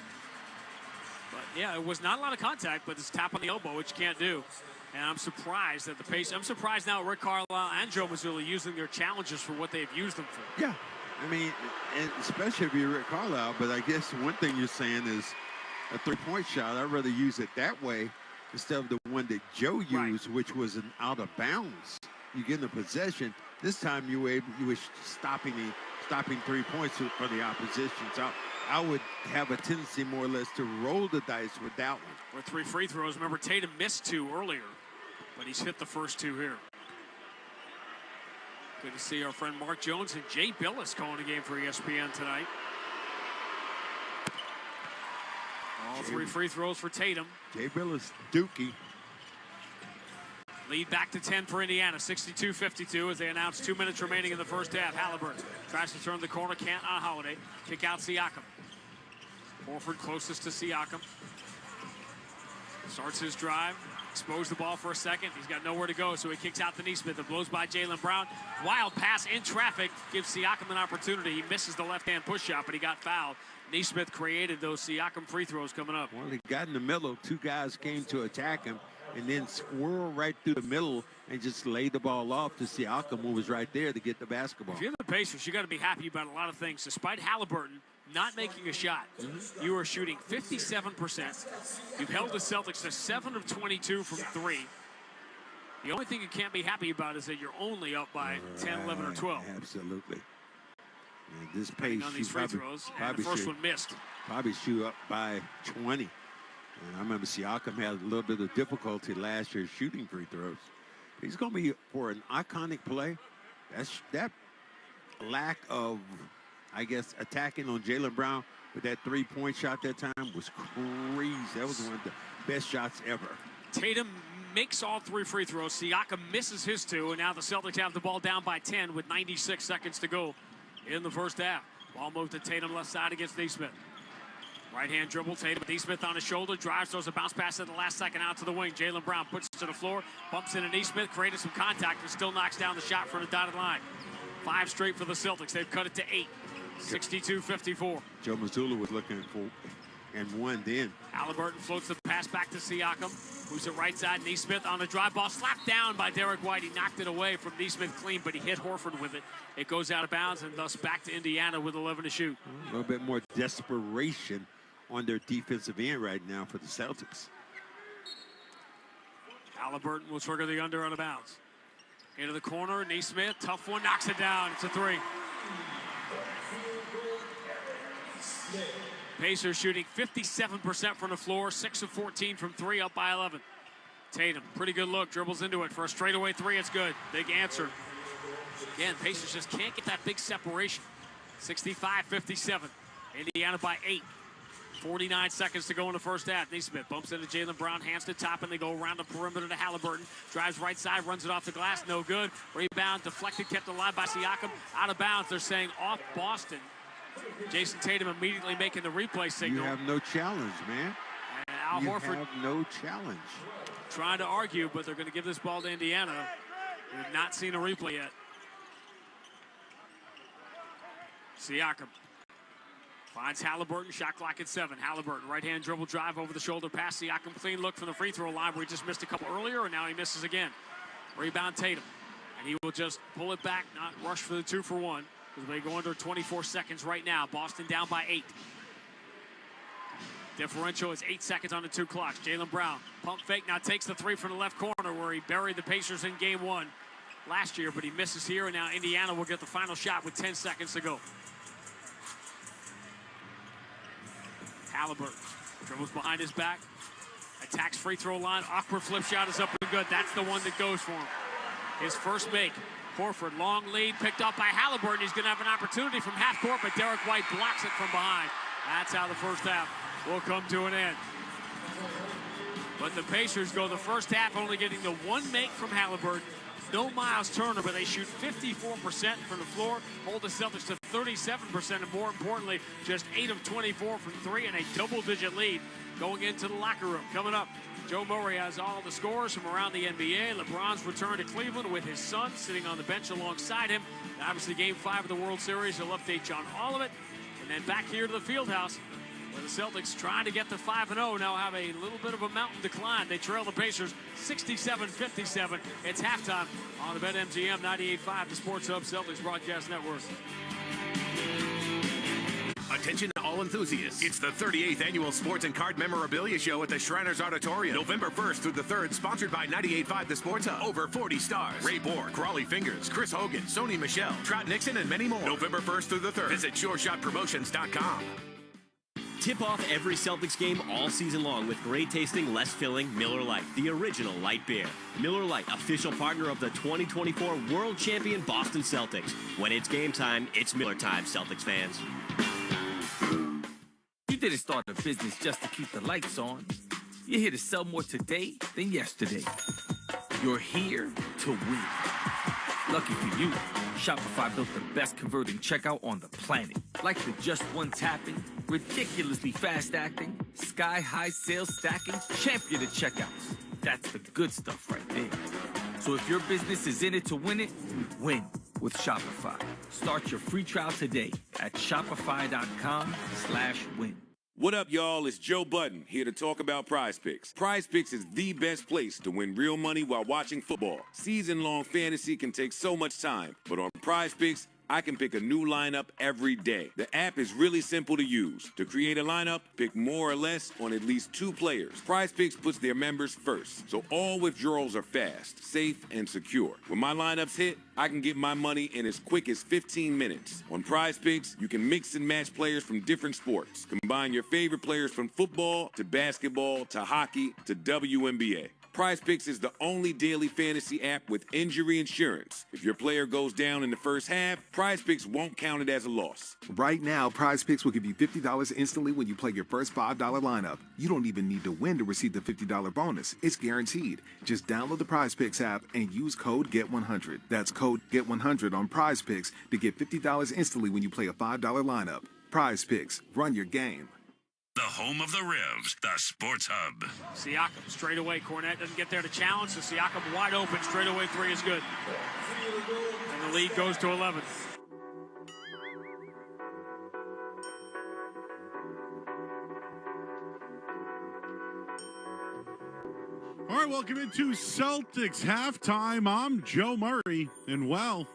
[SPEAKER 1] But yeah, it was not a lot of contact, but it's tap on the elbow, which you can't do. And I'm surprised that the pace. I'm surprised now Rick Carlisle and Joe Mazzulla using their challenges for what they've used them for.
[SPEAKER 4] Yeah, I mean, and especially if you're Rick Carlisle. But I guess one thing you're saying is a three-point shot. I'd rather use it that way instead of the one that Joe used, which was an out of bounds. You get in the possession. This time you were stopping 3 points for the opposition. So I would have a tendency more or less to roll the dice with that one.
[SPEAKER 1] With 3 free throws. Remember, Tatum missed 2 earlier, but he's hit the first 2 here. Good to see our friend Mark Jones and Jay Billis calling a game for ESPN tonight. All 3 free throws for Tatum.
[SPEAKER 4] Jay Billis, Dookie.
[SPEAKER 1] Lead back to 10 for Indiana, 62-52 as they announce 2 minutes remaining in the first half. Halliburton tries to turn the corner, can't on Holiday. Kick out Siakam. Horford closest to Siakam. Starts his drive, exposed the ball for a second. He's got nowhere to go, so he kicks out to Nesmith. It blows by Jaylen Brown. Wild pass in traffic gives Siakam an opportunity. He misses the left-hand push shot, but he got fouled. Nesmith created those Siakam free throws coming up.
[SPEAKER 4] Well, he got in the middle. 2 guys came to attack him and then swirl right through the middle and just laid the ball off to Siakam, who was right there to get the basketball.
[SPEAKER 1] If you're the Pacers, you got to be happy about a lot of things. Despite Halliburton not making a shot, you are shooting 57%. You've held the Celtics to 7 of 22 from 3. The only thing you can't be happy about is that you're only up by 10, 11, or 12.
[SPEAKER 4] Absolutely. And this pace,
[SPEAKER 1] on these free throws, and the first one missed.
[SPEAKER 4] Probably shoot up by 20. And I remember Siakam had a little bit of difficulty last year shooting free throws. He's going to be, for an iconic play, that lack of, I guess, attacking on Jaylen Brown with that 3-point shot that time was crazy. That was one of the best shots ever.
[SPEAKER 1] Tatum makes all 3 free throws. Siakam misses his 2, and now the Celtics have the ball down by 10 with 96 seconds to go in the first half. Ball moved to Tatum left side against Nesmith. Right-hand dribble, Tatum, Nesmith on his shoulder, drives, throws a bounce pass at the last second out to the wing. Jaylen Brown puts it to the floor, bumps into Nesmith, created some contact, and still knocks down the shot from the dotted line. 5 straight for the Celtics. They've cut it to 8. 62-54.
[SPEAKER 4] Joe Mazzulla was looking for and won then.
[SPEAKER 1] Halliburton floats the pass back to Siakam, who's at right side. Nesmith on the drive ball, slapped down by Derek White. He knocked it away from Nesmith clean, but he hit Horford with it. It goes out of bounds, and thus back to Indiana with 11 to shoot.
[SPEAKER 4] A little bit more desperation on their defensive end right now for the Celtics.
[SPEAKER 1] Halliburton will trigger the under out of bounds. Into the corner, Nesmith, tough one, knocks it down. It's a 3. Pacers shooting 57% from the floor, 6 of 14 from 3, up by 11. Tatum, pretty good look, dribbles into it for a straightaway 3. It's good. Big answer. Again, Pacers just can't get that big separation. 65-57. Indiana by 8. 49 seconds to go in the first half. Neesmith bumps into Jaylen Brown, hands to top, and they go around the perimeter to Halliburton. Drives right side, runs it off the glass, no good. Rebound deflected, kept alive by Siakam. Out of bounds, they're saying off Boston. Jason Tatum immediately making the replay signal.
[SPEAKER 4] You have no challenge, man.
[SPEAKER 1] And Al Horford
[SPEAKER 4] have no challenge.
[SPEAKER 1] Trying to argue, but they're going to give this ball to Indiana. We've not seen a replay yet. Siakam finds Halliburton, shot clock at 7. Halliburton, right-hand dribble drive over the shoulder pass. Siakam, clean look from the free throw line where he just missed a couple earlier, and now he misses again. Rebound Tatum, and he will just pull it back, not rush for the 2 for 1. As they go under 24 seconds right now. Boston down by 8. Differential is 8 seconds on the 2 clocks. Jaylen Brown, pump fake, now takes the 3 from the left corner where he buried the Pacers in game 1 last year, but he misses here, and now Indiana will get the final shot with 10 seconds to go. Halliburton dribbles behind his back, attacks free throw line, awkward flip shot is up and good. That's the one that goes for him. His first make. Horford, long lead, picked up by Halliburton. He's going to have an opportunity from half court, but Derek White blocks it from behind. That's how the first half will come to an end. But the Pacers go the first half only getting the 1 make from Halliburton. No Miles Turner, but they shoot 54% from the floor, hold the Celtics to 37%, and more importantly, just 8 of 24 from 3 and a double-digit lead going into the locker room. Coming up, Joe Murray has all the scores from around the NBA. LeBron's return to Cleveland with his son sitting on the bench alongside him. And obviously, Game 5 of the World Series. He'll update you on all of it. And then back here to the Fieldhouse, where the Celtics trying to get to 5-0 now have a little bit of a mountain decline. They trail the Pacers 67-57. It's halftime on the BetMGM 98.5, the Sports Hub Celtics Broadcast Network.
[SPEAKER 11] Attention all enthusiasts. It's the 38th Annual Sports and Card Memorabilia Show at the Shriners Auditorium. November 1st through the 3rd, sponsored by 98.5 The Sports Hub. Over 40 stars. Ray Borg, Crawley Fingers, Chris Hogan, Sony Michelle, Trot Nixon, and many more. November 1st through the 3rd. Visit SureShotPromotions.com.
[SPEAKER 12] Tip off every Celtics game all season long with great tasting, less filling Miller Lite, the original light beer. Miller Lite, official partner of the 2024 World Champion Boston Celtics. When it's game time, it's Miller time, Celtics fans.
[SPEAKER 18] You didn't start a business just to keep the lights on. You're here to sell more today than yesterday. You're here to win. Lucky for you, Shopify built the best converting checkout on the planet. Like the just one tapping, ridiculously fast acting, sky-high sales stacking, champion of checkouts. That's the good stuff right there. So if your business is in it to win it, win with Shopify. Start your free trial today at shopify.com/win.
[SPEAKER 19] What up, y'all? It's Joe Budden here to talk about Prize Picks. Prize Picks is the best place to win real money while watching football. Season-long fantasy can take so much time, but on Prize Picks, I can pick a new lineup every day. The app is really simple to use. To create a lineup, pick more or less on at least 2 players. Prize Picks puts their members first, so all withdrawals are fast, safe, and secure. When my lineups hit, I can get my money in as quick as 15 minutes. On Prize Picks, you can mix and match players from different sports. Combine your favorite players from football to basketball to hockey to WNBA. Prize Picks is the only daily fantasy app with injury insurance. If your player goes down in the first half, Prize Picks won't count it as a loss.
[SPEAKER 21] Right now, Prize Picks will give you $50 instantly when you play your first $5 lineup. You don't even need to win to receive the $50 bonus. It's guaranteed. Just download the Prize Picks app and use code GET100. That's code GET100 on Prize Picks to get $50 instantly when you play a $5 lineup. Prize Picks. Run your game.
[SPEAKER 9] The home of the Revs, the Sports Hub.
[SPEAKER 1] Siakam straight away. Cornette doesn't get there to challenge, so Siakam wide open. Straight away 3 is good. And the lead goes to 11.
[SPEAKER 24] All right, welcome into Celtics halftime. I'm Joe Murray. And, well,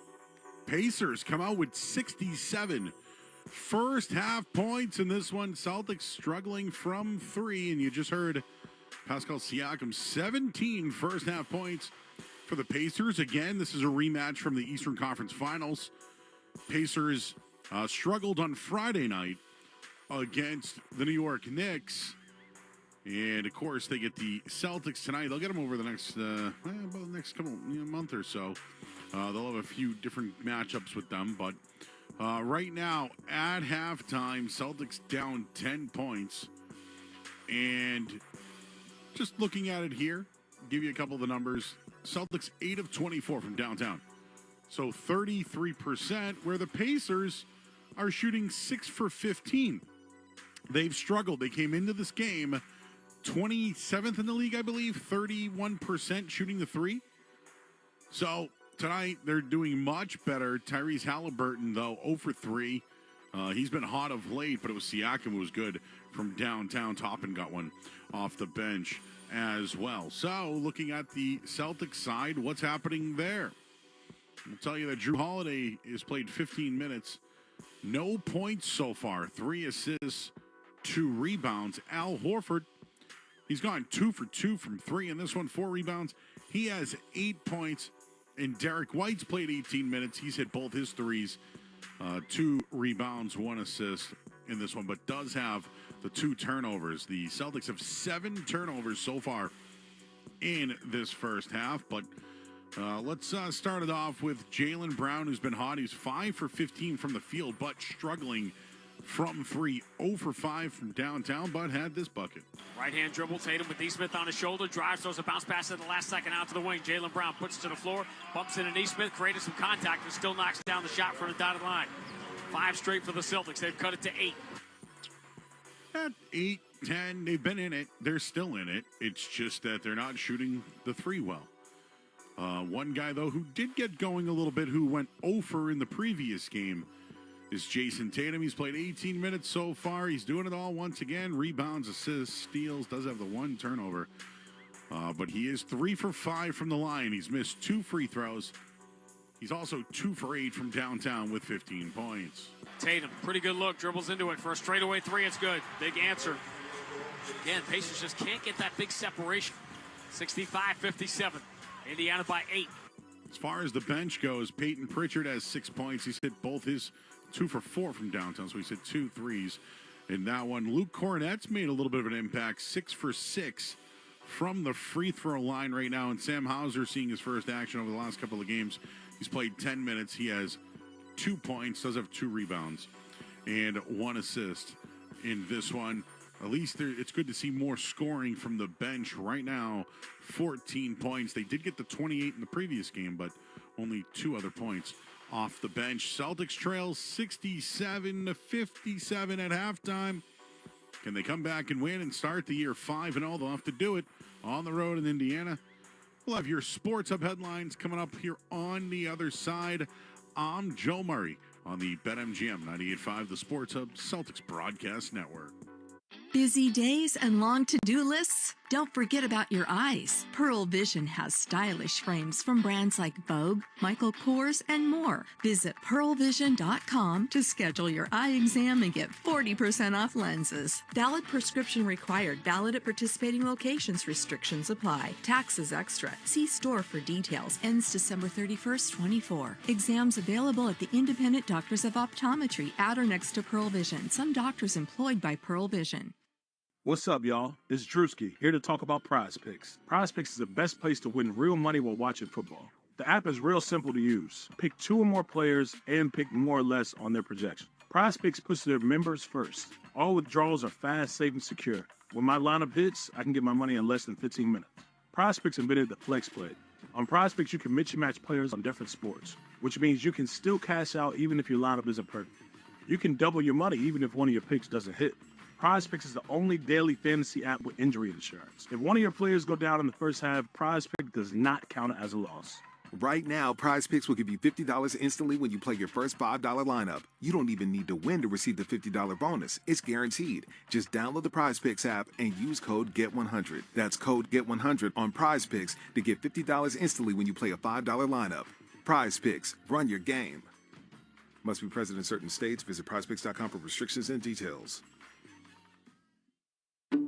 [SPEAKER 24] Pacers come out with 67 first half points in this one. Celtics struggling from 3. And you just heard Pascal Siakam, 17 first half points for the Pacers. Again, this is a rematch from the Eastern Conference Finals. Pacers struggled on Friday night against the New York Knicks. And, of course, they get the Celtics tonight. They'll get them over the next, about the next couple month or so. They'll have a few different matchups with them. But right now, at halftime, Celtics down 10 points. And just looking at it here, give you a couple of the numbers. Celtics 8 of 24 from downtown. So 33%, where the Pacers are shooting 6 for 15. They've struggled. They came into this game 27th in the league, I believe, 31% shooting the three. So tonight they're doing much better. Tyrese Halliburton, though, 0 for 3. He's been hot of late, but it was Siakam who was good from downtown. Toppin got one off the bench as well. So looking at the Celtics side, what's happening there? I'll tell you that Drew Holiday has played 15 minutes. No points so far. 3 assists, 2 rebounds. Al Horford, he's gone 2 for 2 from 3 in this one, 4 rebounds. He has 8 points. And Derek White's played 18 minutes. He's hit both his threes, 2 rebounds, 1 assist in this one, but does have the 2 turnovers. The Celtics have 7 turnovers so far in this first half. But let's start it off with Jaylen Brown, who's been hot. He's 5 for 15 from the field, but struggling from 3, 0 for 5 from downtown, but had this bucket.
[SPEAKER 1] Right-hand dribble, Tatum with Neesmith on his shoulder, drives, throws a bounce pass at the last second out to the wing. Jaylen Brown puts it to the floor, bumps into Neesmith, created some contact, and still knocks down the shot from the dotted line. 5 straight for the Celtics. They've cut it to 8.
[SPEAKER 24] At 8, 10, they've been in it. They're still in it. It's just that they're not shooting the 3 well. One guy, though, who did get going a little bit, who went 0 for in the previous game, is Jason Tatum. He's played 18 minutes so far. He's doing it all once again. Rebounds, assists, steals, does have the 1 turnover. But he is 3 for 5 from the line. He's missed 2 free throws. He's also 2 for 8 from downtown with 15 points.
[SPEAKER 1] Tatum, pretty good look, dribbles into it for a straightaway 3. It's good. Big answer. Again, Pacers just can't get that big separation. 65-57. Indiana by 8.
[SPEAKER 24] As far as the bench goes, Peyton Pritchard has 6 points. He's hit both his 2 for 4 from downtown, so he's hit 2 threes in that one. Luke Cornett's made a little bit of an impact, 6 for 6 from the free throw line right now. And Sam Hauser seeing his first action over the last couple of games. He's played 10 minutes. He has 2 points, does have 2 rebounds, and 1 assist in this one. At least it's good to see more scoring from the bench right now. 14 points. They did get the 28 in the previous game, but only 2 other points off the bench. Celtics trail 67-57 at halftime. Can they come back and win and start the year 5-0? They'll have to do it on the road in Indiana. We'll have your Sports Hub headlines coming up here on the other side. I'm Joe Murray on the BetMGM 98.5, the Sports Hub Celtics Broadcast Network.
[SPEAKER 2] Busy days and long to-do lists? Don't forget about your eyes. Pearl Vision has stylish frames from brands like Vogue, Michael Kors, and more. Visit pearlvision.com to schedule your eye exam and get 40% off lenses. Valid prescription required. Valid at participating locations. Restrictions apply. Taxes extra. See store for details. Ends December 31st, 24. Exams available at the Independent Doctors of Optometry at or next to Pearl Vision. Some doctors employed by Pearl Vision.
[SPEAKER 14] What's up, y'all? This is Drewski, here to talk about Prize Picks. Prize Picks is the best place to win real money while watching football. The app is real simple to use. Pick 2 or more players and pick more or less on their projection. Prize Picks puts their members first. All withdrawals are fast, safe, and secure. When my lineup hits, I can get my money in less than 15 minutes. Prize Picks invented the flex play. On Prize Picks, you can mix and match players on different sports, which means you can still cash out even if your lineup isn't perfect. You can double your money even if one of your picks doesn't hit. Prize Picks is the only daily fantasy app with injury insurance. If one of your players go down in the first half, Prize Pick does not count as a loss.
[SPEAKER 21] Right now, Prize Picks will give you $50 instantly when you play your first $5 lineup. You don't even need to win to receive the $50 bonus. It's guaranteed. Just download the Prize Picks app and use code GET100. That's code GET100 on Prize Picks to get $50 instantly when you play a $5 lineup. Prize Picks. Run your game. Must be present in certain states. Visit prizepicks.com for restrictions and details.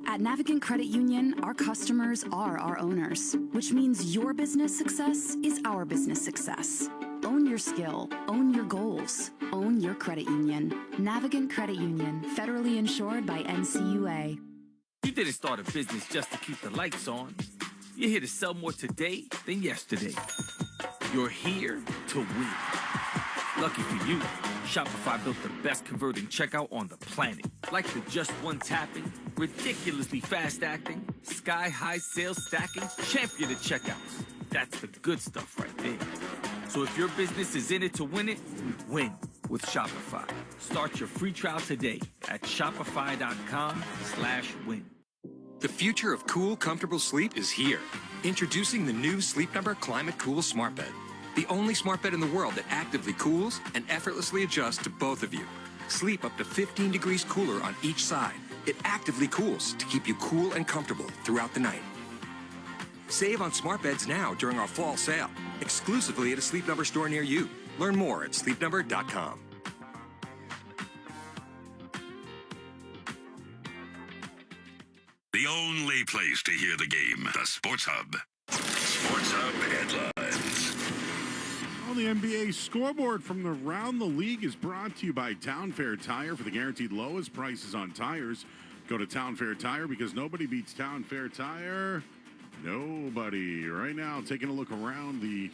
[SPEAKER 5] At Navigant Credit Union, our customers are our owners, which means your business success is our business success. Own your skill. Own your goals. Own your credit union. Navigant Credit Union. Federally insured by NCUA.
[SPEAKER 18] You didn't start a business just to keep the lights on. You're here to sell more today than yesterday. You're here to win. Lucky for you, Shopify built the best converting checkout on the planet. Like the just one tapping, ridiculously fast acting, sky-high sales stacking, champion of checkouts. That's the good stuff right there. So if your business is in it to win it, win with Shopify. Start your free trial today at shopify.com/win.
[SPEAKER 6] The future of cool, comfortable sleep is here. Introducing the new Sleep Number Climate Cool Smart Bed. The only smart bed in the world that actively cools and effortlessly adjusts to both of you. Sleep up to 15 degrees cooler on each side. It actively cools to keep you cool and comfortable throughout the night. Save on smart beds now during our fall sale, exclusively at a Sleep Number store near you. Learn more at sleepnumber.com.
[SPEAKER 9] The only place to hear the game, the Sports Hub. Sports Hub headlines.
[SPEAKER 24] On the NBA scoreboard from around the league is brought to you by Town Fair Tire. For the guaranteed lowest prices on tires, go to Town Fair Tire, because nobody beats Town Fair Tire. Nobody. Right now, taking a look around the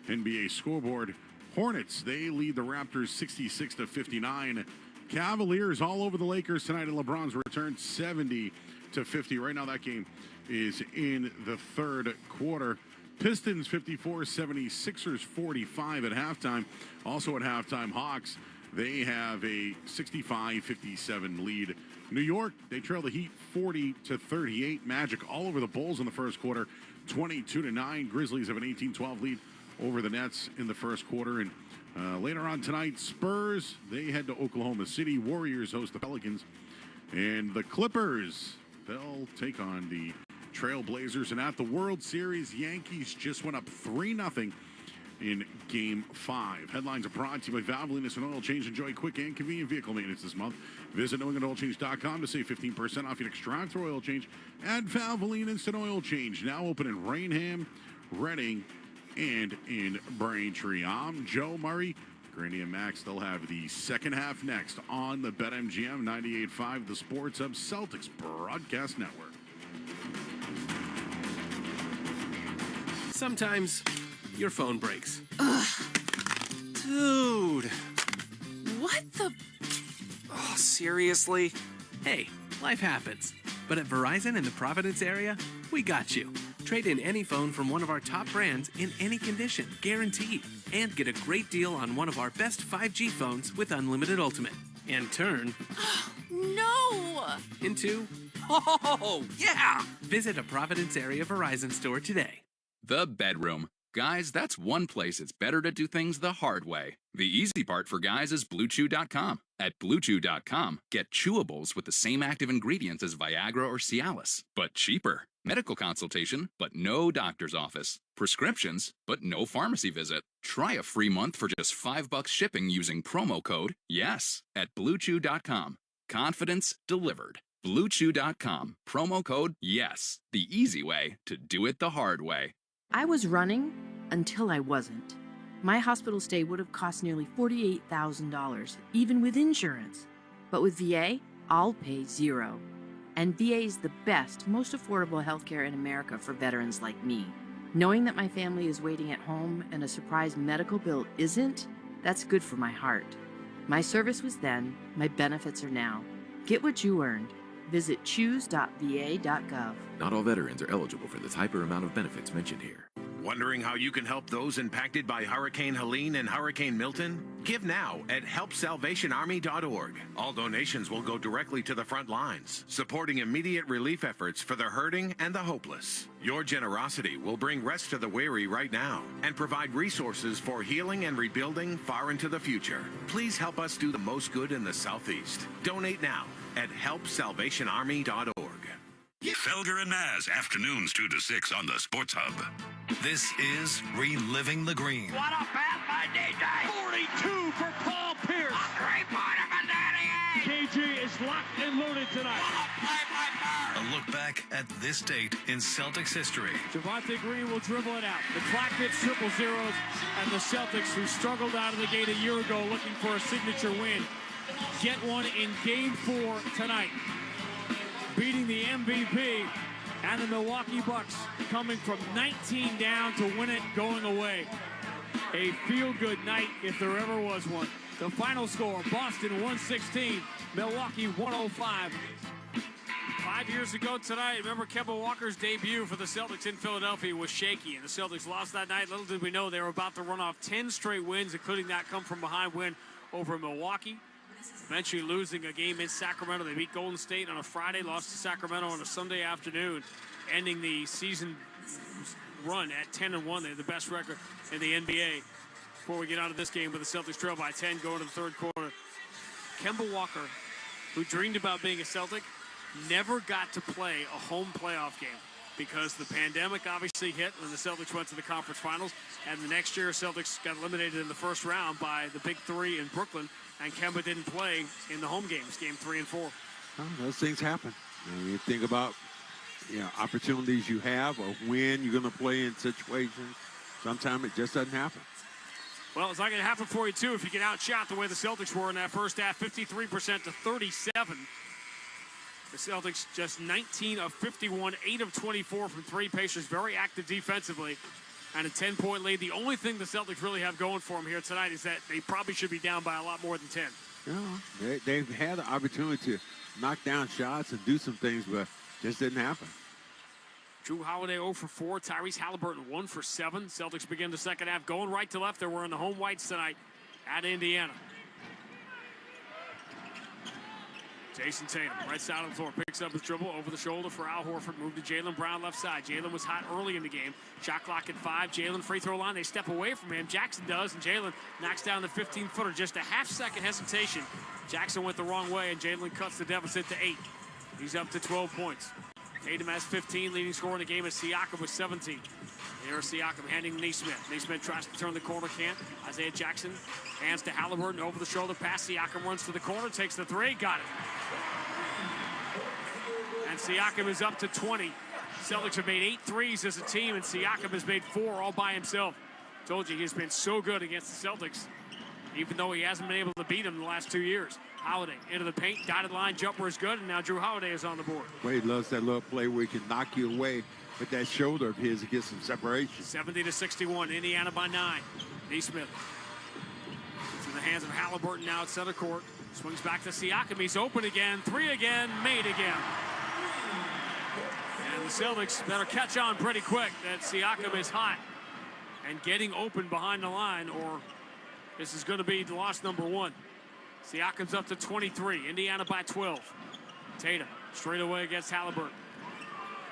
[SPEAKER 24] NBA scoreboard. Hornets, they lead the Raptors 66-59. Cavaliers all over the Lakers tonight, and LeBron's return 70-50. Right now, that game is in the third quarter. Pistons 54, 76ers 45 at halftime. Also at halftime, Hawks, they have a 65-57 lead. New York, they trail the Heat 40-38. Magic all over the Bulls in the first quarter, 22-9. Grizzlies have an 18-12 lead over the Nets in the first quarter. And later on tonight, Spurs, they head to Oklahoma City. Warriors host the Pelicans. And the Clippers, they'll take on the Trailblazers. And at the World Series, Yankees just went up 3-0 in Game 5. Headlines are brought to you by Valvoline Instant Oil Change. Enjoy quick and convenient vehicle maintenance this month. Visit NewEnglandOilChange.com to save 15% off your next drive-thru oil change at Valvoline Instant Oil Change. Now open in Rainham, Reading, and in Braintree. I'm Joe Murray. Granny and Max, they'll have the second half next on the BetMGM 98.5, the Sports Hub Celtics Broadcast Network.
[SPEAKER 16] Sometimes your phone breaks. Ugh. Dude. What the? Oh, seriously? Hey, life happens. But at Verizon in the Providence area, we got you. Trade in any phone from one of our top brands in any condition, guaranteed. And get a great deal on one of our best 5G phones with Unlimited Ultimate. And turn...
[SPEAKER 22] No!
[SPEAKER 16] Into... Oh, yeah! Visit a Providence area Verizon store today.
[SPEAKER 23] The bedroom. Guys, that's one place it's better to do things the hard way. The easy part for guys is BlueChew.com. At BlueChew.com, get chewables with the same active ingredients as Viagra or Cialis, but cheaper. Medical consultation, but no doctor's office. Prescriptions, but no pharmacy visit. Try a free month for just $5 shipping using promo code YES at BlueChew.com. Confidence delivered. BlueChew.com. Promo code YES. The easy way to do it the hard way.
[SPEAKER 25] I was running until I wasn't. My hospital stay would have cost nearly $48,000, even with insurance. But with VA, I'll pay $0. And VA is the best, most affordable healthcare in America for veterans like me. Knowing that my family is waiting at home and a surprise medical bill isn't, that's good for my heart. My service was then, my benefits are now. Get what you earned. Visit choose.va.gov.
[SPEAKER 26] Not all veterans are eligible for the type or amount of benefits mentioned here.
[SPEAKER 11] Wondering how you can help those impacted by Hurricane Helene and Hurricane Milton? Give now at helpsalvationarmy.org. All donations will go directly to the front lines, supporting immediate relief efforts for the hurting and the hopeless. Your generosity will bring rest to the weary right now and provide resources for healing and rebuilding far into the future. Please help us do the most good in the Southeast. Donate now at helpsalvationarmy.org.
[SPEAKER 9] Felger and Maz, afternoons 2 to 6 on the Sports Hub. This is Reliving the Green.
[SPEAKER 22] What a pass by DJ! 42 for Paul Pierce. A three-pointer for Danny. KG is locked and loaded tonight.
[SPEAKER 9] A look
[SPEAKER 3] back at this date in Celtics history.
[SPEAKER 1] Javonte Green will dribble it out. The clock hits triple zeros, and the Celtics, who struggled out of the gate a year ago looking for a signature win, get one in Game 4 tonight, beating the MVP and the Milwaukee Bucks, coming from 19 down to win it going away. A feel-good night if there ever was one. The final score, Boston 116, Milwaukee 105. 5 years ago tonight, remember Kemba Walker's debut for the Celtics in Philadelphia was shaky, and the Celtics lost that night. Little did we know they were about to run off 10 straight wins, including that come-from-behind win over Milwaukee. Eventually losing a game in Sacramento. They beat Golden State on a Friday, lost to Sacramento on a Sunday afternoon, ending the season run at 10-1. They had the best record in the NBA. Before we get out of this game, with the Celtics trail by 10 going to the third quarter. Kemba Walker, who dreamed about being a Celtic, never got to play a home playoff game because the pandemic obviously hit when the Celtics went to the conference finals, and the next year Celtics got eliminated in the first round by the Big Three in Brooklyn, and Kemba didn't play in the home games, game 3 and 4.
[SPEAKER 4] Well, those things happen. You think about opportunities you have or when you're going to play in situations. Sometimes it just doesn't happen.
[SPEAKER 1] Well, it's not going to happen for you, too, if you get outshot the way the Celtics were in that first half, 53% to 37. The Celtics just 19 of 51, 8 of 24 from three. Pacers very active defensively, and a 10-point lead. The only thing the Celtics really have going for them here tonight is that they probably should be down by a lot more than 10.
[SPEAKER 4] Yeah, they've had the opportunity to knock down shots and do some things, but just didn't happen.
[SPEAKER 1] Drew Holiday 0 for 4. Tyrese Halliburton 1 for 7. Celtics begin the second half going right to left. They're wearing the home whites tonight at Indiana. Jason Tatum, right side of the floor, picks up his dribble over the shoulder for Al Horford. Move to Jaylen Brown left side. Jaylen was hot early in the game. Shot clock at 5. Jaylen free throw line. They step away from him. Jackson does, and Jaylen knocks down the 15-footer. Just a half-second hesitation. Jackson went the wrong way, and Jaylen cuts the deficit to 8. He's up to 12 points. Tatum has 15, leading scorer in the game is Siakam with 17. Here's Siakam handing Nesmith. Nesmith tries to turn the corner, can't. Isaiah Jackson hands to Halliburton, over the shoulder pass. Siakam runs to the corner, takes the 3, got it. And Siakam is up to 20. Celtics have made 8 threes as a team, and Siakam has made 4 all by himself. Told you he's been so good against the Celtics, even though he hasn't been able to beat them in the last 2 years. Holiday into the paint, dotted line jumper is good, and now Drew Holiday is on the board.
[SPEAKER 4] Wade loves that little play where he can knock you away with that shoulder of his to get some separation.
[SPEAKER 1] 70 to 61, Indiana by 9. Nesmith. It's in the hands of Halliburton now at center court. Swings back to Siakam. He's open again. 3 again, made again. And the Celtics better catch on pretty quick that Siakam is hot and getting open behind the line, or this is going to be loss number 1. Siakam's up to 23. Indiana by 12. Tatum straight away against Halliburton.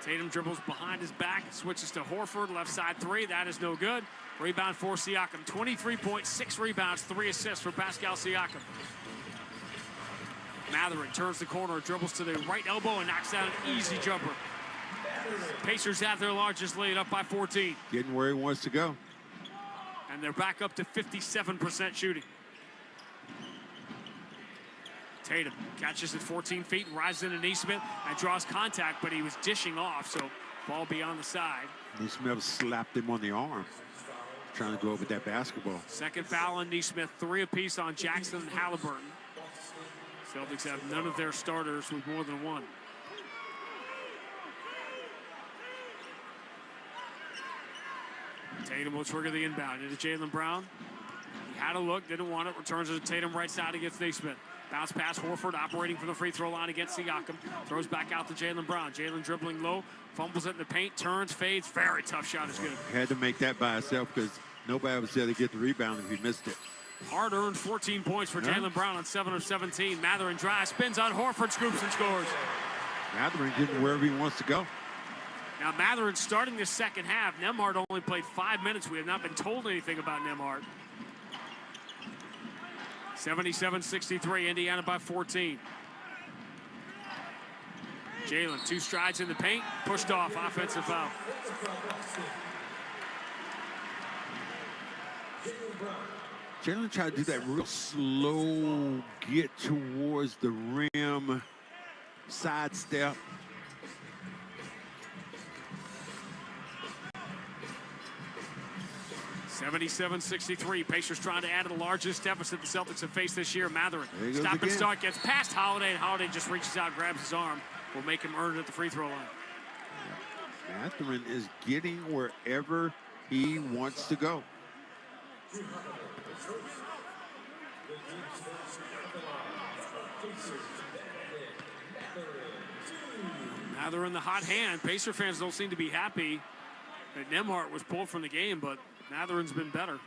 [SPEAKER 1] Tatum dribbles behind his back, switches to Horford, left side 3. That is no good. Rebound for Siakam. 23 points, 6 rebounds, 3 assists for Pascal Siakam. Mathurin turns the corner, dribbles to the right elbow, and knocks down an easy jumper. Pacers have their largest lead, up by 14.
[SPEAKER 4] Getting where he wants to go.
[SPEAKER 1] And they're back up to 57% shooting. Tatum catches at 14 feet, rises into Nesmith, and draws contact, but he was dishing off, so ball beyond the side.
[SPEAKER 4] Nesmith slapped him on the arm, trying to go over that basketball.
[SPEAKER 1] Second foul on Nesmith, 3 apiece on Jackson and Halliburton. Celtics have none of their starters with more than 1. Tatum will trigger the inbound into Jaylen Brown. He had a look, didn't want it, returns it to Tatum right side against Nesmith. Bounce pass, Horford operating from the free throw line against Siakam. Throws back out to Jaylen Brown. Jaylen dribbling low, fumbles it in the paint, turns, fades. Very tough shot is good.
[SPEAKER 4] Had to make that by himself because nobody was there to get the rebound if he missed it.
[SPEAKER 1] Hard-earned 14 points for Jaylen Brown on 7 of 17. Mathurin drives, spins on Horford, scoops and scores.
[SPEAKER 4] Mathurin getting wherever he wants to go.
[SPEAKER 1] Now Mathurin starting this second half. Nembhard only played 5 minutes. We have not been told anything about Nembhard. 77-63, Indiana by 14. Jaylen, 2 strides in the paint, pushed off, offensive foul.
[SPEAKER 4] Jaylen tried to do that real slow get towards the rim, sidestep.
[SPEAKER 1] 77-63. Pacers trying to add to the largest deficit the Celtics have faced this year. Mathurin, stop and
[SPEAKER 4] again.
[SPEAKER 1] start, gets past Holiday, and Holiday just reaches out, grabs his arm. Will make him earn it at the free throw line.
[SPEAKER 4] Mathurin is getting wherever he wants to go.
[SPEAKER 1] Mathurin the hot hand. Pacer fans don't seem to be happy that Nembhard was pulled from the game, but Mathurin's been better.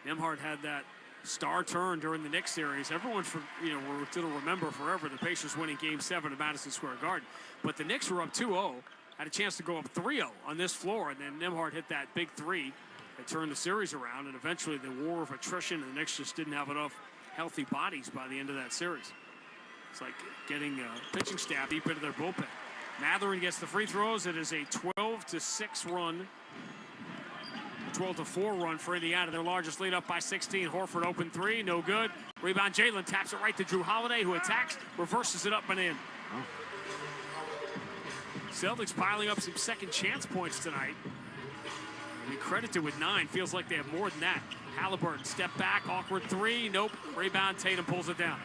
[SPEAKER 1] Nembhard had that star turn during the Knicks series. Everyone, will remember forever the Pacers winning Game 7 at Madison Square Garden. But the Knicks were up 2-0, had a chance to go up 3-0 on this floor, and then Nembhard hit that big three that turned the series around, and eventually the war of attrition, and the Knicks just didn't have enough healthy bodies by the end of that series. It's like getting pitching staff deep into their bullpen. Mathurin gets the free throws. It is a 12-6 run. 12-4 run for Indiana. Their largest lead up by 16. Horford open three, no good. Rebound, Jalen taps it right to Drew Holiday, who attacks, reverses it up and in. Celtics piling up some second chance points tonight. We credited with 9. Feels like they have more than that. Halliburton, step back, awkward three, nope. Rebound, Tatum pulls it down.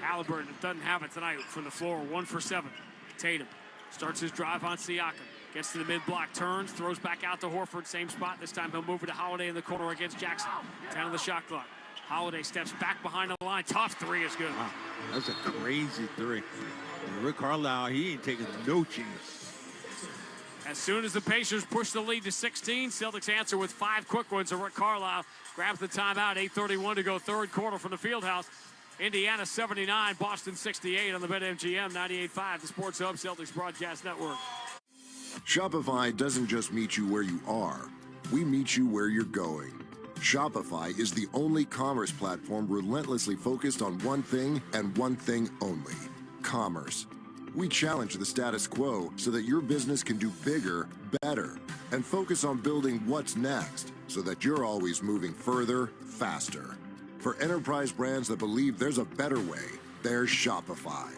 [SPEAKER 1] Halliburton doesn't have it tonight from the floor, 1 for 7. Tatum starts his drive on Siakam. Gets to the mid-block, turns, throws back out to Horford, same spot. This time he'll move it to Holiday in the corner against Jackson. 10 on the shot clock. Holiday steps back behind the line. Tough three is good.
[SPEAKER 4] Wow, that's a crazy three. And Rick Carlisle, he ain't taking no chance.
[SPEAKER 1] As soon as the Pacers push the lead to 16, Celtics answer with 5 quick ones. And Rick Carlisle grabs the timeout. 8:31 to go, third quarter from the Fieldhouse. Indiana 79, Boston 68 on the BetMGM 98.5, the Sports Hub Celtics Broadcast Network.
[SPEAKER 7] Shopify doesn't just meet you where you are. We meet you where you're going. Shopify is the only commerce platform relentlessly focused on one thing and one thing only: commerce. We challenge the status quo so that your business can do bigger, better, and focus on building what's next so that you're always moving further, faster. For enterprise brands that believe there's a better way, there's Shopify.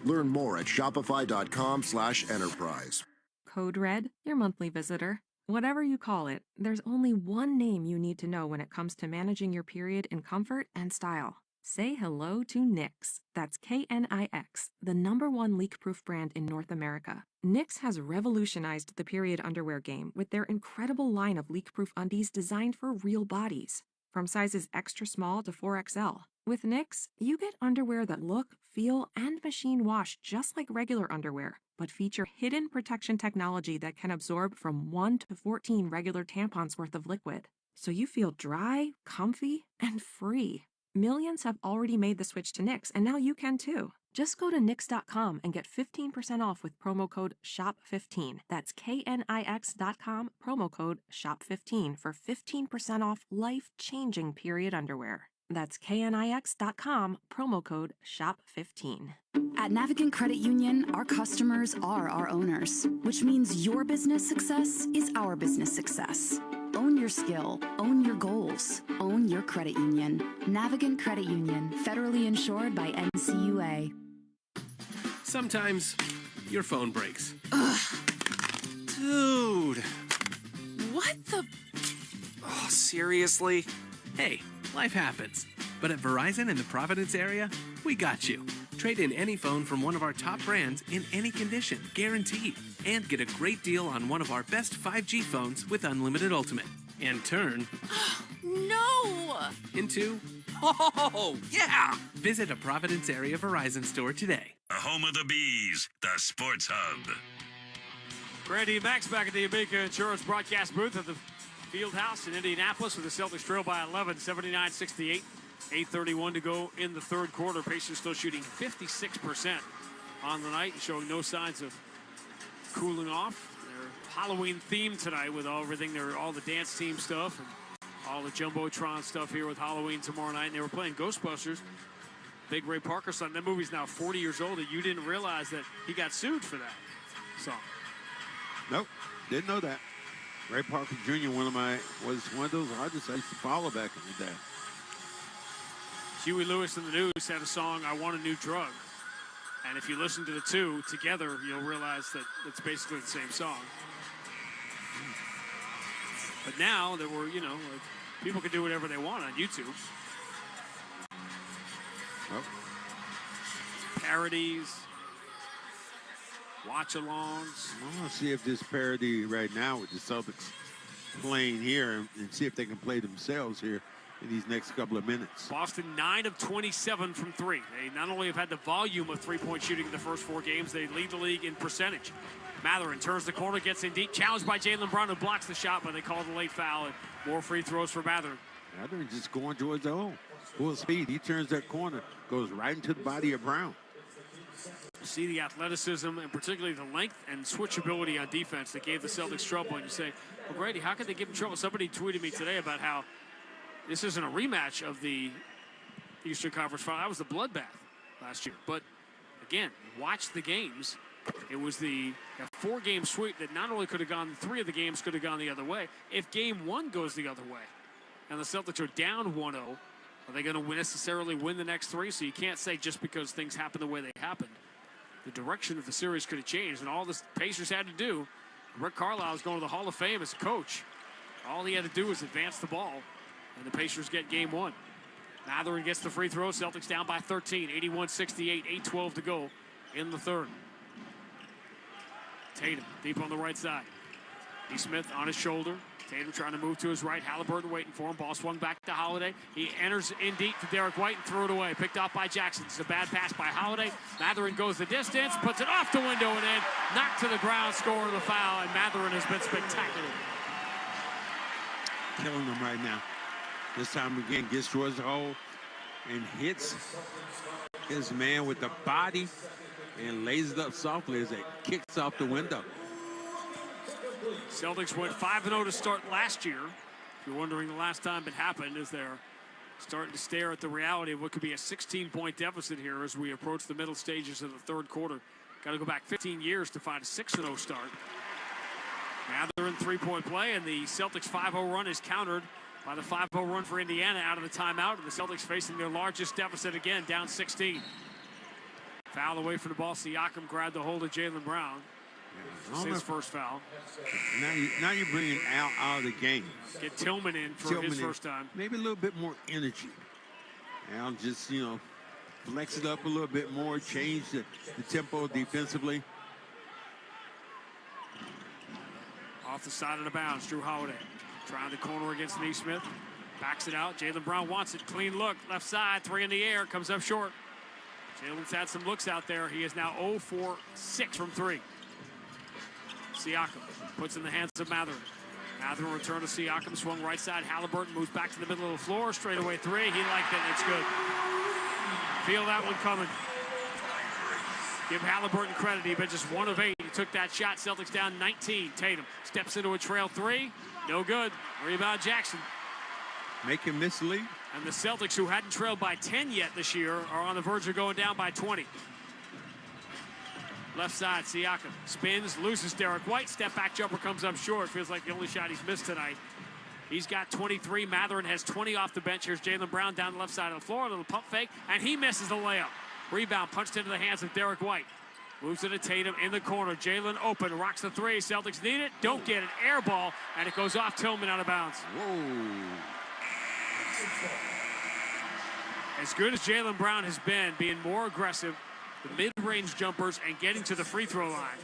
[SPEAKER 7] Learn more at shopify.com/enterprise.
[SPEAKER 8] Code Red, your monthly visitor. Whatever you call it, there's only one name you need to know when it comes to managing your period in comfort and style. Say hello to Knix. That's Knix, the #1 leak-proof brand in North America. Knix has revolutionized the period underwear game with their incredible line of leak-proof undies designed for real bodies. From sizes extra small to 4XL. With Knix, you get underwear that look, feel, and machine wash just like regular underwear, but feature hidden protection technology that can absorb from 1 to 14 regular tampons worth of liquid. So you feel dry, comfy, and free. Millions have already made the switch to Knix, and now you can too. Just go to Knix.com and get 15% off with promo code SHOP15. That's KNIX.com, promo code SHOP15 for 15% off life-changing period underwear. That's KNIX.com, promo code SHOP15.
[SPEAKER 5] At Navigant Credit Union, our customers are our owners, which means your business success is our business success. Own your skill, own your goals, own your credit union. Navigant Credit Union, federally insured by NCUA.
[SPEAKER 16] Sometimes your phone breaks. Ugh. Dude. What the? Oh, seriously? Hey, life happens. But at Verizon in the Providence area, we got you. Trade in any phone from one of our top brands in any condition, guaranteed. And get a great deal on one of our best 5G phones with Unlimited Ultimate. And turn...
[SPEAKER 22] No!
[SPEAKER 16] Into... Oh, yeah! Visit a Providence area Verizon store today.
[SPEAKER 9] The home of the Bees, the Sports Hub.
[SPEAKER 1] Randy and Max back at the Amica Insurance broadcast booth at the Fieldhouse in Indianapolis with the Celtics trail by 11, 79-68. 8:31 to go in the third quarter. Pacers still shooting 56% on the night and showing no signs of cooling off. Their Halloween theme tonight with all the dance team stuff and all the Jumbotron stuff here with Halloween tomorrow night. And they were playing Ghostbusters. Big Ray Parker song. That movie's now 40 years old, and you didn't realize that he got sued for that song.
[SPEAKER 4] Nope, didn't know that. Ray Parker Jr. was one of those artists I used to follow back in the day.
[SPEAKER 1] Huey Lewis and the News had a song, I Want a New Drug. And if you listen to the two together, you'll realize that it's basically the same song. But now there were, like, people could do whatever they want on YouTube.
[SPEAKER 4] Oh.
[SPEAKER 1] Parodies, watch-alongs.
[SPEAKER 4] I want to see if this parody right now with the Celtics playing here and see if they can play themselves here in these next couple of minutes.
[SPEAKER 1] Boston 9 of 27 from three. They not only have had the volume of three-point shooting in the first 4 games, they lead the league in percentage. Matherin turns the corner, gets in deep, challenged by Jaylen Brown, who blocks the shot, but they call the late foul, and more free throws for Matherin.
[SPEAKER 4] Matherin just going towards the hole. Full speed. He turns that corner, goes right into the body of Brown.
[SPEAKER 1] See the athleticism and particularly the length and switchability on defense that gave the Celtics trouble. And you say, well, Grady, how could they give him trouble? Somebody tweeted me today about how this isn't a rematch of the Eastern Conference Final. That was the bloodbath last year. But again, watch the games. It was a 4-game sweep that not only could have gone, 3 of the games could have gone the other way. If game 1 goes the other way and the Celtics are down 1-0, are they going to necessarily win the next 3? So you can't say just because things happen the way they happened. The direction of the series could have changed, and all the Pacers had to do, Rick Carlisle is going to the Hall of Fame as a coach. All he had to do was advance the ball, and the Pacers get game 1. Matherin gets the free throw. Celtics down by 13, 81-68, 8:12 to go in the third. Tatum deep on the right side. D. Smith on his shoulder. Tatum trying to move to his right. Halliburton waiting for him. Ball swung back to Holiday. He enters in deep to Derek White and threw it away. Picked off by Jackson. It's a bad pass by Holiday. Matherin goes the distance, puts it off the window and in. Knocked to the ground, score the foul, and Matherin has been spectacular.
[SPEAKER 4] Killing them right now. This time again gets towards the hole and hits his man with the body and lays it up softly as it kicks off the window.
[SPEAKER 1] Celtics went 5-0 to start last year. If you're wondering the last time it happened, as they're starting to stare at the reality of what could be a 16-point deficit here as we approach the middle stages of the third quarter. Got to go back 15 years to find a 6-0 start. Matherin three-point play, and the Celtics 5-0 run is countered by the 5-0 run for Indiana out of the timeout, and the Celtics facing their largest deficit again, down 16. Foul away from the ball. Siakam grabbed the hold of Jaylen Brown. It's his first foul.
[SPEAKER 4] Now you're bringing Al out of the game.
[SPEAKER 1] Get Tillman in for his first time.
[SPEAKER 4] Maybe a little bit more energy. Al just, flex it up a little bit more, change the tempo defensively.
[SPEAKER 1] Off the side of the bounds, Drew Holiday. Trying the corner against Neesmith. Backs it out. Jaylen Brown wants it. Clean look. Left side. 3 in the air. Comes up short. Jaylen's had some looks out there. He is now 0 for 6 from 3. Siakam puts in the hands of Matherin. Matherin return to Siakam, swung right side. Halliburton moves back to the middle of the floor. Straightaway 3. He liked it. It's good. Feel that one coming. Give Halliburton credit. He'd been just 1 of 8. He took that shot. Celtics down 19. Tatum steps into a trail 3. No good. Rebound Jackson.
[SPEAKER 4] Make him miss the lead.
[SPEAKER 1] And the Celtics, who hadn't trailed by 10 yet this year, are on the verge of going down by 20. Left side, Siakam spins, loses Derek White. Step back jumper comes up short. Feels like the only shot he's missed tonight. He's got 23. Matherin has 20 off the bench. Here's Jaylen Brown down the left side of the floor. A little pump fake, and he misses the layup. Rebound punched into the hands of Derek White. Moves it to Tatum in the corner. Jaylen open, rocks the 3. Celtics need it, don't get it. Air ball, and it goes off Tillman out of bounds.
[SPEAKER 4] Whoa.
[SPEAKER 1] As good as Jaylen Brown has been, being more aggressive, the mid-range jumpers, and getting to the free throw line.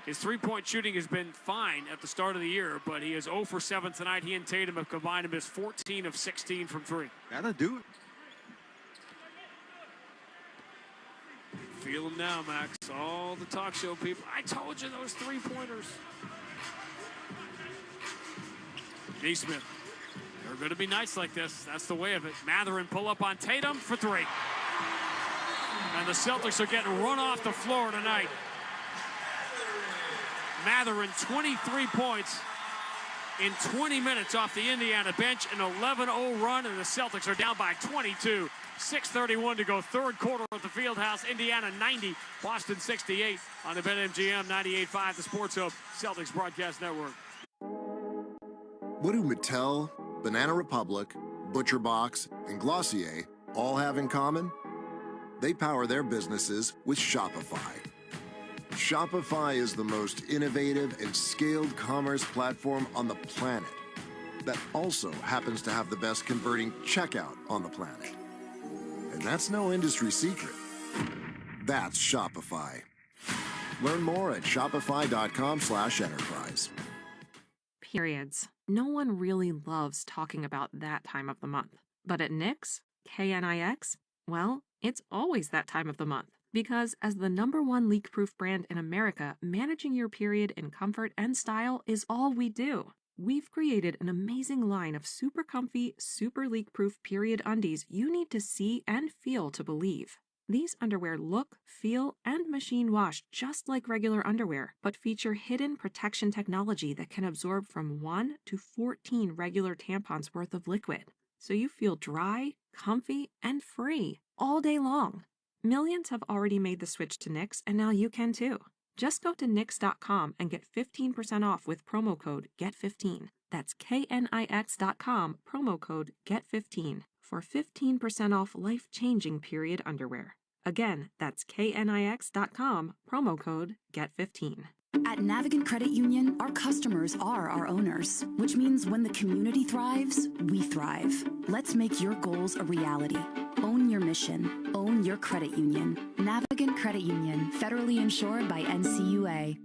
[SPEAKER 1] His three-point shooting has been fine at the start of the year, but he is 0 for 7 tonight. He and Tatum have combined to miss 14 of 16 from 3.
[SPEAKER 4] That'll do it.
[SPEAKER 1] Feel him now, Max. All the talk show people. I told you those three-pointers. Neesmith. There are going to be nights like this. That's the way of it. Matherin pull up on Tatum for 3. And the Celtics are getting run off the floor tonight. Matherin, 23 points in 20 minutes off the Indiana bench. An 11-0 run, and the Celtics are down by 22. 6:31 to go, third quarter at the Fieldhouse. Indiana 90, Boston 68 on the BetMGM 98.5, the Sports Hub Celtics Broadcast Network.
[SPEAKER 7] What do Mattel, Banana Republic, ButcherBox, and Glossier all have in common? They power their businesses with Shopify. Shopify is the most innovative and scaled commerce platform on the planet that also happens to have the best converting checkout on the planet. And that's no industry secret. That's Shopify. Learn more at shopify.com/enterprise.
[SPEAKER 8] Periods. No one really loves talking about that time of the month. But at Knix, KNIX, well, it's always that time of the month. Because as the #1 leak-proof brand in America, managing your period in comfort and style is all we do. We've created an amazing line of super comfy, super leak-proof period undies you need to see and feel to believe. These underwear look, feel, and machine wash just like regular underwear, but feature hidden protection technology that can absorb from 1 to 14 regular tampons worth of liquid. So you feel dry, comfy, and free all day long. Millions have already made the switch to Knix, and now you can too. Just go to Knix.com and get 15% off with promo code GET15. That's KNIX.com, promo code GET15 for 15% off life-changing period underwear. Again, that's KNIX.com, promo code GET15.
[SPEAKER 5] At Navigant Credit Union, our customers are our owners, which means when the community thrives, we thrive. Let's make your goals a reality. Own your mission. Own your credit union. Navigant Credit Union, federally insured by NCUA.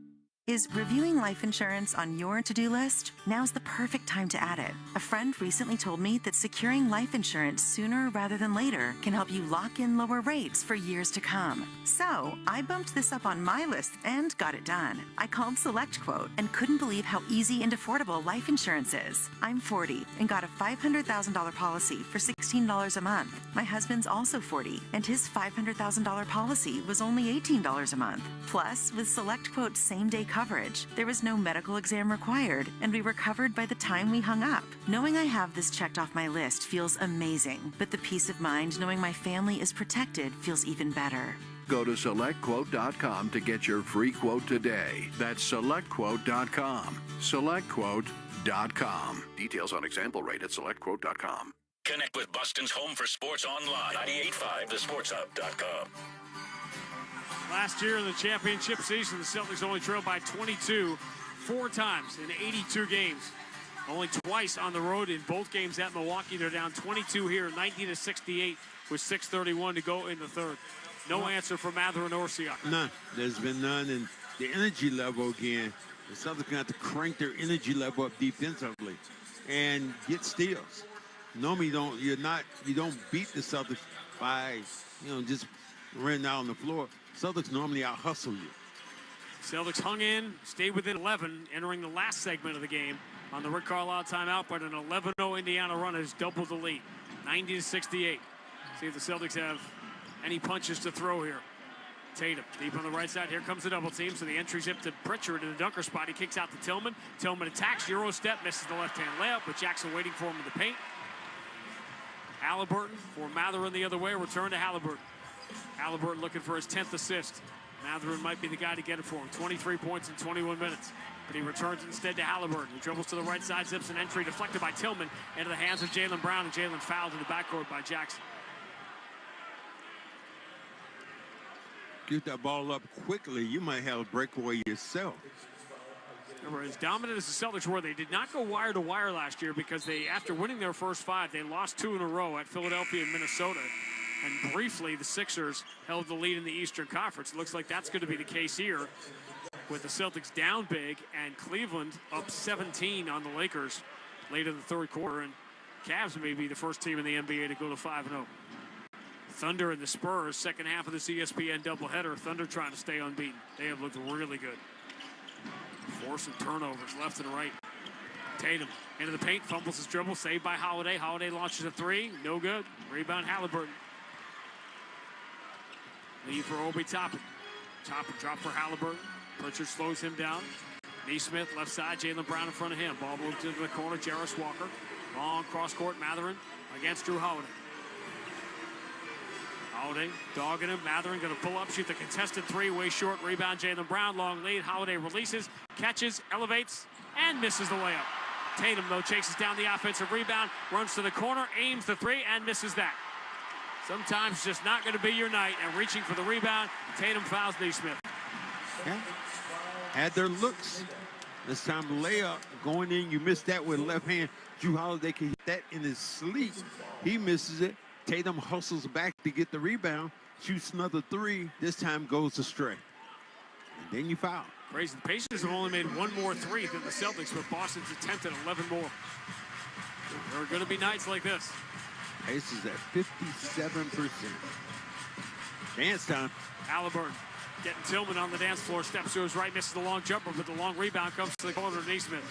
[SPEAKER 10] Is reviewing life insurance on your to-do list? Now's the perfect time to add it. A friend recently told me that securing life insurance sooner rather than later can help you lock in lower rates for years to come. So I bumped this up on my list and got it done. I called SelectQuote and couldn't believe how easy and affordable life insurance is. I'm 40 and got a $500,000 policy for $16 a month. My husband's also 40 and his $500,000 policy was only $18 a month. Plus, with SelectQuote's same-day coverage, there was no medical exam required, and we were covered by the time we hung up. Knowing I have this checked off my list feels amazing, but the peace of mind knowing my family is protected feels even better.
[SPEAKER 12] Go to SelectQuote.com to get your free quote today. That's SelectQuote.com. SelectQuote.com. Details on example rate at SelectQuote.com.
[SPEAKER 9] Connect with Boston's home for sports online. 98.5 thesportshub.com.
[SPEAKER 1] Last year in the championship season, the Celtics only trailed by 22 4 times in 82 games. Only twice on the road in both games at Milwaukee. They're down 22 here, 90-68 with 6:31 to go in the third. No answer for Mathurin or Siakam.
[SPEAKER 4] None. There's been none. And the energy level again, the Celtics going to have to crank their energy level up defensively and get steals. Normally you don't beat the Celtics by, just running out on the floor. Celtics normally out-hustle you.
[SPEAKER 1] Celtics hung in, stayed within 11, entering the last segment of the game on the Rick Carlisle timeout, but an 11-0 Indiana run has doubled the lead, 90-68. See if the Celtics have any punches to throw here. Tatum, deep on the right side. Here comes the double team, so the entry zip to Pritchard in the dunker spot. He kicks out to Tillman. Tillman attacks, Euro step, misses the left-hand layup, but Jackson waiting for him in the paint. Halliburton for Mathurin the other way, return to Halliburton. Halliburton looking for his 10th assist. Mathurin might be the guy to get it for him. 23 points in 21 minutes. But he returns instead to Halliburton. He dribbles to the right side, zips an entry deflected by Tillman into the hands of Jaylen Brown, and Jaylen fouled in the backcourt by Jackson.
[SPEAKER 4] Get that ball up quickly. You might have a breakaway yourself.
[SPEAKER 1] Remember, as dominant as the Celtics were, they did not go wire to wire last year because after winning their first 5, they lost 2 in a row at Philadelphia and Minnesota. And briefly, the Sixers held the lead in the Eastern Conference. It looks like that's going to be the case here with the Celtics down big and Cleveland up 17 on the Lakers late in the third quarter. And Cavs may be the first team in the NBA to go to 5-0. Thunder and the Spurs, second half of this ESPN doubleheader. Thunder trying to stay unbeaten. They have looked really good. Forcing turnovers left and right. Tatum into the paint, fumbles his dribble, saved by Holiday. Holiday launches a 3, no good. Rebound Halliburton. Lead for Obi Toppin. Toppin drop for Halliburton. Pritchard slows him down. Neesmith left side, Jaylen Brown in front of him. Ball moved into the corner, Jarris Walker. Long cross court, Mathurin against Drew Holiday. Holiday dogging him. Mathurin going to pull up, shoot the contested 3, way short. Rebound, Jaylen Brown, long lead. Holiday releases, catches, elevates, and misses the layup. Tatum, though, chases down the offensive rebound, runs to the corner, aims the 3, and misses that. Sometimes just not going to be your night, and reaching for the rebound, Tatum fouls Neesmith.
[SPEAKER 4] Yeah. Had their looks. This time layup going in. You missed that with left hand. Drew Holiday can hit that in his sleep. He misses it. Tatum hustles back to get the rebound. Shoots another three. This time goes astray. And then you foul.
[SPEAKER 1] Crazy. The Pacers have only made one more three than the Celtics, but Boston's attempted 11 more. There are going to be nights like this.
[SPEAKER 4] Pacers at 57%. Dance time.
[SPEAKER 1] Halliburton getting Tillman on the dance floor. Steps to his right, misses the long jumper, but the long rebound comes to the corner to Neesmith.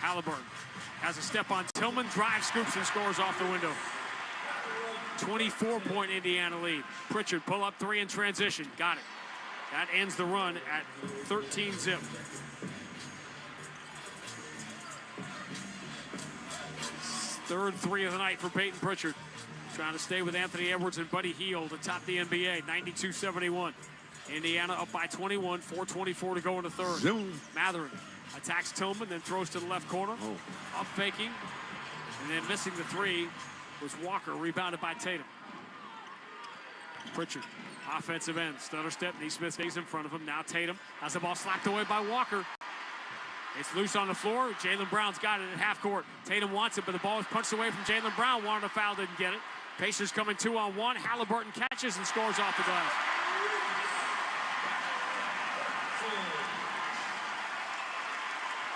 [SPEAKER 1] Halliburton has a step on Tillman, drives, scoops, and scores off the window. 24-point Indiana lead. Pritchard pull up three in transition. Got it. That ends the run at 13 zip. Third three of the night for Peyton Pritchard. Trying to stay with Anthony Edwards and Buddy Hield atop the NBA, 92-71. Indiana up by 21, 4:24 to go in the third.
[SPEAKER 4] Zoom.
[SPEAKER 1] Matherin attacks Tillman, then throws to the left corner. Up faking, and then missing the three was Walker, rebounded by Tatum. Pritchard, offensive end, stutter step. Neesmith stays in front of him. Now Tatum has the ball slapped away by Walker. It's loose on the floor. Jaylen Brown's got it at half court. Tatum wants it, but the ball is punched away from Jaylen Brown. Wanted a foul, didn't get it. Pacers coming 2-on-1. Halliburton catches and scores off the glass.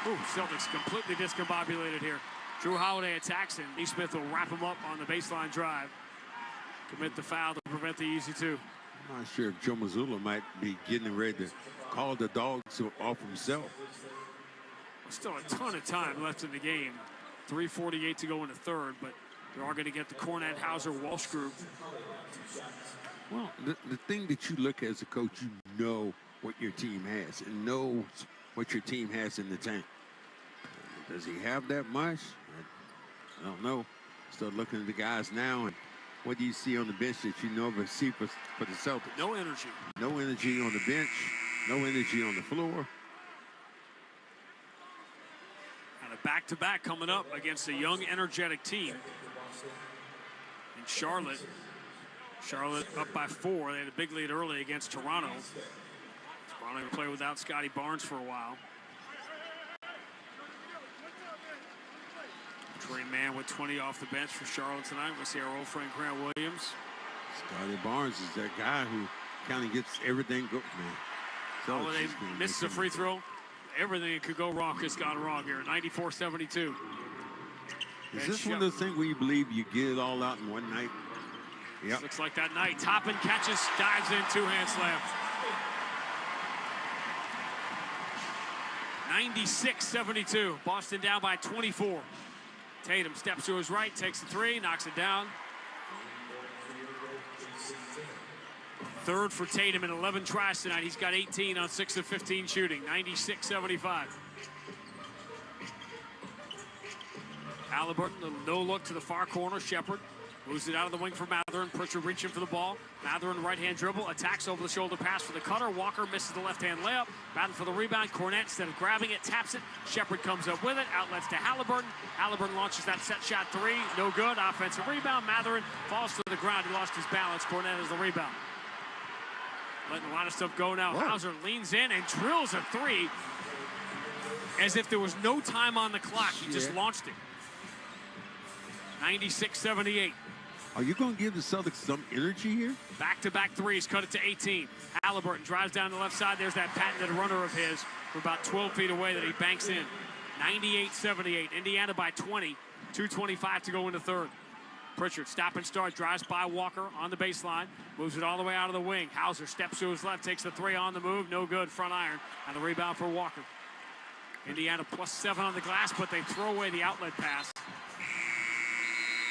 [SPEAKER 1] Ooh, Celtics completely discombobulated here. Drew Holiday attacks and Neesmith will wrap him up on the baseline drive. Commit the foul to prevent the easy two.
[SPEAKER 4] I'm not sure if Joe Mazzulla might be getting ready to call the dogs off himself.
[SPEAKER 1] Still a ton of time left in the game. 3:48 to go in the third, but they are going to get the Cornette, Hauser, Walsh group.
[SPEAKER 4] Well, the thing that you look at as a coach, you know what your team has and knows what your team has in the tank. Does he have that much? I don't know. Still looking at the guys now, and what do you see on the bench that you know but see for the Celtics?
[SPEAKER 1] No energy.
[SPEAKER 4] No energy on the bench. No energy on the floor.
[SPEAKER 1] And a back-to-back coming up against a young, energetic team in Charlotte. Charlotte up by 4. They had a big lead early against Toronto. Toronto going to play without Scotty Barnes for a while. Trey Mann with 20 off the bench for Charlotte tonight. We'll see our old friend Grant Williams.
[SPEAKER 4] Scotty Barnes is that guy who kind of gets everything go.
[SPEAKER 1] Holiday misses a free throw. Everything that could go wrong has gone wrong here. 94-72.
[SPEAKER 4] Is this one of those things where you believe you get it all out in one night?
[SPEAKER 1] Yep. Looks like that night. Toppin catches, dives in, two-hand slam. 96-72. Boston down by 24. Tatum steps to his right, takes the three, knocks it down. Third for Tatum in 11 tries tonight. He's got 18 on 6 of 15 shooting. 96-75. Halliburton, a no look to the far corner. Shepard moves it out of the wing for Matherin. Pritchard reaching for the ball. Matherin right-hand dribble, attacks over the shoulder pass for the cutter. Walker misses the left-hand layup. Battle for the rebound. Cornette, instead of grabbing it, taps it. Shepard comes up with it. Outlets to Halliburton. Halliburton launches that set shot three. No good. Offensive rebound. Matherin falls to the ground. He lost his balance. Cornette has the rebound. Letting a lot of stuff go now. Whoa. Hauser leans in and drills a three as if there was no time on the clock. He just launched it. 96-78.
[SPEAKER 4] Are you going to give the Celtics some energy here?
[SPEAKER 1] Back-to-back threes, cut it to 18. Halliburton drives down the left side. There's that patented runner of his from about 12 feet away that he banks in. 98-78. Indiana by 20. 2:25 to go in the third. Pritchard, stop and start, drives by Walker on the baseline, moves it all the way out of the wing. Hauser steps to his left, takes the three on the move, no good, front iron, and the rebound for Walker. Indiana +7 on the glass, but they throw away the outlet pass.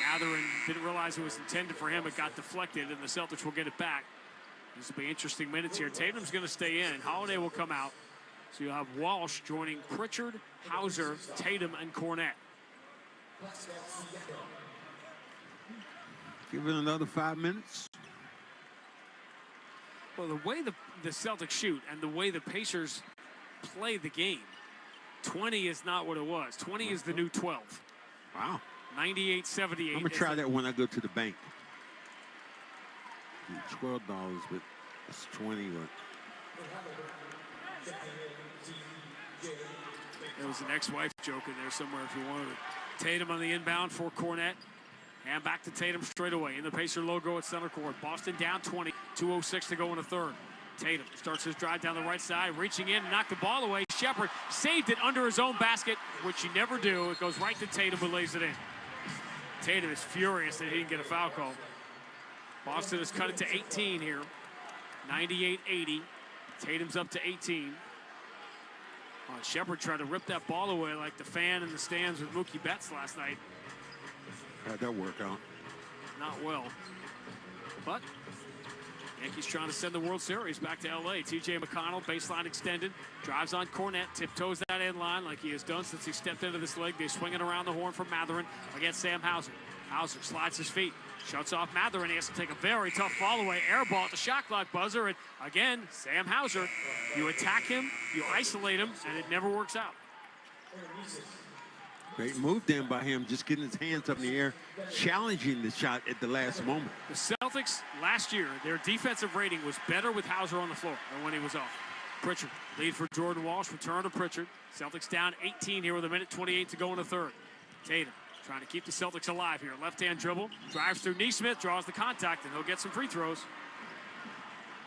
[SPEAKER 1] Matherin didn't realize it was intended for him. It got deflected, and the Celtics will get it back. This will be interesting minutes here. Tatum's going to stay in. Holiday will come out. So you'll have Walsh joining Pritchard, Hauser, Tatum, and Cornette.
[SPEAKER 4] Give it another 5 minutes.
[SPEAKER 1] Well, the way the Celtics shoot and the way the Pacers play the game, 20 is not what it was. 20 is the new 12.
[SPEAKER 4] Wow.
[SPEAKER 1] 98-78.
[SPEAKER 4] I'm going to try that when I go to the bank. $12, but It's 20.
[SPEAKER 1] There was an ex-wife joke in there somewhere if you wanted it. Tatum on the inbound for Cornette. And back to Tatum straight away. In the Pacer logo at center court. Boston down 20. 2:06 to go in the third. Tatum starts his drive down the right side, reaching in, knocked the ball away. Shepard saved it under his own basket, which you never do. It goes right to Tatum, who lays it in. Tatum is furious that he didn't get a foul call. Boston has cut it to 18 here. 98-80. Tatum's up to 18. Shepard tried to rip that ball away like the fan in the stands with Mookie Betts last night.
[SPEAKER 4] How'd that work out?
[SPEAKER 1] Not well. But Yankees trying to send the World Series back to L.A. T.J. McConnell, baseline extended, drives on Cornette, tiptoes that end line like he has done since he stepped into this league. They swing it around the horn for Matherin against Sam Hauser. Hauser slides his feet, shuts off Matherin. He has to take a very tough fall-away air ball at the shot clock buzzer. And again, Sam Hauser, you attack him, you isolate him, and it never works out.
[SPEAKER 4] Great move then by him, just getting his hands up in the air, challenging the shot at the last moment.
[SPEAKER 1] The Celtics last year, their defensive rating was better with Hauser on the floor than when he was off. Pritchard, lead for Jordan Walsh, return to Pritchard. Celtics down 18 here with 1:28 to go in the third. Tatum trying to keep the Celtics alive here. Left-hand dribble, drives through Neesmith, draws the contact, and he'll get some free throws.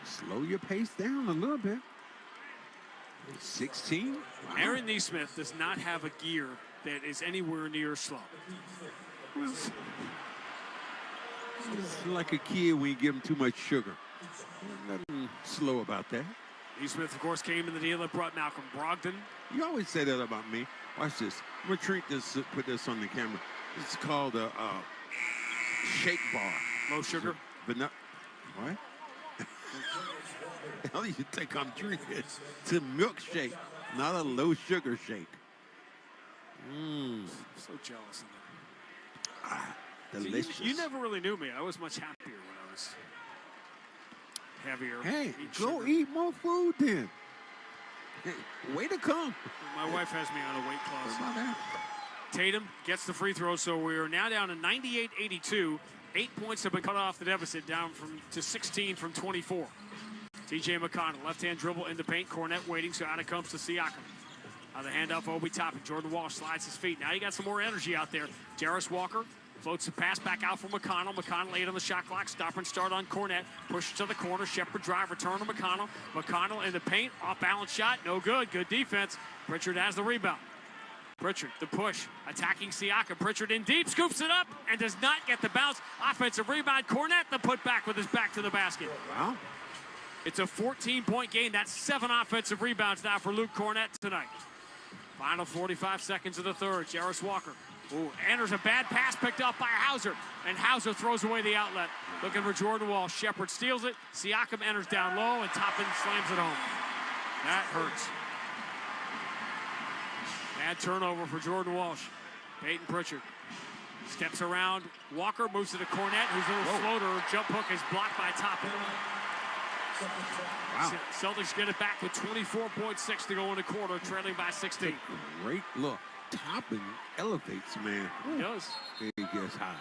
[SPEAKER 4] Slow your pace down a little bit. 16. Wow.
[SPEAKER 1] Aaron Neesmith does not have a gear that is anywhere near slow.
[SPEAKER 4] It's like a kid when you give him too much sugar. Nothing slow about that.
[SPEAKER 1] Neesmith, of course, came in the deal that brought Malcolm Brogdon.
[SPEAKER 4] You always say that about me. Watch this. I'm going to put this on the camera. It's called a shake bar.
[SPEAKER 1] Low sugar?
[SPEAKER 4] What? The hell you think I'm drinking? It's a milkshake, not a low sugar shake.
[SPEAKER 1] So jealous of
[SPEAKER 4] that. Delicious.
[SPEAKER 1] You never really knew me. I was much happier when I was heavier.
[SPEAKER 4] Hey, go eat more food then. Hey, way to come.
[SPEAKER 1] My wife has me on a weight class. Tatum gets the free throw, so we are now down to 98-82. 8 points have been cut off the deficit, down to 16 from 24. T.J. McConnell, left-hand dribble in the paint. Cornette waiting, so out it comes to Siakam. The handoff, Obi Toppin. Jordan Walsh slides his feet. Now you got some more energy out there. Jarris Walker floats the pass back out for McConnell. McConnell 8 on the shot clock. Stop and start on Cornette. Push to the corner. Shepard drive. Return to McConnell. McConnell in the paint. Off-balance shot. No good. Good defense. Pritchard has the rebound. Pritchard, the push. Attacking Siakam. Pritchard in deep. Scoops it up and does not get the bounce. Offensive rebound. Cornette the putback with his back to the basket.
[SPEAKER 4] Wow.
[SPEAKER 1] It's a 14-point game. That's 7 offensive rebounds now for Luke Cornette tonight. Final 45 seconds of the third. Jarris Walker enters a bad pass picked up by Hauser, and Hauser throws away the outlet. Looking for Jordan Walsh. Shepard steals it. Siakam enters down low, and Toppin slams it home. That hurts. Bad turnover for Jordan Walsh. Peyton Pritchard steps around. Walker moves to the Cornette, whose little floater jump hook is blocked by Toppin.
[SPEAKER 4] Wow.
[SPEAKER 1] Celtics get it back with 24.6 to go in the quarter, trailing by 16.
[SPEAKER 4] Great look. Toppin elevates, man.
[SPEAKER 1] He does.
[SPEAKER 4] He gets high.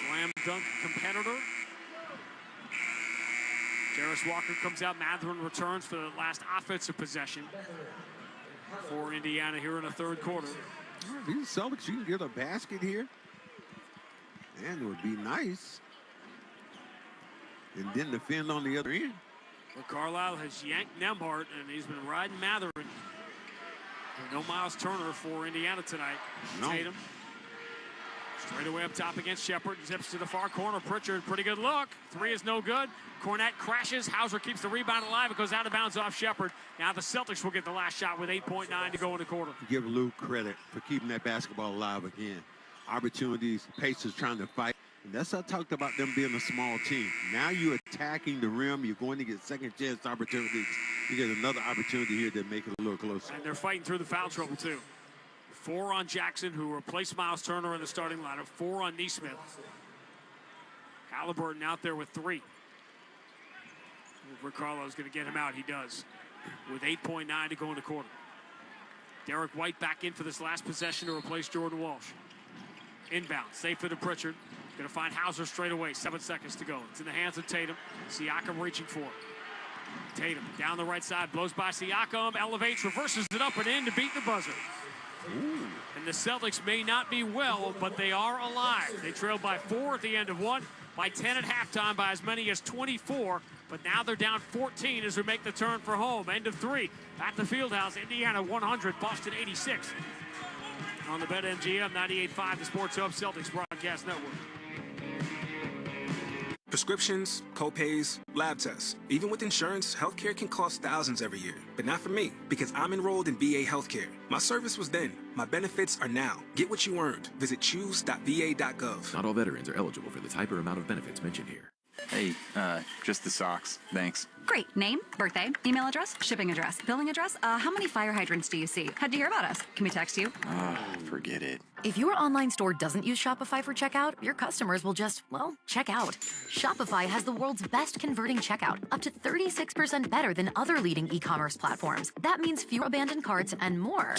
[SPEAKER 1] Slam dunk competitor. Jarris Walker comes out. Matherin returns for the last offensive possession for Indiana here in the third quarter.
[SPEAKER 4] These Celtics, you can get a basket here. And it would be nice. And then defend on the other end.
[SPEAKER 1] Well, Carlisle has yanked Nembhard, and he's been riding Matherin. No Miles Turner for Indiana tonight.
[SPEAKER 4] No.
[SPEAKER 1] Tatum straight away up top against Shepard. Zips to the far corner. Pritchard, pretty good look. 3 is no good. Cornette crashes. Hauser keeps the rebound alive. It goes out of bounds off Shepard. Now the Celtics will get the last shot with 8.9 to go in the quarter.
[SPEAKER 4] Give Luke credit for keeping that basketball alive again. Opportunities, Pacers trying to fight. And that's what I talked about them being a small team. Now you're attacking the rim. You're going to get second chance opportunities. You get another opportunity here to make it a little closer.
[SPEAKER 1] And they're fighting through the foul trouble, too. 4 on Jackson, who replaced Miles Turner in the starting lineup. 4 on Neesmith. Halliburton out there with 3. Rick Carlisle's going to get him out. He does. With 8.9 to go in the quarter. Derek White back in for this last possession to replace Jordan Walsh. Inbound. Safe for the Pritchard. Going to find Hauser straight away. 7 seconds to go. It's in the hands of Tatum. Siakam reaching for it. Tatum down the right side. Blows by Siakam. Elevates. Reverses it up and in to beat the buzzer. Ooh. And the Celtics may not be well, but they are alive. They trailed by 4 at the end of one. By 10 at halftime. By as many as 24. But now they're down 14 as we make the turn for home. End of 3 at the Fieldhouse. Indiana 100. Boston 86. On the BetMGM 98.5, the Sports Hub Celtics Broadcast Network.
[SPEAKER 2] Prescriptions, co-pays, lab tests. Even with insurance, healthcare can cost thousands every year. But not for me, because I'm enrolled in VA healthcare. My service was then. My benefits are now. Get what you earned. Visit choose.va.gov.
[SPEAKER 26] Not all veterans are eligible for the type or amount of benefits mentioned here.
[SPEAKER 13] Hey, just the socks. Thanks.
[SPEAKER 15] Great. Name, birthday, email address, shipping address, billing address. How many fire hydrants do you see? How'd you hear about us? Can we text you?
[SPEAKER 13] Forget it.
[SPEAKER 15] If your online store doesn't use Shopify for checkout, your customers will just, well, check out. Shopify has the world's best converting checkout, up to 36% better than other leading e-commerce platforms. That means fewer abandoned carts and more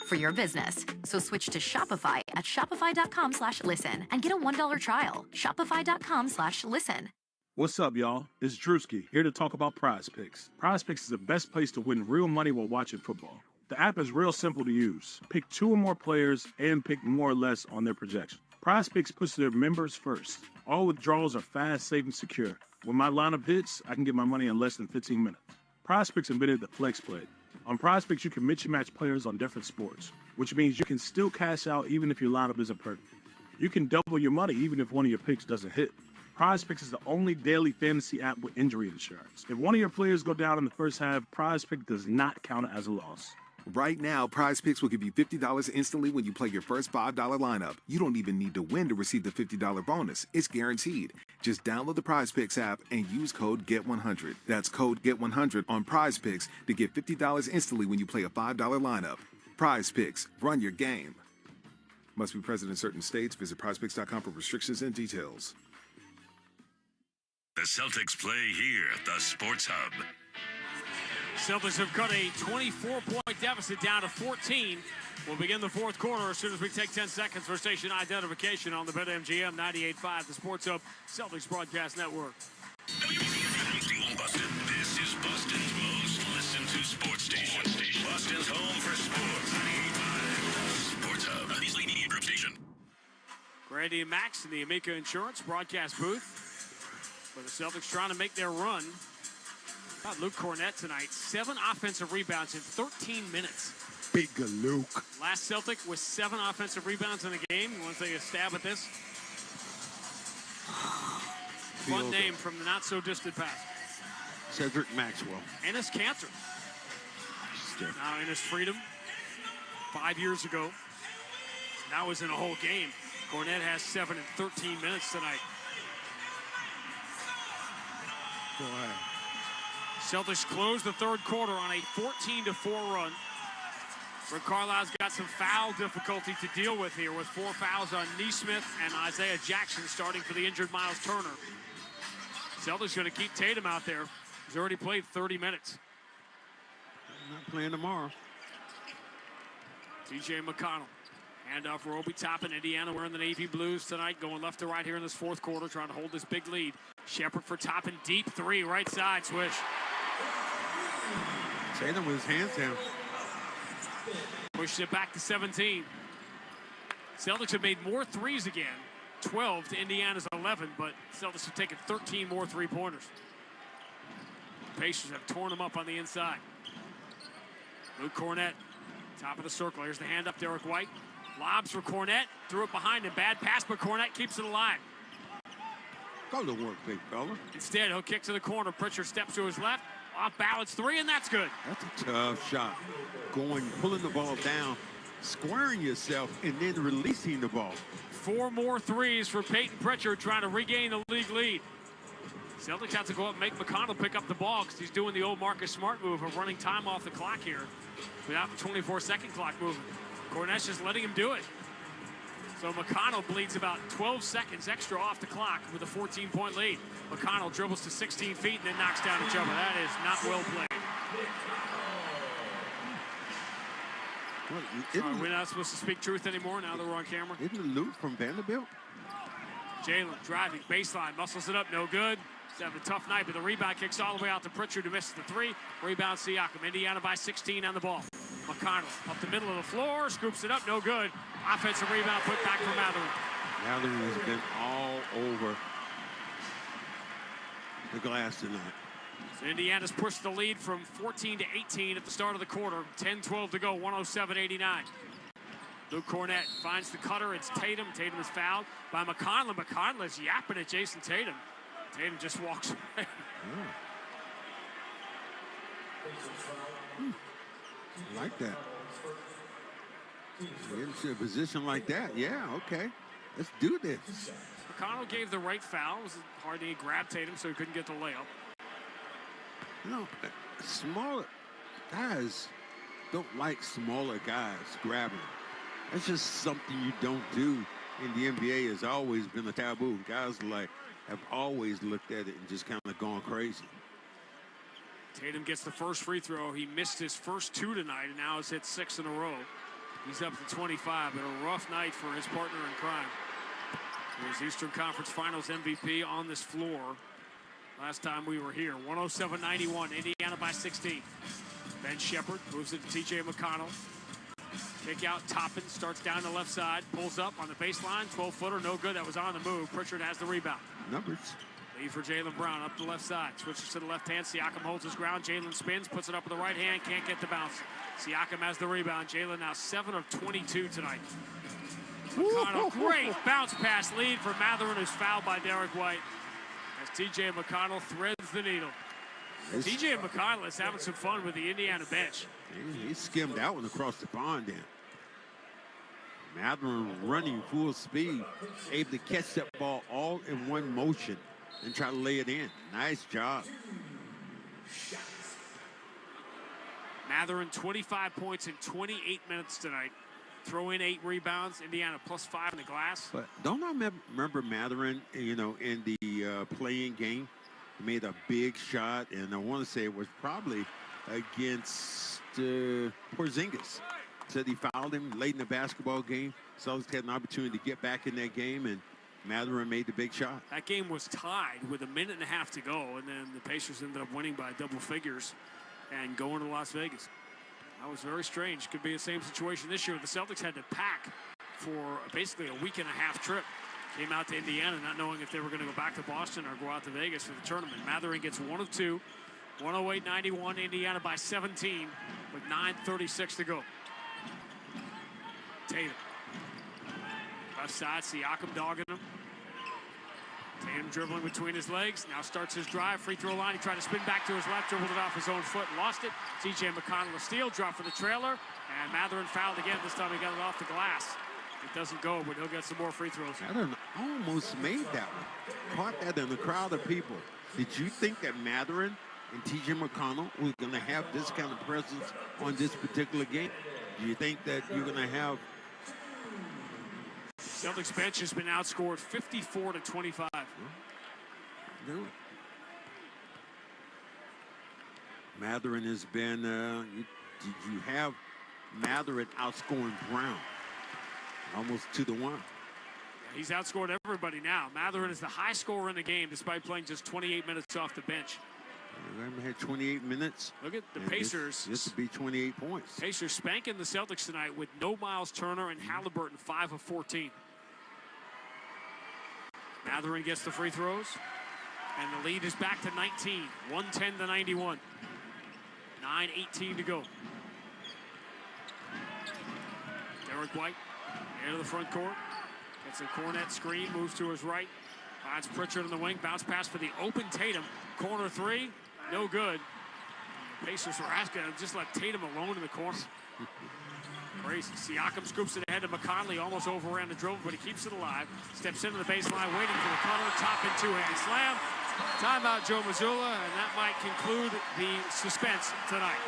[SPEAKER 15] for your business. So switch to Shopify at shopify.com/listen and get a $1 trial. Shopify.com/listen.
[SPEAKER 14] What's up, y'all? It's Drewski, here to talk about Prize Picks. Prize Picks is the best place to win real money while watching football. The app is real simple to use. Pick 2 or more players and pick more or less on their projection. Prize Picks puts their members first. All withdrawals are fast, safe, and secure. When my lineup hits, I can get my money in less than 15 minutes. Prize Picks invented the flex play. On Prize Picks, you can mix and match players on different sports, which means you can still cash out even if your lineup isn't perfect. You can double your money even if one of your picks doesn't hit. Prize Picks is the only daily fantasy app with injury insurance. If one of your players go down in the first half, Prize Pick does not count as a loss.
[SPEAKER 21] Right now, Prize Picks will give you $50 instantly when you play your first $5 lineup. You don't even need to win to receive the $50 bonus. It's guaranteed. Just download the Prize Picks app and use code GET100. That's code GET100 on Prize Picks to get $50 instantly when you play a $5 lineup. Prize Picks. Run your game. Must be present in certain states. Visit prizepicks.com for restrictions and details.
[SPEAKER 9] The Celtics play here at the Sports Hub.
[SPEAKER 1] Celtics have cut a 24-point deficit down to 14. We'll begin the fourth quarter as soon as we take 10 seconds for station identification on the BetMGM 98.5, the Sports Hub Celtics Broadcast Network.
[SPEAKER 9] Boston. This is Boston's most listened to sports station. Boston's home for sports. 98.5, Sports Hub. Beasley Media Group Station.
[SPEAKER 1] Grandy and Max in the Amica Insurance broadcast booth. For the Celtics trying to make their run. About Luke Cornett tonight. 7 offensive rebounds in 13 minutes.
[SPEAKER 21] Big Luke.
[SPEAKER 1] Last Celtic with 7 offensive rebounds in a game. You want to take a stab at this? Fun name from the not-so-distant past.
[SPEAKER 4] Cedric Maxwell.
[SPEAKER 1] Enes Kanter. Now Enes Freedom. 5 years ago. Now was in a whole game. Cornett has 7 in 13 minutes tonight.
[SPEAKER 4] Boy.
[SPEAKER 1] Celtics close the third quarter on a 14-4 run. Rick Carlisle's got some foul difficulty to deal with here with 4 fouls on Nesmith and Isaiah Jackson starting for the injured Miles Turner. Celtics going to keep Tatum out there. He's already played 30 minutes.
[SPEAKER 4] Not playing tomorrow.
[SPEAKER 1] TJ McConnell. Handoff for Obi Toppin. Indiana wearing the navy blues tonight, going left to right here in this fourth quarter, trying to hold this big lead. Shepard for Toppin, deep 3, right side, swish.
[SPEAKER 4] Tatum with his hands down.
[SPEAKER 1] Pushes it back to 17. Celtics have made more threes again. 12 to Indiana's 11, but Celtics have taken 13 more three-pointers. Pacers have torn them up on the inside. Luke Cornett, top of the circle. Here's the hand up, Derek White. Lobs for Cornett, threw it behind him. Bad pass, but Cornett keeps it alive.
[SPEAKER 4] Go to work, big fella.
[SPEAKER 1] Instead, he'll kick to the corner. Pritchard steps to his left. Off balance 3, and that's good.
[SPEAKER 4] That's a tough shot. Pulling the ball down, squaring yourself, and then releasing the ball.
[SPEAKER 1] 4 more threes for Peyton Pritchard trying to regain the league lead. Celtics have to go up and make McConnell pick up the ball because he's doing the old Marcus Smart move of running time off the clock here without the 24-second clock moving. Cornett's just letting him do it. So McConnell bleeds about 12 seconds extra off the clock with a 14-point lead. McConnell dribbles to 16 feet and then knocks down each other. That is not well played. We're not supposed to speak truth anymore now that we're on camera.
[SPEAKER 4] Isn't it Luke from Vanderbilt?
[SPEAKER 1] Jalen driving baseline, muscles it up, no good. He's having a tough night, but the rebound kicks all the way out to Pritchard, who misses the three. Rebound Siakam. Indiana by 16 on the ball. McConnell up the middle of the floor, scoops it up, no good. Offensive rebound put back for Mathurin.
[SPEAKER 4] Mathurin has been all over the glass tonight.
[SPEAKER 1] So Indiana's pushed the lead from 14 to 18 at the start of the quarter. 10-12 to go, 107-89. Luke Cornett finds the cutter. It's Tatum. Tatum is fouled by McConnell. McConnell is yapping at Jason Tatum. Tatum just walks away.
[SPEAKER 4] I like that. Get into a position like that. Yeah, okay. Let's do this.
[SPEAKER 1] McConnell gave the right foul. It was hard to grab Tatum, so he couldn't get the layup.
[SPEAKER 4] You know, smaller guys don't like smaller guys grabbing them. That's just something you don't do in the NBA. Has always been a taboo. Guys have always looked at it and just kind of gone crazy.
[SPEAKER 1] Tatum gets the first free throw. He missed his first two tonight and now has hit 6 in a row. He's up to 25, but a rough night for his partner in crime. His Eastern Conference Finals MVP on this floor. Last time we were here, 107-91, Indiana by 16. Ben Shepherd moves it to T.J. McConnell. Kick out, Toppin starts down the left side, pulls up on the baseline, 12-footer, no good. That was on the move. Pritchard has the rebound.
[SPEAKER 4] Numbers.
[SPEAKER 1] Lead for Jaylen Brown up the left side. Switches to the left hand. Siakam holds his ground. Jalen spins, puts it up with the right hand, can't get the bounce. Siakam has the rebound. Jalen now 7 of 22 tonight. McConnell, great bounce pass lead for Mathurin, who's fouled by Derek White. As T.J. McConnell threads the needle. T.J. McConnell is having some fun with the Indiana bench.
[SPEAKER 4] He skimmed that one across the pond then. Mathurin running full speed, able to catch that ball all in one motion and try to lay it in. Nice job.
[SPEAKER 1] Mathurin 25 points in 28 minutes tonight. Throw in 8 rebounds. Indiana +5 in the glass.
[SPEAKER 4] But don't I remember Mathurin, you know, in the playing game? He made a big shot, and I want to say it was probably against Porzingis. Said he fouled him late in the basketball game. Celtics had an opportunity to get back in that game, and Mathurin made the big shot.
[SPEAKER 1] That game was tied with a minute and a half to go, and then the Pacers ended up winning by double figures and going to Las Vegas. That was very strange. Could be the same situation this year. The Celtics had to pack for basically a week and a half trip. Came out to Indiana not knowing if they were going to go back to Boston or go out to Vegas for the tournament. Mathurin gets 1 of 2. 108-91, Indiana by 17 with 9:36 to go. Tatum. Left side, Siakam dogging him. Tatum dribbling between his legs. Now starts his drive. Free throw line. He tried to spin back to his left, dribbled it off his own foot, lost it. T.J. McConnell a steal, drop for the trailer. And Mathurin fouled again. This time he got it off the glass. It doesn't go, but he'll get some more free throws.
[SPEAKER 4] Mathurin almost made that one. Caught that in a crowd of people. Did you think that Mathurin and T.J. McConnell was going to have this kind of presence on this particular game? Do you think that you're going to have...
[SPEAKER 1] Celtics bench has been outscored 54-25.
[SPEAKER 4] Do it. Mathurin has been, did you have Mathurin outscoring Brown? Almost 2-1.
[SPEAKER 1] Yeah, he's outscored everybody now. Mathurin is the high scorer in the game despite playing just 28 minutes off the bench.
[SPEAKER 4] Remember, had 28 minutes.
[SPEAKER 1] Look at the Pacers.
[SPEAKER 4] This would be 28 points.
[SPEAKER 1] Pacers spanking the Celtics tonight with no Miles Turner and Halliburton 5 of 14. Mathurin gets the free throws, and the lead is back to 19, 110-91. 9:18 to go. Derek White into the front court. Gets a Cornett screen, moves to his right. Finds Pritchard in the wing, bounce pass for the open Tatum. Corner 3, no good. Pacers were asking him, just let Tatum alone in the corner. Crazy. Siakam scoops it ahead to McConnell. Almost overran the dribble, but he keeps it alive. Steps into the baseline, waiting for the cutter. Top and two-hand slam. Timeout, Joe Mazzulla, and that might conclude the suspense tonight.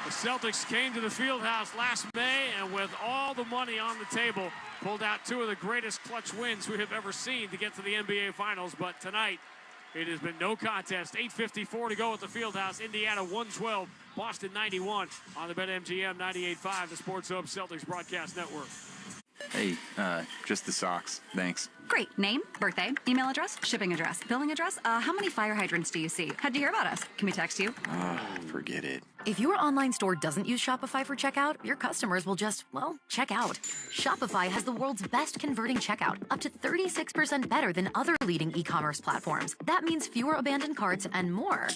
[SPEAKER 1] The Celtics came to the Fieldhouse last May, and with all the money on the table, pulled out 2 of the greatest clutch wins we have ever seen to get to the NBA Finals. But tonight, it has been no contest. 8:54 to go at the Fieldhouse. Indiana 112, Boston 91 on the BetMGM 98.5, the Sports Hub Celtics Broadcast Network.
[SPEAKER 13] Hey, just the socks. Thanks.
[SPEAKER 6] Great. Name, birthday, email address, shipping address, billing address. How many fire hydrants do you see? How'd you hear about us? Can we text you?
[SPEAKER 13] Forget it.
[SPEAKER 15] If your online store doesn't use Shopify for checkout, your customers will just, well, check out. Shopify has the world's best converting checkout, up to 36% better than other leading e-commerce platforms. That means fewer abandoned carts and more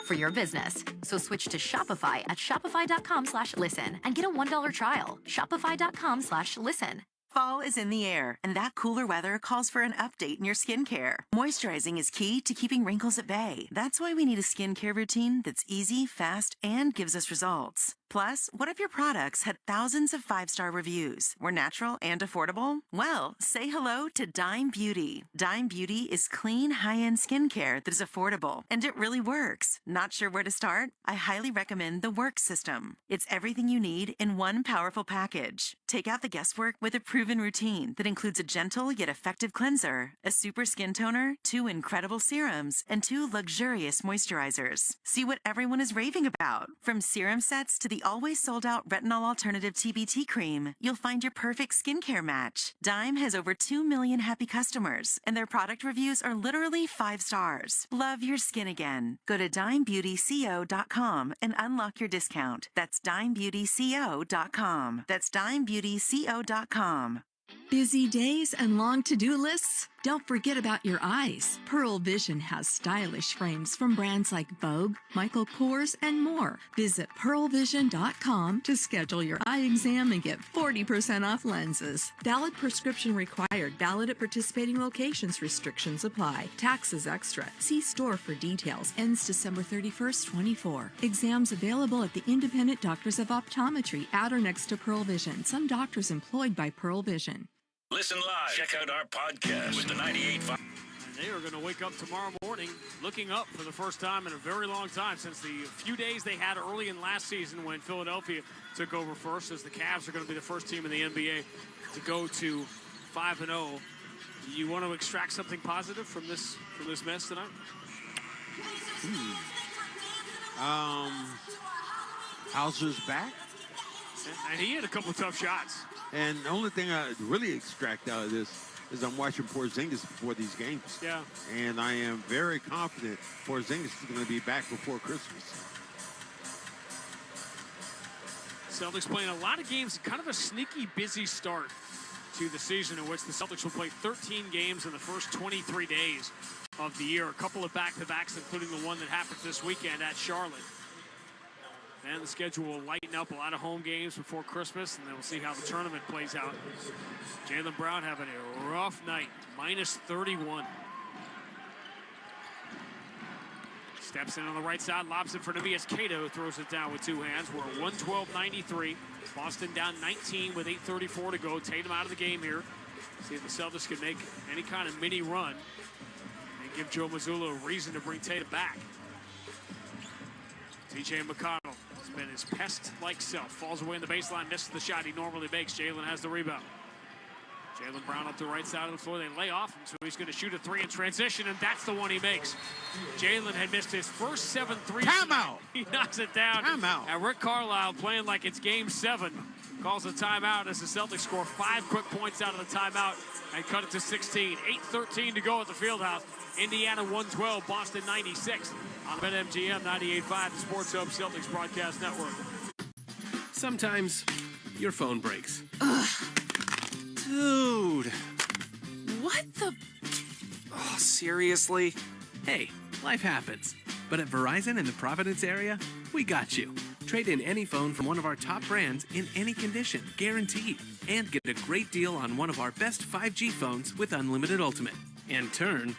[SPEAKER 15] for your business. So switch to Shopify at shopify.com/listen and get a $1 trial. Shopify.com/listen.
[SPEAKER 10] Fall is in the air, and that cooler weather calls for an update in your skincare. Moisturizing is key to keeping wrinkles at bay. That's why we need a skincare routine that's easy, fast, and gives us results. Plus, what if your products had thousands of 5-star reviews, were natural and affordable? Well, say hello to Dime Beauty. Dime Beauty is clean, high-end skincare that is affordable, and it really works. Not sure where to start? I highly recommend the Work System. It's everything you need in one powerful package. Take out the guesswork with a proven routine that includes a gentle yet effective cleanser, a super skin toner, 2 incredible serums, and 2 luxurious moisturizers. See what everyone is raving about. From serum sets to the always sold-out retinol alternative TBT cream, you'll find your perfect skincare match. Dime has over 2 million happy customers, and their product reviews are literally 5 stars. Love your skin again. Go to dimebeautyco.com and unlock your discount. That's dimebeautyco.com. That's dimebeautyco.com.
[SPEAKER 17] Busy days and long to-do lists? Don't forget about your eyes. Pearl Vision has stylish frames from brands like Vogue, Michael Kors, and more. Visit pearlvision.com to schedule your eye exam and get 40% off lenses. Valid prescription required. Valid at participating locations. Restrictions apply. Taxes extra. See store for details. Ends December 31st, 24. Exams available at the Independent Doctors of Optometry at or next to Pearl Vision. Some doctors employed by Pearl Vision.
[SPEAKER 9] Listen live. Check out our podcast with the 98.5.
[SPEAKER 1] And they are going to wake up tomorrow morning looking up for the first time in a very long time since the few days they had early in last season when Philadelphia took over first, as the Cavs are going to be the first team in the NBA to go to 5-0. You want to extract something positive from this mess tonight?
[SPEAKER 4] Hauser's back.
[SPEAKER 1] And he had a couple of tough shots.
[SPEAKER 4] And the only thing I really extract out of this is I'm watching Porzingis before these games.
[SPEAKER 1] Yeah.
[SPEAKER 4] And I am very confident Porzingis is going to be back before Christmas.
[SPEAKER 1] Celtics playing a lot of games, kind of a sneaky busy start to the season in which the Celtics will play 13 games in the first 23 days of the year. A couple of back-to-backs, including the one that happens this weekend at Charlotte. And the schedule will lighten up, a lot of home games before Christmas, and then we'll see how the tournament plays out. Jaylen Brown having a rough night, minus 31. Steps in on the right side, lobs it for Neemias Cato, throws it down with 2 hands. We're at 112-93. Boston down 19 with 8:34 to go. Tatum out of the game here. See if the Celtics can make any kind of mini run and give Joe Mazzulla a reason to bring Tatum back. T.J. McConnell has been his pest-like self. Falls away in the baseline, misses the shot he normally makes. Jaylen has the rebound. Jaylen Brown up the right side of the floor. They lay off him, so he's going to shoot a 3 in transition, and that's the one he makes. Jaylen had missed his first 7 threes.
[SPEAKER 4] Timeout.
[SPEAKER 1] He knocks it down.
[SPEAKER 4] Timeout.
[SPEAKER 1] And Rick Carlisle, playing like it's game 7, calls a timeout as the Celtics score 5 quick points out of the timeout and cut it to 16. 8:13 to go at the Fieldhouse. Indiana 112, Boston 96 on BetMGM 98.5, the Sports Hub Celtics Broadcast Network.
[SPEAKER 16] Sometimes your phone breaks. Ugh. Dude. What the? Oh, seriously? Hey, life happens. But at Verizon in the Providence area, we got you. Trade in any phone from one of our top brands in any condition, guaranteed. And get a great deal on one of our best 5G phones with Unlimited Ultimate. And turn...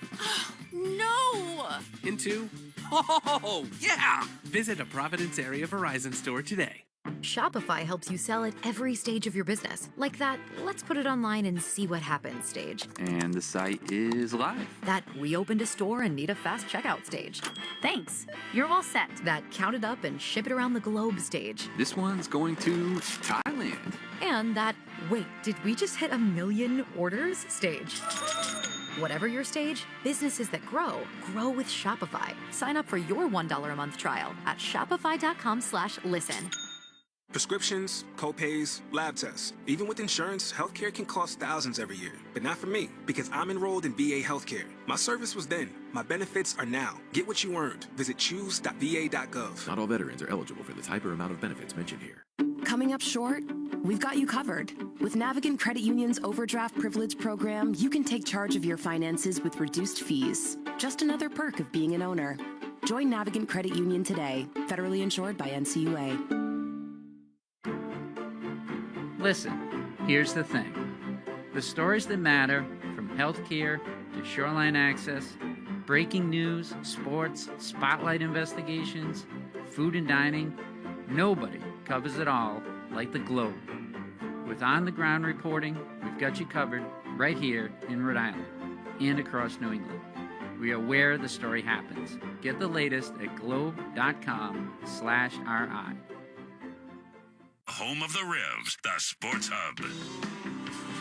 [SPEAKER 17] No!
[SPEAKER 16] Into... Oh, yeah! Visit a Providence area Verizon store today.
[SPEAKER 15] Shopify helps you sell at every stage of your business. Like that, let's put it online and see what happens stage.
[SPEAKER 13] And the site is live.
[SPEAKER 15] That we opened a store and need a fast checkout stage.
[SPEAKER 6] Thanks. You're all set.
[SPEAKER 15] That count it up and ship it around the globe stage.
[SPEAKER 13] This one's going to Thailand.
[SPEAKER 15] And that, wait, did we just hit 1 million orders stage? Whatever your stage, businesses that grow with Shopify. Sign up for your $1 a month trial at shopify.com/listen.
[SPEAKER 2] Prescriptions, copays, lab tests. Even with insurance, healthcare can cost thousands every year. But not for me, because I'm enrolled in VA healthcare. My service was then. My benefits are now. Get what you earned. Visit choose.va.gov.
[SPEAKER 26] Not all veterans are eligible for the type or amount of benefits mentioned here.
[SPEAKER 5] Coming up short? We've got you covered. With Navigant Credit Union's Overdraft Privilege program, you can take charge of your finances with reduced fees. Just another perk of being an owner. Join Navigant Credit Union today. Federally insured by NCUA.
[SPEAKER 18] Listen, here's the thing. The stories that matter, from healthcare to shoreline access, breaking news, sports, spotlight investigations, food and dining, nobody covers it all like the Globe. With on-the-ground reporting, we've got you covered right here in Rhode Island and across New England. We are where the story happens. Get the latest at globe.com/RI.
[SPEAKER 9] Home of the Revs, the Sports Hub.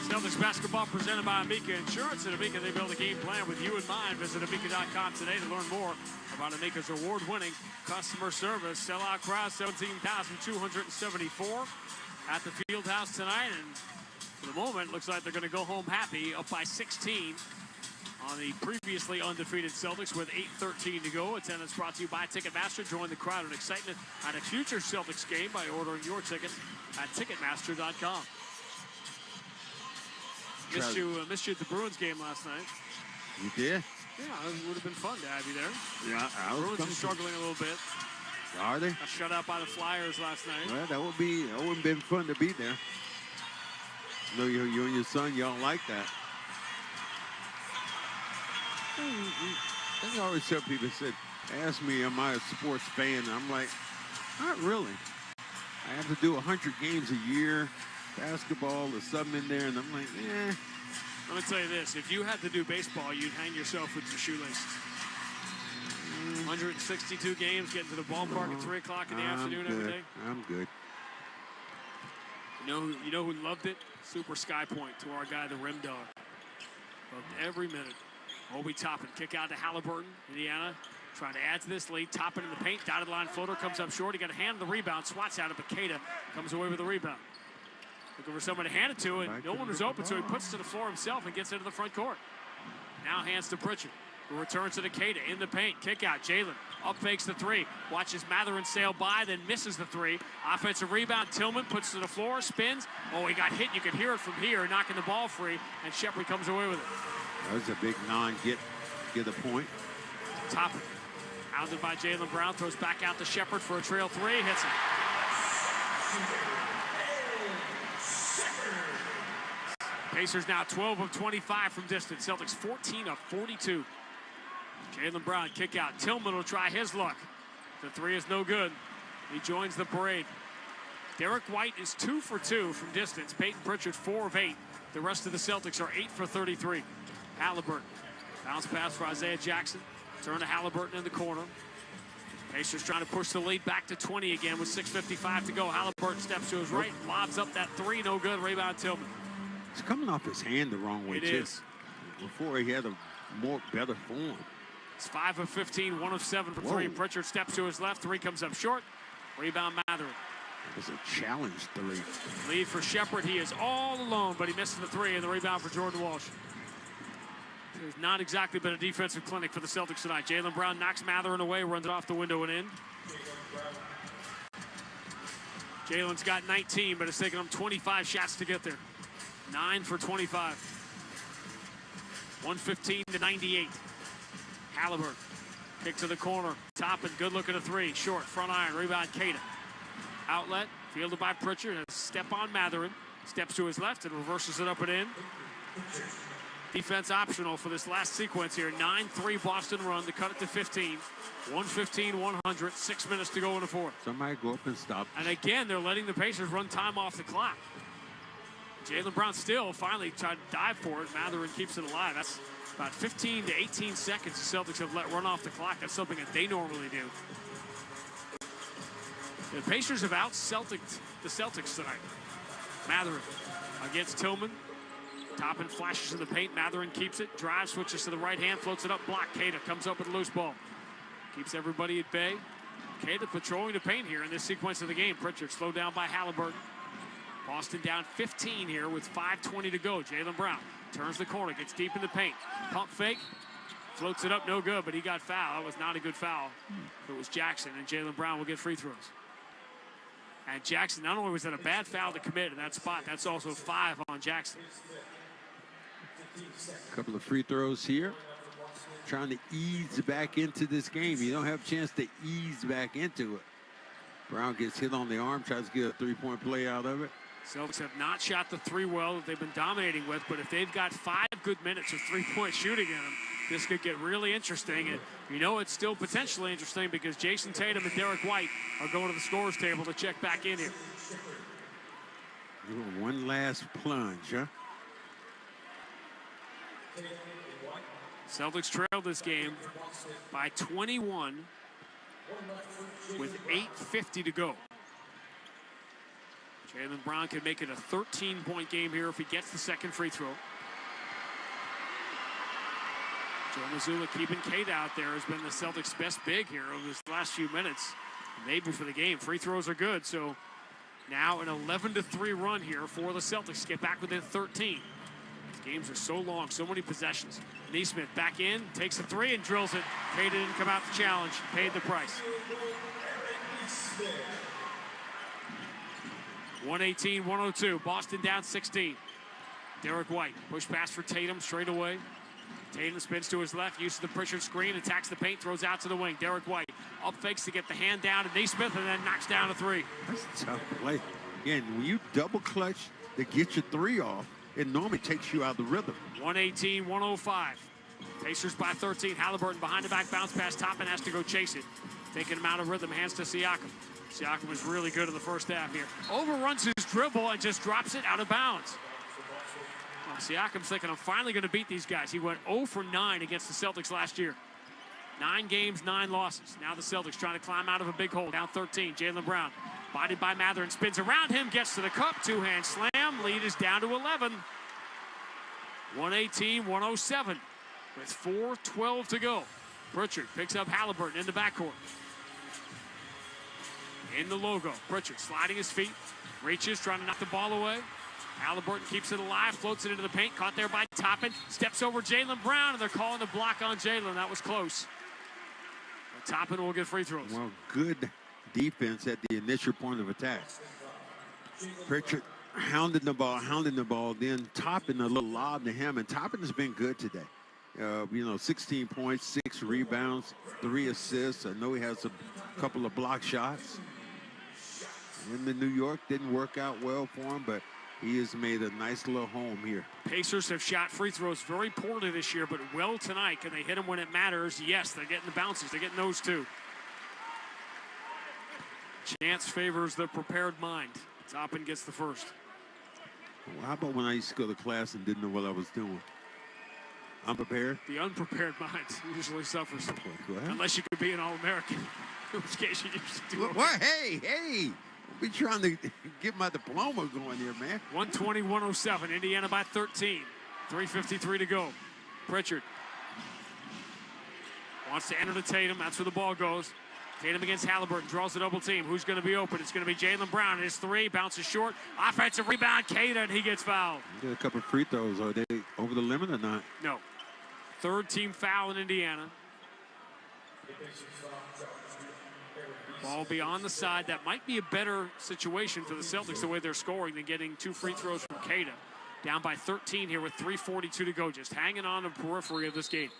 [SPEAKER 1] Celtics basketball presented by Amica Insurance. At Amica, they build a game plan with you in mind. Visit Amica.com today to learn more about Amica's award-winning customer service. Sellout crowd, 17,274 at the Fieldhouse tonight. And for the moment, looks like they're going to go home happy, up by 16 on the previously undefeated Celtics with 8:13 to go. Attendance brought to you by Ticketmaster. Join the crowd and excitement at a future Celtics game by ordering your tickets at Ticketmaster.com. Missed you at the Bruins game last night.
[SPEAKER 4] You did?
[SPEAKER 1] Yeah, it would have been fun to have you there.
[SPEAKER 4] Yeah,
[SPEAKER 1] Bruins are struggling a little bit.
[SPEAKER 4] Are they?
[SPEAKER 1] Got shut out by the Flyers last night.
[SPEAKER 4] Well, that wouldn't have been fun to be there. No, you and your son, you don't like that. I always tell people, ask me, am I a sports fan? And I'm like, not really. I have to do 100 games a year, basketball or something in there, and I'm like,
[SPEAKER 1] Let me tell you this. If you had to do baseball, you'd hang yourself with your shoelaces. 162 games, getting to the ballpark at 3 o'clock in the afternoon every day.
[SPEAKER 4] I'm good.
[SPEAKER 1] You know who loved it? Super Sky Point to our guy, the Rim Dog. Loved every minute. Obi Toppin, kick out to Halliburton, Indiana, trying to add to this lead. Toppin in the paint, dotted line floater, comes up short. He got a hand on the rebound, swats at it, but Queta comes away with the rebound. Looking for someone to hand it to, and no one was open, so he puts it to the floor himself and gets into the front court. Now hands to Pritchard, who returns to Queta in the paint. Kick out, Jalen up fakes the three. Watches Matherin sail by, then misses the three. Offensive rebound, Tillman puts it to the floor, spins. Oh, he got hit. You can hear it from here, knocking the ball free, and Shepard comes away with it.
[SPEAKER 4] That was a big get a point.
[SPEAKER 1] Toppin, hounded by Jaylen Brown, throws back out to Shepard for a trail three, hits it. Pacers now 12 of 25 from distance. Celtics 14 of 42. Jaylen Brown kick out. Tillman will try his luck. The three is no good. He joins the parade. Derek White is 2 for 2 from distance. Peyton Pritchard 4 of 8. The rest of the Celtics are 8 for 33. Halliburton. Bounce pass for Isaiah Jackson. Turn to Halliburton in the corner. Pacers trying to push the lead back to 20 again with 6:55 to go. Halliburton steps to his right, lobs up that three, no good. Rebound Tillman.
[SPEAKER 4] It's coming off his hand the wrong way,
[SPEAKER 1] It
[SPEAKER 4] too.
[SPEAKER 1] is.
[SPEAKER 4] Before he had a better form.
[SPEAKER 1] It's 5 of 15, 1 of 7 for three. Pritchard steps to his left, three comes up short. Rebound Matherin.
[SPEAKER 4] It's a challenge to lead.
[SPEAKER 1] Lead for Shepard. He is all alone, but he misses the three, and the rebound for Jordan Walsh. It's not exactly been a defensive clinic for the Celtics tonight. Jaylen Brown knocks Matherin away, runs it off the window and in. Jalen's got 19, but it's taken him 25 shots to get there. 9 for 25. 115 to 98. Halliburton. Kick to the corner. Toppin, good look at a three. Short, front iron, rebound Queta. Outlet, fielded by Pritchard. A step on Matherin. Steps to his left and reverses it up and in. Defense optional for this last sequence here. 9-3 Boston run to cut it to 15. 115-100. 6 minutes to go in the fourth.
[SPEAKER 4] Somebody go up and stop.
[SPEAKER 1] And again, they're letting the Pacers run time off the clock. Jaylen Brown still finally tried to dive for it. Matherin keeps it alive. That's about 15 to 18 seconds the Celtics have let run off the clock. That's something that they normally do. The Pacers have out-Celtic'd the Celtics tonight. Matherin against Tillman. Toppin flashes in the paint. Matherin keeps it. Drives, switches to the right hand, floats it up. Block. Queta comes up with a loose ball. Keeps everybody at bay. Queta patrolling the paint here in this sequence of the game. Pritchard slowed down by Halliburton. Boston down 15 here with 5:20 to go. Jaylen Brown turns the corner, gets deep in the paint. Pump fake. Floats it up, no good, but he got fouled. That was not a good foul. It was Jackson, and Jaylen Brown will get free throws. And Jackson, not only was that a bad foul to commit in that spot, that's also 5 on Jackson.
[SPEAKER 4] A couple of free throws here. Trying to ease back into this game. You don't have a chance to ease back into it. Brown gets hit on the arm, tries to get a three-point play out of it.
[SPEAKER 1] Celtics have not shot the three well that they've been dominating with, but if they've got 5 good minutes of three-point shooting in them, this could get really interesting. And you know it's still potentially interesting because Jason Tatum and Derek White are going to the scorer's table to check back in here.
[SPEAKER 4] One last plunge, huh?
[SPEAKER 1] Celtics trailed this game by 21 with 8:50 to go. Jaylen Brown can make it a 13-point game here if he gets the second free throw. Joe Mazzulla keeping Queta out there has been the Celtics' best big here over this last few minutes, maybe for the game. Free throws are good, so now an 11-3 run here for the Celtics to get back within 13. These games are so long, so many possessions. Neesmith back in, takes a 3 and drills it. Queta didn't come out to challenge, paid the price. 118-102, Boston down 16. Derek White, push pass for Tatum straight away. Tatum spins to his left, uses the Pritchard screen, attacks the paint, throws out to the wing. Derek White up fakes to get the hand down to Neesmith and then knocks down a 3.
[SPEAKER 4] That's a tough play. Again, when you double clutch to get your 3 off, it normally takes you out of the rhythm.
[SPEAKER 1] 118-105. Pacers by 13. Halliburton behind the back bounce pass. Toppin has to go chase it. Taking him out of rhythm, hands to Siakam. Siakam was really good in the first half here. Overruns his dribble and just drops it out of bounds. Well, Siakam's thinking, I'm finally going to beat these guys. He went 0 for 9 against the Celtics last year. 9 games, 9 losses. Now the Celtics trying to climb out of a big hole. Down 13, Jaylen Brown. Bodied by Matherin, spins around him, gets to the cup. 2-hand slam. Lead is down to 11. 118-107 with 4:12 to go. Pritchard picks up Halliburton in the backcourt. In the logo, Pritchard sliding his feet, reaches, trying to knock the ball away. Halliburton keeps it alive, floats it into the paint, caught there by Toppin, steps over Jaylen Brown, and they're calling the block on Jaylen. That was close. But Toppin will get free throws.
[SPEAKER 4] Well, good defense at the initial point of attack. Pritchard hounding the ball, then Toppin a little lob to him, and Toppin has been good today. 16 points, 6 rebounds, 3 assists. I know he has a couple of block shots. In the New York, didn't work out well for him, but he has made a nice little home here.
[SPEAKER 1] Pacers have shot free throws very poorly this year, but well tonight. Can they hit them when it matters? Yes, they're getting the bounces. They're getting those too. Chance favors the prepared mind. Toppin gets the first.
[SPEAKER 4] Well, how about when I used to go to class and didn't know what I was doing? Unprepared?
[SPEAKER 1] The unprepared mind usually suffers. Unless you could be an All-American, in which case you used to do it.
[SPEAKER 4] What? Hey! We're trying to get my diploma going here, man.
[SPEAKER 1] 120-107. Indiana by 13. 3:53 to go. Pritchard wants to enter to Tatum. That's where the ball goes. Tatum against Halliburton. Draws a double team. Who's going to be open? It's going to be Jaylen Brown. His 3 bounces short. Offensive rebound. Queta, and he gets fouled.
[SPEAKER 4] He did a couple of free throws. Are they over the limit or not?
[SPEAKER 1] No. 3rd team foul in Indiana. Ball beyond the side. That might be a better situation for the Celtics the way they're scoring than getting 2 free throws from Queta. Down by 13 here with 3:42 to go. Just hanging on the periphery of this game.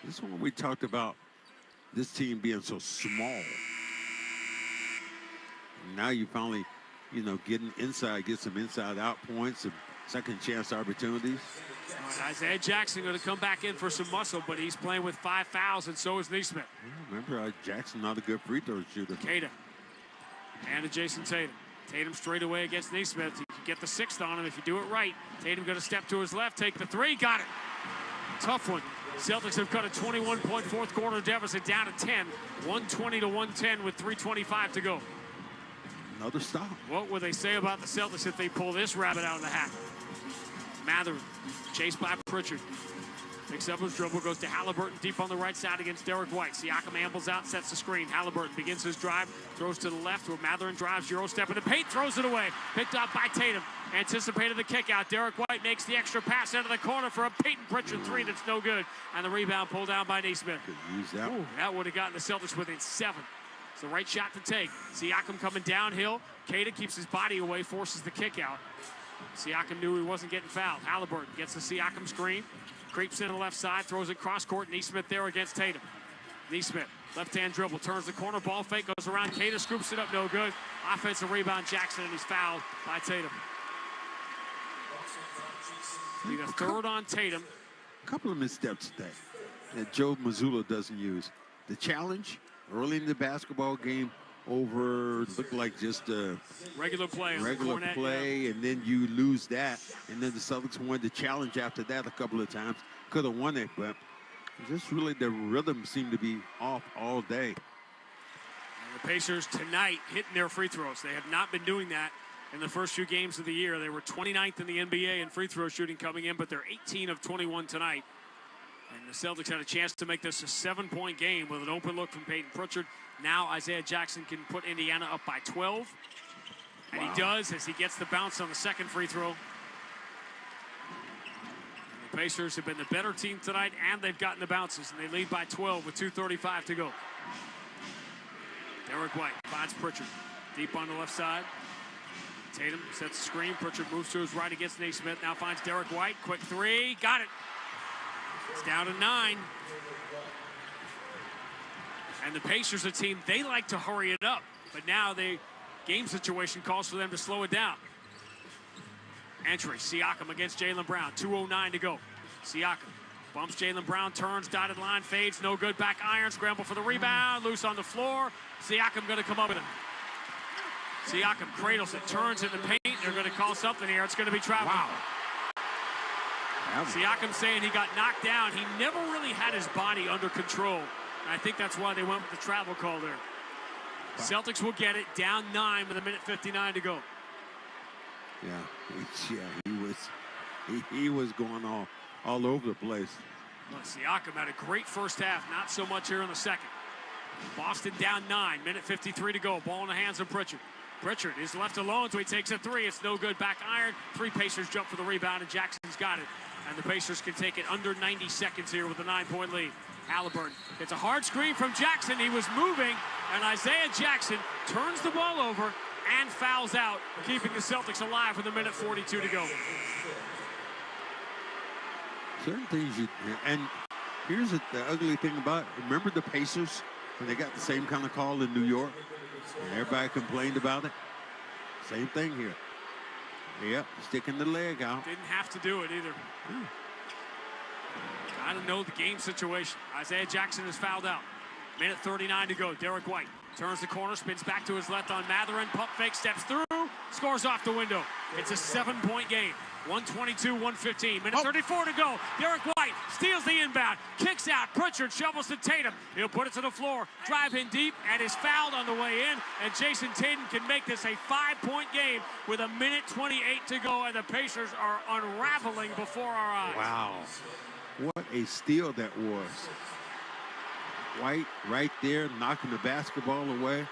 [SPEAKER 4] This is when we talked about this team being so small. Now you finally, getting inside, get some inside-out points, some second chance opportunities.
[SPEAKER 1] Isaiah Jackson going to come back in for some muscle, but he's playing with 5 fouls, and so is Neesmith.
[SPEAKER 4] Remember, Jackson not a good free throw shooter.
[SPEAKER 1] Queta and to Jason Tatum. Tatum straight away against Neesmith. You can get the 6th on him if you do it right. Tatum going to step to his left, take the 3, got it. Tough one. Celtics have cut a 21-point fourth quarter deficit down to 10. 120-110 with 3:25 to go.
[SPEAKER 4] Another stop.
[SPEAKER 1] What would they say about the Celtics if they pull this rabbit out of the hat? Mather, chased by Pritchard. Picks up his dribble, goes to Halliburton deep on the right side against Derek White. Siakam ambles out, sets the screen. Halliburton begins his drive, throws to the left where Mathurin drives, Euro step in the paint, throws it away. Picked up by Tatum. Anticipated the kick out. Derek White makes the extra pass into the corner for a Peyton Pritchard three that's no good. And the rebound pulled down by Naismith.
[SPEAKER 4] Could use that.
[SPEAKER 1] Ooh, that would have gotten the Celtics within 7. It's the right shot to take. Siakam coming downhill. Queta keeps his body away, forces the kick out. Siakam knew he wasn't getting fouled. Halliburton gets the Siakam screen. Creeps in the left side, throws it cross court. Naismith there against Tatum. Naismith, left-hand dribble, turns the corner, ball fake, goes around. Queta scoops it up, no good. Offensive rebound, Jackson, and he's fouled by Tatum. Be the third on Tatum.
[SPEAKER 4] A couple of missteps today that Joe Mazzulla doesn't use. The challenge early in the basketball game over looked like just a
[SPEAKER 1] regular play,
[SPEAKER 4] and then you lose that, and then the Celtics won the challenge after that a couple of times. Could have won it, but just really the rhythm seemed to be off all day.
[SPEAKER 1] And the Pacers tonight hitting their free throws. They have not been doing that in the first few games of the year. They were 29th in the NBA in free throw shooting coming in, but they're 18 of 21 tonight. And the Celtics had a chance to make this a 7-point game with an open look from Peyton Pritchard. Now Isaiah Jackson can put Indiana up by 12. And he does as he gets the bounce on the second free throw. And the Pacers have been the better team tonight, and they've gotten the bounces. And they lead by 12 with 2:35 to go. Derek White finds Pritchard deep on the left side. Tatum sets the screen. Pritchard moves to his right against Naismith. Now finds Derek White. Quick three. Got it. It's down to 9. And the Pacers, a team, they like to hurry it up. But now the game situation calls for them to slow it down. Entry, Siakam against Jaylen Brown. 2:09 to go. Siakam bumps Jaylen Brown, turns, dotted line, fades, no good. Back iron, scramble for the rebound, loose on the floor. Siakam going to come up with it. Siakam cradles it, turns in the paint. They're going to call something here. It's going to be travel.
[SPEAKER 4] Wow.
[SPEAKER 1] Siakam saying he got knocked down. He never really had his body under control. And I think that's why they went with the travel call there. Wow. Celtics will get it down 9 with 1:59 to go.
[SPEAKER 4] He was going all over the place.
[SPEAKER 1] Well, Siakam had a great first half, not so much here in the second. Boston down 9, 1:53 to go. Ball in the hands of Pritchard. Pritchard is left alone, so he takes a three. It's no good. Back iron. 3 Pacers jump for the rebound, and Jackson's got it. And the Pacers can take it under 90 seconds here with a 9-point lead. Halliburton. It's a hard screen from Jackson. He was moving, and Isaiah Jackson turns the ball over and fouls out, keeping the Celtics alive with 1:42 to go.
[SPEAKER 4] Certain things and here's the ugly thing about it. Remember the Pacers when they got the same kind of call in New York? And everybody complained about it. Same thing here. Yep, sticking the leg out.
[SPEAKER 1] Didn't have to do it either. Got to know the game situation. Isaiah Jackson is fouled out. 1:39 to go. Derek White turns the corner, spins back to his left on Mathurin. Pump fake, steps through, scores off the window. It's a 7-point game. 1:22-1:15. 1:34 to go. Derek White steals the inbound, kicks out. Pritchard shovels to Tatum. He'll put it to the floor, drive in deep, and is fouled on the way in. And Jason Tatum can make this a 5-point game with 1:28 to go, and the Pacers are unraveling before our eyes.
[SPEAKER 4] Wow. What a steal that was. White right there, knocking the basketball away.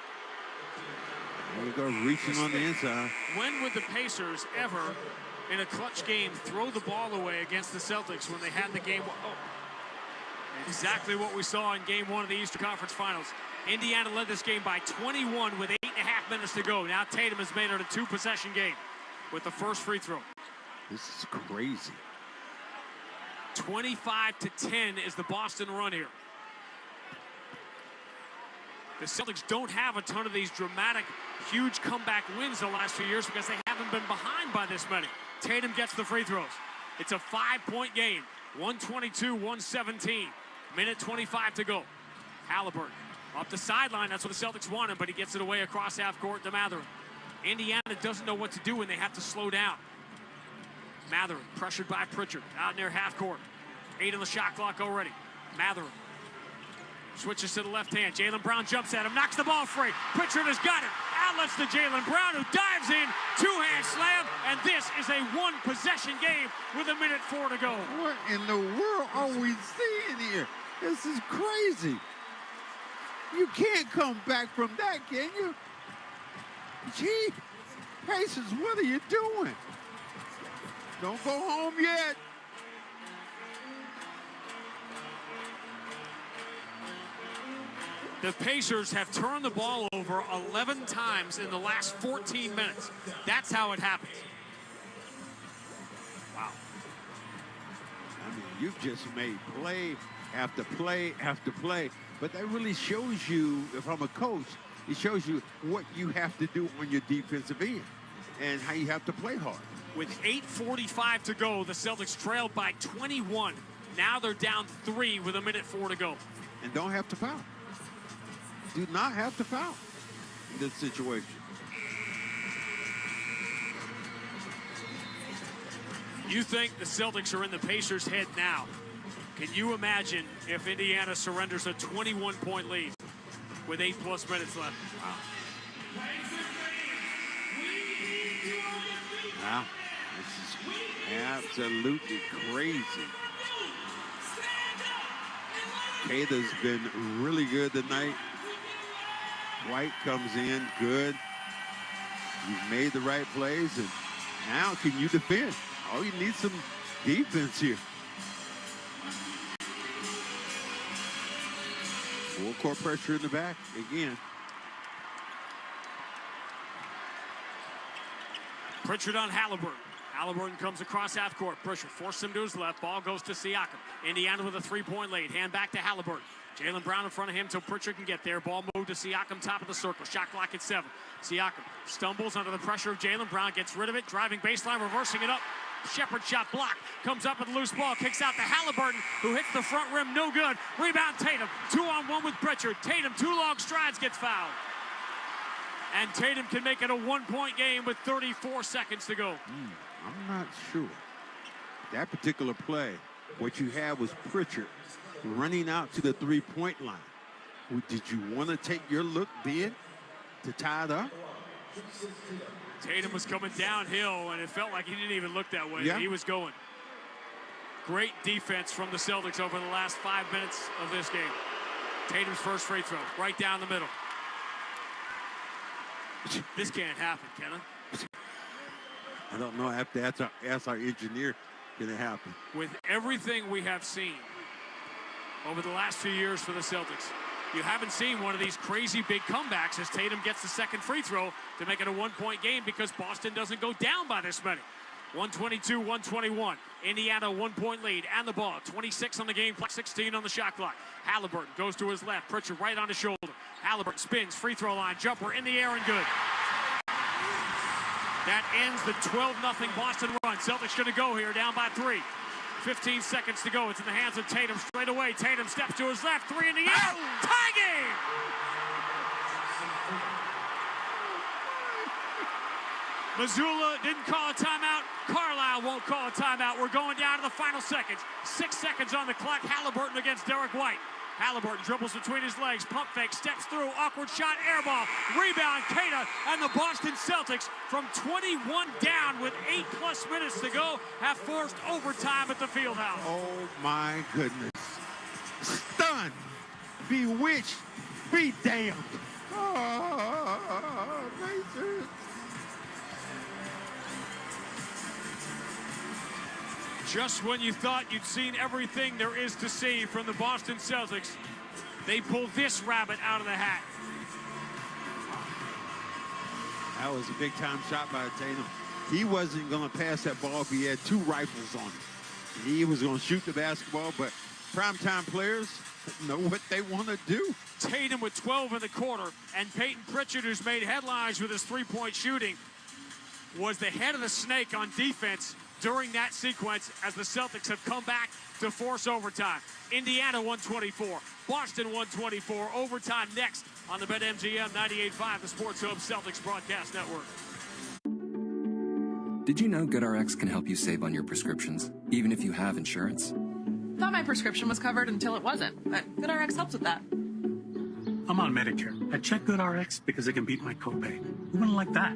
[SPEAKER 4] There we go, reaching on the inside.
[SPEAKER 1] When would the Pacers ever, in a clutch game, throw the ball away against the Celtics when they had the game? Exactly what we saw in Game 1 of the Eastern Conference Finals. Indiana led this game by 21 with 8.5 minutes to go. Now Tatum has made it a 2-possession game with the first free throw.
[SPEAKER 4] This is crazy.
[SPEAKER 1] 25-10 is the Boston run here. The Celtics don't have a ton of these dramatic, huge comeback wins the last few years because they haven't been behind by this many. Tatum gets the free throws. It's a 5-point game. 1:22-117. 1:25 to go. Halliburton up the sideline. That's what the Celtics wanted, but he gets it away across half court to Mathurin. Indiana doesn't know what to do when they have to slow down. Mathurin pressured by Pritchard out near half court. 8 on the shot clock already. Mathurin switches to the left hand. Jaylen Brown jumps at him, knocks the ball free. Pritchard has got it, outlets to Jaylen Brown, who dives in, two-hand slam, and this is a one-possession game with 1:04 to go.
[SPEAKER 4] What in the world are we seeing here? This is crazy. You can't come back from that, can you? Gee, Pacers, what are you doing? Don't go home yet.
[SPEAKER 1] The Pacers have turned the ball over 11 times in the last 14 minutes. That's how it happens. Wow.
[SPEAKER 4] I mean, you've just made play after play after play. But that really shows you, if I'm a coach, it shows you what you have to do on your defensive end and how you have to play hard.
[SPEAKER 1] With 8:45 to go, the Celtics trailed by 21. Now they're down 3 with 1:04 to go.
[SPEAKER 4] And don't have to foul. Do not have to foul in this situation.
[SPEAKER 1] You think the Celtics are in the Pacers' head now. Can you imagine if Indiana surrenders a 21-point lead with 8+ minutes left? Wow.
[SPEAKER 4] Wow. This is absolutely crazy. Kata's been really good tonight. White comes in good. You've made the right plays, and now can you defend? Oh, you need some defense here. Full court pressure in the back again.
[SPEAKER 1] Pritchard on Halliburton. Halliburton comes across half court. Pritchard forced him to his left. Ball goes to Siakam. Indiana with a 3-point lead. Hand back to Halliburton. Jaylen Brown in front of him until Pritchard can get there. Ball moved to Siakam, top of the circle. Shot clock at 7. Siakam stumbles under the pressure of Jaylen Brown. Gets rid of it. Driving baseline, reversing it up. Shepard shot blocked. Comes up with a loose ball. Kicks out to Halliburton, who hits the front rim. No good. Rebound Tatum. 2-on-1 with Pritchard. Tatum, 2 long strides, gets fouled. And Tatum can make it a 1-point game with 34 seconds to go.
[SPEAKER 4] I'm not sure. That particular play, what you had was Pritchard running out to the 3-point line. Did you want to take your look then to tie it up?
[SPEAKER 1] Tatum was coming downhill, and it felt like he didn't even look that way.
[SPEAKER 4] Yeah.
[SPEAKER 1] He was going. Great defense from the Celtics over the last 5 minutes of this game. Tatum's first free throw, right down the middle. This can't happen, can it?
[SPEAKER 4] I don't know. I have to ask our engineer, can it happen?
[SPEAKER 1] With everything we have seen over the last few years for the Celtics, you haven't seen one of these crazy big comebacks as Tatum gets the second free throw to make it a 1-point game because Boston doesn't go down by this many. 122-121. Indiana 1-point lead and the ball. 26 on the game clock, 16 on the shot clock. Halliburton goes to his left. Pritchard right on his shoulder. Halliburton spins, free throw line, jumper in the air and good. That ends the 12-0 Boston run. Celtics going to go here, down by 3. 15 seconds to go. It's in the hands of Tatum straight away. Tatum steps to his left. 3 in the air. Tie game! Missoula didn't call a timeout. Carlisle won't call a timeout. We're going down to the final seconds. 6 seconds on the clock. Halliburton against Derek White. Halliburton dribbles between his legs, pump fake, steps through, awkward shot, air ball, rebound, Kata, and the Boston Celtics from 21 down with 8+ minutes to go have forced overtime at the Fieldhouse.
[SPEAKER 4] Oh my goodness. Stunned, bewitched, be damned. Oh, Pacers.
[SPEAKER 1] Just when you thought you'd seen everything there is to see from the Boston Celtics, they pull this rabbit out of the hat.
[SPEAKER 4] That was a big-time shot by Tatum. He wasn't going to pass that ball if he had 2 rifles on him. He was going to shoot the basketball, but primetime players know what they want to do.
[SPEAKER 1] Tatum with 12 in the quarter, and Peyton Pritchard, who's made headlines with his 3-point shooting, was the head of the snake on defense during that sequence as the Celtics have come back to force overtime. Indiana 124, Boston 124, overtime next on the BetMGM 98.5, the Sports Hub Celtics Broadcast Network.
[SPEAKER 11] Did you know GoodRx can help you save on your prescriptions, even if you have insurance?
[SPEAKER 19] Thought my prescription was covered until it wasn't, but GoodRx helps with that.
[SPEAKER 3] I'm on Medicare. I check GoodRx because it can beat my copay. Who wouldn't like that?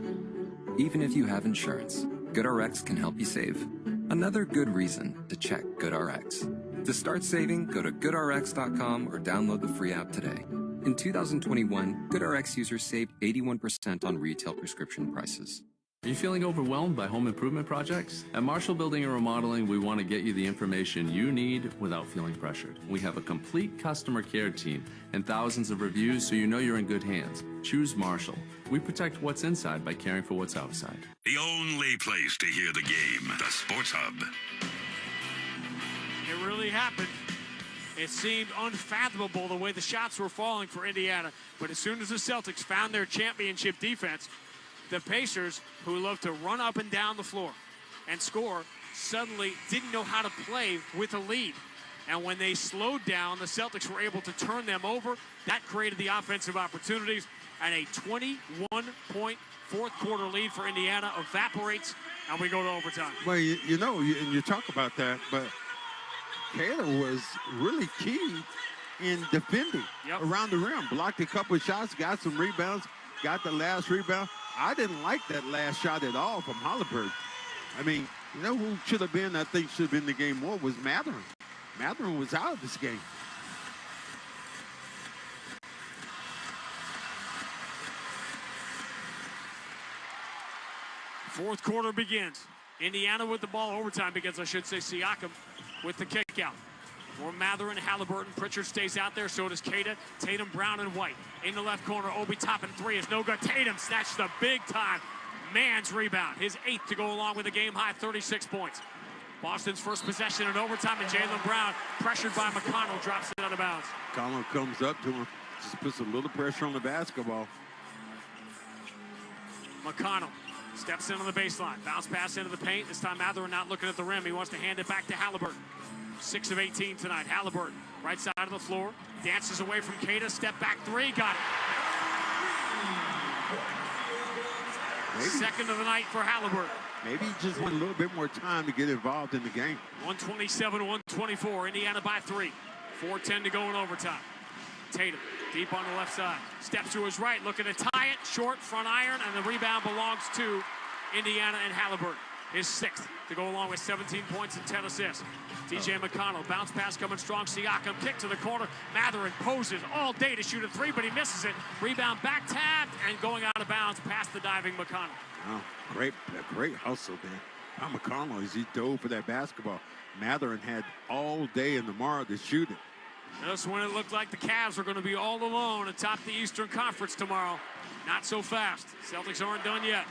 [SPEAKER 11] Even if you have insurance, GoodRx can help you save. Another good reason to check GoodRx. To start saving, go to GoodRx.com or download the free app today. In 2021, GoodRx users saved 81% on retail prescription prices.
[SPEAKER 19] Are you feeling overwhelmed by home improvement projects? At Marshall Building and Remodeling, we want to get you the information you need without feeling pressured. We have a complete customer care team and thousands of reviews so you know you're in good hands. Choose Marshall. We protect what's inside by caring for what's outside.
[SPEAKER 9] The only place to hear the game, the Sports Hub.
[SPEAKER 1] It really happened. It seemed unfathomable the way the shots were falling for Indiana. But as soon as the Celtics found their championship defense, the Pacers, who love to run up and down the floor and score, suddenly didn't know how to play with a lead. And when they slowed down, the Celtics were able to turn them over. That created the offensive opportunities. And a 21-point fourth quarter lead for Indiana evaporates, and we go to overtime.
[SPEAKER 4] Well, you talk about that, but Kayla was really key in defending around the rim. Blocked a couple of shots, got some rebounds, got the last rebound. I didn't like that last shot at all from Halliburton. I mean, who should have been, I think should have been the game more, was Mathurin. Mathurin was out of this game.
[SPEAKER 1] Fourth quarter begins. Indiana with the ball. Overtime begins, I should say. Siakam with the kick out. For Mathurin, Halliburton, Pritchard stays out there. So does Queta, Tatum, Brown, and White. In the left corner, Obi Toppin three is no good. Tatum snatched the big-time man's rebound. His 8th to go along with a game-high 36 points. Boston's first possession in overtime, and Jaylen Brown, pressured by McConnell, drops it out of bounds.
[SPEAKER 4] McConnell comes up to him, just puts a little pressure on the basketball.
[SPEAKER 1] McConnell steps in on the baseline. Bounce pass into the paint. This time Mathurin not looking at the rim. He wants to hand it back to Halliburton. 6 of 18 tonight. Halliburton, right side of the floor. Dances away from Queta. Step back three. Got it. Second of the night for Halliburton.
[SPEAKER 4] Maybe he just want a little bit more time to get involved in the game.
[SPEAKER 1] 127-124. Indiana by 3. 4:10 to go in overtime. Tatum deep on the left side. Steps to his right, looking to tie it. Short, front iron, and the rebound belongs to Indiana and Halliburton. His 6th to go along with 17 points and 10 assists. TJ McConnell, bounce pass coming strong. Siakam, kick to the corner. Mathurin poses all day to shoot a 3, but he misses it. Rebound back tapped and going out of bounds past the diving McConnell.
[SPEAKER 4] Oh, great hustle there. Now McConnell, as he dove for that basketball. Mathurin had all day and tomorrow to shoot it.
[SPEAKER 1] Just when it looked like the Cavs were going to be all alone atop the Eastern Conference tomorrow. Not so fast. Celtics aren't done yet.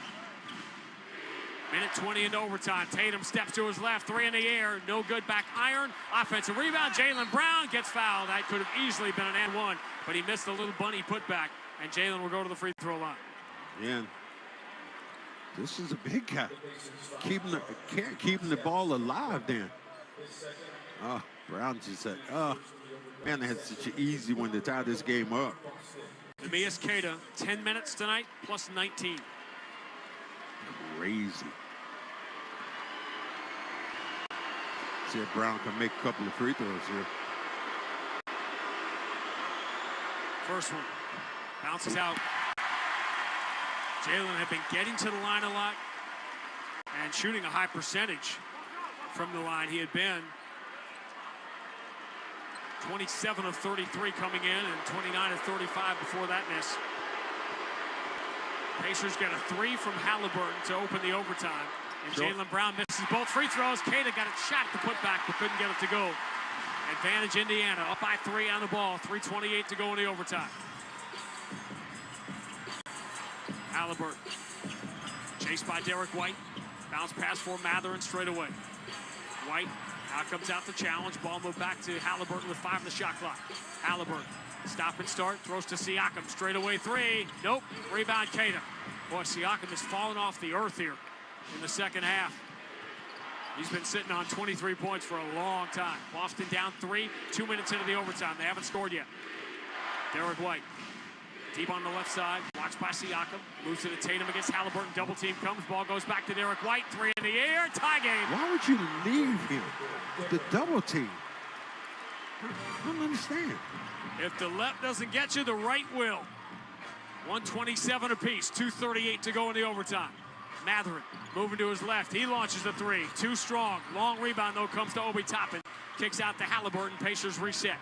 [SPEAKER 1] Minute 20 into overtime. Tatum steps to his left, 3 in the air, no good, back iron. Offensive rebound, Jaylen Brown gets fouled. That could have easily been an and one, but he missed a little bunny putback, and Jaylen will go to the free throw line.
[SPEAKER 4] Yeah. This is a big guy. Keeping the ball alive then. Oh, Brown just said, man, they had such an easy one to tie this game up.
[SPEAKER 1] Neemias Queta, 10 minutes tonight, plus 19.
[SPEAKER 4] Crazy. See if Brown can make a couple of free throws here.
[SPEAKER 1] First one. Bounces out. Jaylen had been getting to the line a lot and shooting a high percentage from the line. He had been 27 of 33 coming in and 29 of 35 before that miss. Pacers get a 3 from Halliburton to open the overtime. And Jaylen Brown misses both free throws. Queta got it shot at the putback, but couldn't get it to go. Advantage Indiana, up by 3 on the ball. 3:28 to go in the overtime. Halliburton, chased by Derek White. Bounce pass for Mathurin straight away. White now comes out the challenge. Ball moved back to Halliburton with 5 in the shot clock. Halliburton, stop and start, throws to Siakam. Straight away 3. Nope. Rebound Queta. Boy, Siakam has fallen off the earth here in the second half. He's been sitting on 23 points for a long time. Boston down 3, 2 minutes into the overtime. They haven't scored yet. Derek White, deep on the left side, watched by Siakam. Moves to the Tatum against Halliburton. Double team comes. Ball goes back to Derek White. 3 in the air. Tie game.
[SPEAKER 4] Why would you leave him? The double team. I don't understand.
[SPEAKER 1] If the left doesn't get you, the right will. 127 apiece, 2:38 to go in the overtime. Matherin moving to his left. He launches a three. Too strong. Long rebound, though, comes to Obi Toppin. Kicks out to Halliburton. Pacers reset.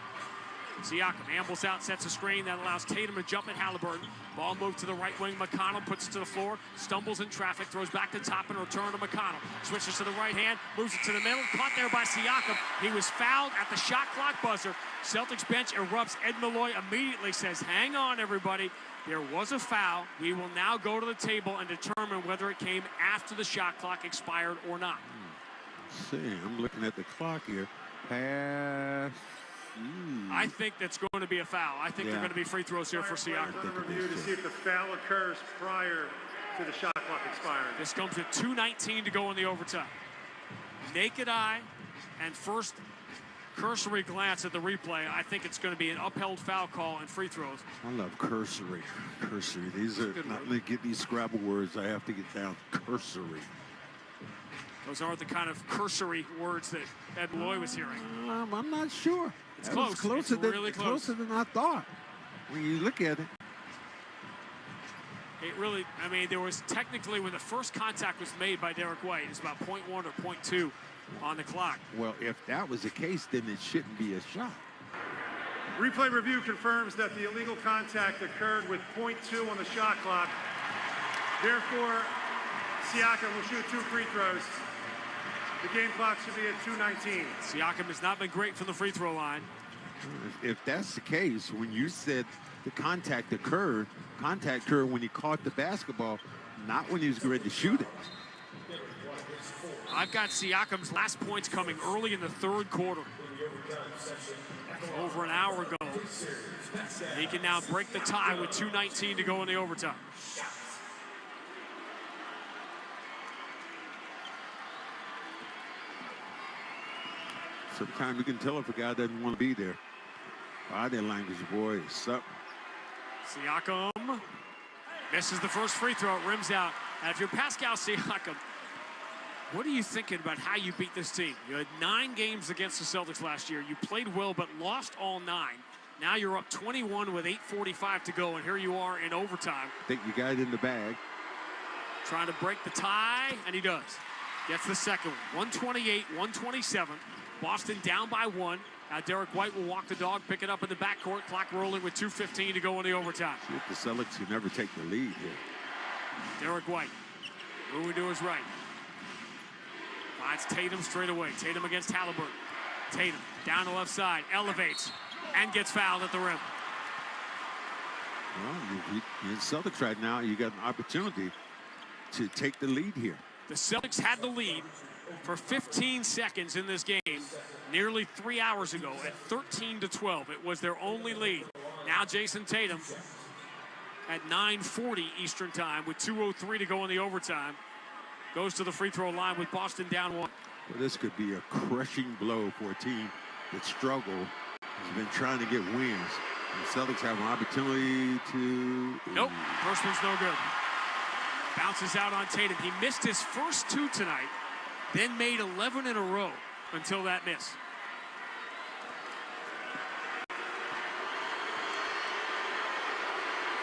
[SPEAKER 1] Siakam ambles out, sets a screen that allows Tatum to jump at Halliburton. Ball moved to the right wing. McConnell puts it to the floor, stumbles in traffic, throws back to Toppin, return to McConnell. Switches to the right hand, moves it to the middle, caught there by Siakam. He was fouled at the shot clock buzzer. Celtics bench erupts. Ed Malloy immediately says, hang on, everybody. There was a foul. We will now go to the table and determine whether it came after the shot clock expired or not.
[SPEAKER 4] See, I'm looking at the clock here. Pass.
[SPEAKER 1] I think that's going to be a foul. I think they're going to be free throws here for Siakam.
[SPEAKER 7] Review to see if the foul occurs prior to the shot clock expiring.
[SPEAKER 1] This comes with 2:19 to go in the overtime. Naked eye and first cursory glance at the replay, I think it's going to be an upheld foul call and free throws.
[SPEAKER 4] I love cursory. Cursory. These are not let me get these Scrabble words. I have to get down cursory.
[SPEAKER 1] Those aren't the kind of cursory words that Ed Malloy was hearing.
[SPEAKER 4] I'm not sure.
[SPEAKER 1] It's close.
[SPEAKER 4] Closer
[SPEAKER 1] it's really close.
[SPEAKER 4] Closer than I thought. When you look at it.
[SPEAKER 1] It really, I mean, there was technically, when the first contact was made by Derek White, it's about 0.1 or 0.2 on the clock.
[SPEAKER 4] Well, if that was the case, then it shouldn't be a shot.
[SPEAKER 7] Replay review confirms that the illegal contact occurred with 0.2 on the shot clock. Therefore, Siakam will shoot 2 free throws. The game clock should be at 2:19.
[SPEAKER 1] Siakam has not been great from the free throw line.
[SPEAKER 4] If that's the case, when you said the contact occurred when he caught the basketball, not when he was ready to shoot it.
[SPEAKER 1] I've got Siakam's last points coming early in the third quarter. Over an hour ago. He can now break the tie with 2:19 to go in the overtime.
[SPEAKER 4] Sometimes you can tell if a guy doesn't want to be there. Body language, boy, is something.
[SPEAKER 1] Siakam misses the first free throw. It rims out. And if you're Pascal Siakam, what are you thinking about how you beat this team? You had 9 games against the Celtics last year. You played well, but lost all 9. Now you're up 21 with 8:45 to go, and here you are in overtime.
[SPEAKER 4] I think you got it in the bag.
[SPEAKER 1] Trying to break the tie, and he does. Gets the second one. 128-127. Boston down by 1. Now Derek White will walk the dog, pick it up in the backcourt. Clock rolling with 2:15 to go in the overtime.
[SPEAKER 4] See if the Celtics can never take the lead here.
[SPEAKER 1] Derek White moving to his right. Finds Tatum straight away. Tatum against Halliburton. Tatum down the left side, elevates, and gets fouled at the rim.
[SPEAKER 4] Well, in Celtics right now, you got an opportunity to take the lead here.
[SPEAKER 1] The Celtics had the lead for 15 seconds in this game nearly 3 hours ago at 13-12. It was their only lead. Now Jason Tatum at 9:40 Eastern time with 2:03 to go in the overtime. Goes to the free throw line with Boston down 1.
[SPEAKER 4] Well, this could be a crushing blow for a team that struggled, has been trying to get wins. The Celtics have an opportunity to...
[SPEAKER 1] Nope, first one's no good. Bounces out on Tatum. He missed his first 2 tonight, then made 11 in a row until that miss.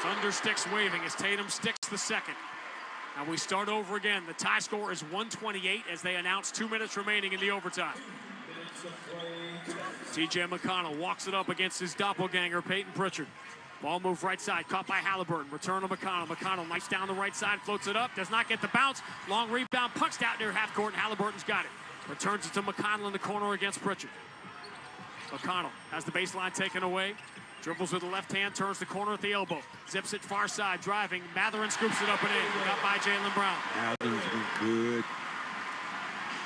[SPEAKER 1] Thunder sticks waving as Tatum sticks the second. And we start over again. The tie score is 128 as they announce 2 minutes remaining in the overtime. T.J. McConnell walks it up against his doppelganger, Peyton Pritchard. Ball move right side, caught by Halliburton. Return to McConnell. McConnell knifes down the right side, floats it up, does not get the bounce. Long rebound, punched out near half court, and Halliburton's got it. Returns it to McConnell in the corner against Pritchard. McConnell has the baseline taken away. Dribbles with the left hand, turns the corner at the elbow. Zips it far side, driving. Matherin scoops it up and in. Got by Jaylen Brown.
[SPEAKER 4] Matherin's been good.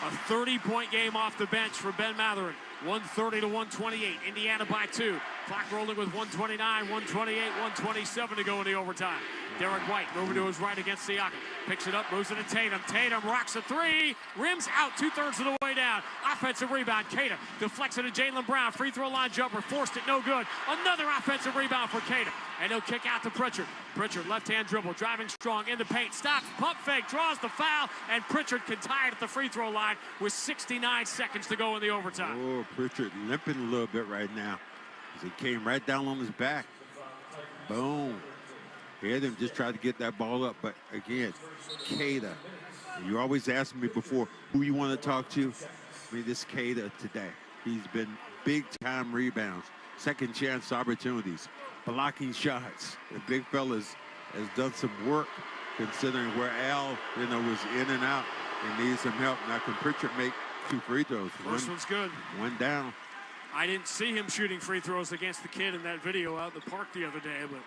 [SPEAKER 1] A 30-point game off the bench for Ben Matherin. 130-128. Indiana by 2. Clock rolling with 129, 128, 127 to go in the overtime. Derek White moving to his right against Siakam. Picks it up, moves it to Tatum. Tatum rocks a three. Rims out 2/3 of the way down. Offensive rebound. Kata deflects it to Jaylen Brown. Free throw line jumper. Forced it. No good. Another offensive rebound for Kata. And he'll kick out to Pritchard. Pritchard, left-hand dribble. Driving strong in the paint. Stops. Pump fake. Draws the foul. And Pritchard can tie it at the free throw line with 69 seconds to go in the overtime.
[SPEAKER 4] Oh, Pritchard limping a little bit right now. As he came right down on his back. Boom. Hit him, just tried to get that ball up. But again, Kata. You always ask me before who you want to talk to. I mean, this Kata today. He's been big-time rebounds, second chance opportunities, blocking shots. The big fellas has done some work considering where Al, was in and out and needs some help. Now can Pritchard make 2 free throws?
[SPEAKER 1] First one's good.
[SPEAKER 4] One down.
[SPEAKER 1] I didn't see him shooting free throws against the kid in that video out in the park the other day, but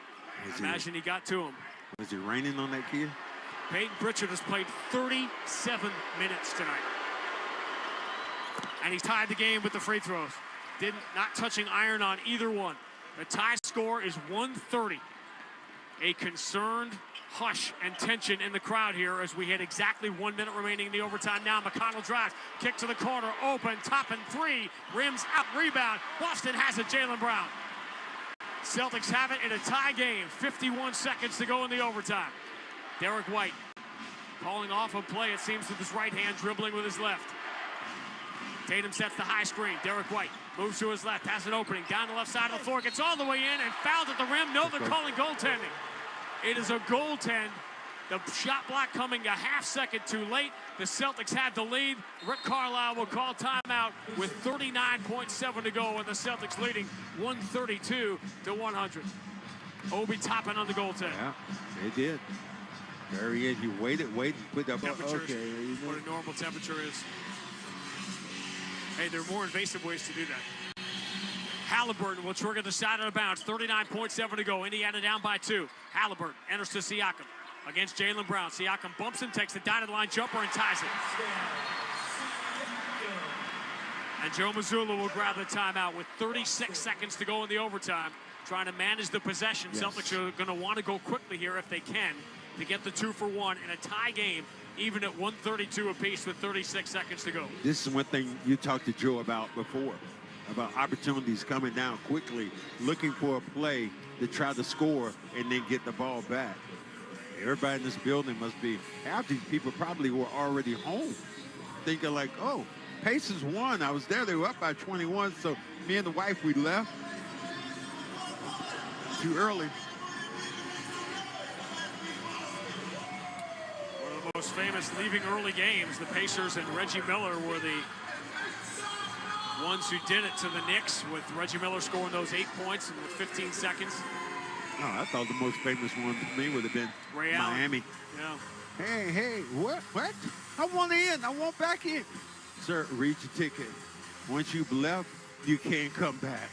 [SPEAKER 1] I imagine he got to him.
[SPEAKER 4] Was it raining on that kid?
[SPEAKER 1] Peyton Pritchard has played 37 minutes tonight. And he's tied the game with the free throws. Not touching iron on either one. The tie score is 130. A concerned hush and tension in the crowd here as we hit exactly 1 minute remaining in the overtime. Now McConnell drives, kick to the corner, open, top and three, rims out, rebound. Boston has it, Jaylen Brown. Celtics have it in a tie game. 51 seconds to go in the overtime. Derek White calling off a play, it seems, with his right hand, dribbling with his left. Tatum sets the high screen. Derek White moves to his left, has an opening down the left side of the floor, gets all the way in and fouled at the rim. No, they're calling goaltending. It is a goaltend. The shot block coming a half second too late. The Celtics had the lead. Rick Carlisle will call timeout with 39.7 to go, and the Celtics leading 132-100. Obi Toppin on the goaltend.
[SPEAKER 4] Yeah, they did. Very end. He waited, and put that ball. Okay.
[SPEAKER 1] What a normal temperature is. Hey, there are more invasive ways to do that. Halliburton will trigger the side of the bounce. 39.7 to go. Indiana down by 2. Halliburton enters to Siakam against Jaylen Brown. Siakam bumps him, takes the dotted line jumper, and ties it. And Joe Mazzulla will grab the timeout with 36 seconds to go in the overtime, trying to manage the possession.
[SPEAKER 4] Yes.
[SPEAKER 1] Celtics are going to want to go quickly here if they can to get the 2-for-1 in a tie game, even at 132 apiece with 36 seconds to go.
[SPEAKER 4] This is one thing you talked to Joe about before, about opportunities coming down quickly, looking for a play to try to score and then get the ball back. Everybody in this building must be, half these people probably were already home, thinking like, oh, Pacers won. I was there. They were up by 21, so me and the wife, we left too early.
[SPEAKER 1] One of the most famous leaving early games, the Pacers and Reggie Miller were the ones who did it to the Knicks, with Reggie Miller scoring those 8 points in 15 seconds.
[SPEAKER 4] Oh, I thought the most famous one for me would have been
[SPEAKER 1] Ray
[SPEAKER 4] Miami.
[SPEAKER 1] Allen. Yeah.
[SPEAKER 4] Hey, what? I want in. I want back in. Sir, read your ticket. Once you've left, you can't come back.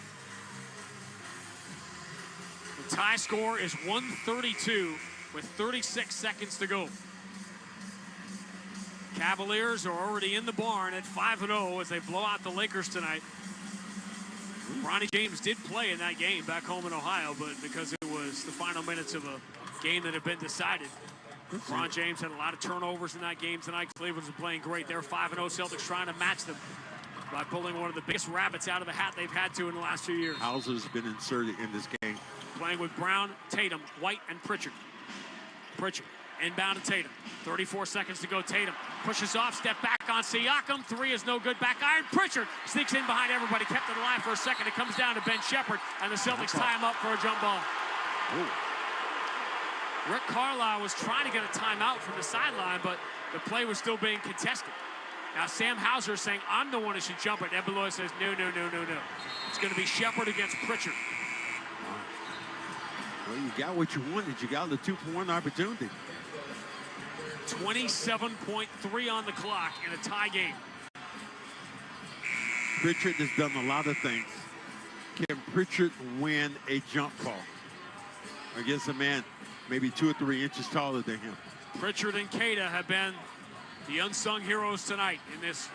[SPEAKER 1] The tie score is 132 with 36 seconds to go. Cavaliers are already in the barn at 5-0 as they blow out the Lakers tonight. Bronny James did play in that game back home in Ohio, but because it was the final minutes of a game that had been decided, LeBron James had a lot of turnovers in that game tonight. Cleveland's been playing great. They're 5-0. Celtics trying to match them by pulling one of the biggest rabbits out of the hat they've had to in the last few years.
[SPEAKER 4] Hauser's been inserted in this game.
[SPEAKER 1] Playing with Brown, Tatum, White, and Pritchard. Pritchard inbound to Tatum. 34 seconds to go. Tatum pushes off, step back on Siakam. Three is no good. Back iron. Pritchard sneaks in behind everybody. Kept it alive for a second. It comes down to Ben Shepherd, and the Celtics tie him up for a jump ball.
[SPEAKER 4] Ooh.
[SPEAKER 1] Rick Carlisle was trying to get a timeout from the sideline, but the play was still being contested. Now Sam Hauser is saying, I'm the one who should jump it. Ed Beloy says, no. It's going to be Shepherd against Pritchard.
[SPEAKER 4] Well, you got what you wanted. You got the 2-for-1 opportunity.
[SPEAKER 1] 27.3 on the clock in a tie game.
[SPEAKER 4] Pritchard has done a lot of things. Can Pritchard win a jump ball against a man maybe 2 or 3 inches taller than him?
[SPEAKER 1] Pritchard and Kata have been the unsung heroes tonight in this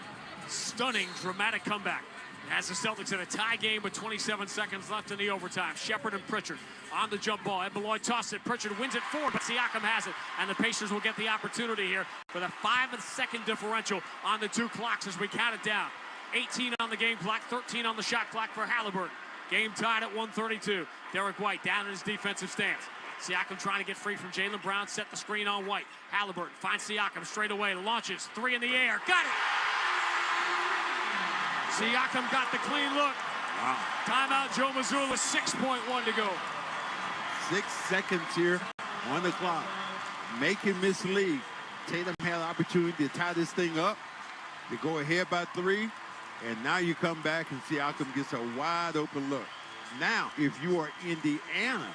[SPEAKER 1] stunning, dramatic comeback. Has the Celtics in a tie game with 27 seconds left in the overtime. Shepard and Pritchard on the jump ball. Ed Malloy tosses it. Pritchard wins it forward, but Siakam has it. And the Pacers will get the opportunity here with a 5-second differential on the two clocks as we count it down. 18 on the game clock, 13 on the shot clock for Halliburton. Game tied at 132. Derek White down in his defensive stance. Siakam trying to get free from Jaylen Brown. Set the screen on White. Halliburton finds Siakam straight away. Launches. Three in the air. Got it! Siakam got the clean look. Wow. Timeout, Joe Mazzulla, 6.1 to go.
[SPEAKER 4] 6 seconds here on the clock. Making this lead. Tatum had an opportunity to tie this thing up, to go ahead by 3, and now you come back and Siakam gets a wide open look. Now, if you are Indiana,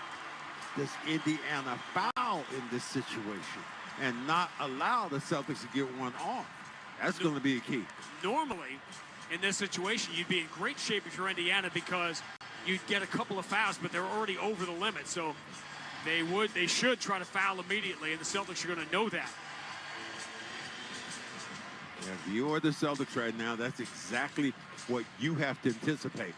[SPEAKER 4] does Indiana foul in this situation and not allow the Celtics to get one off? That's going to be a key.
[SPEAKER 1] Normally, in this situation, you'd be in great shape if you're Indiana because you'd get a couple of fouls, but they're already over the limit. So they should try to foul immediately, and the Celtics are going to know that.
[SPEAKER 4] If you are the Celtics right now, that's exactly what you have to anticipate.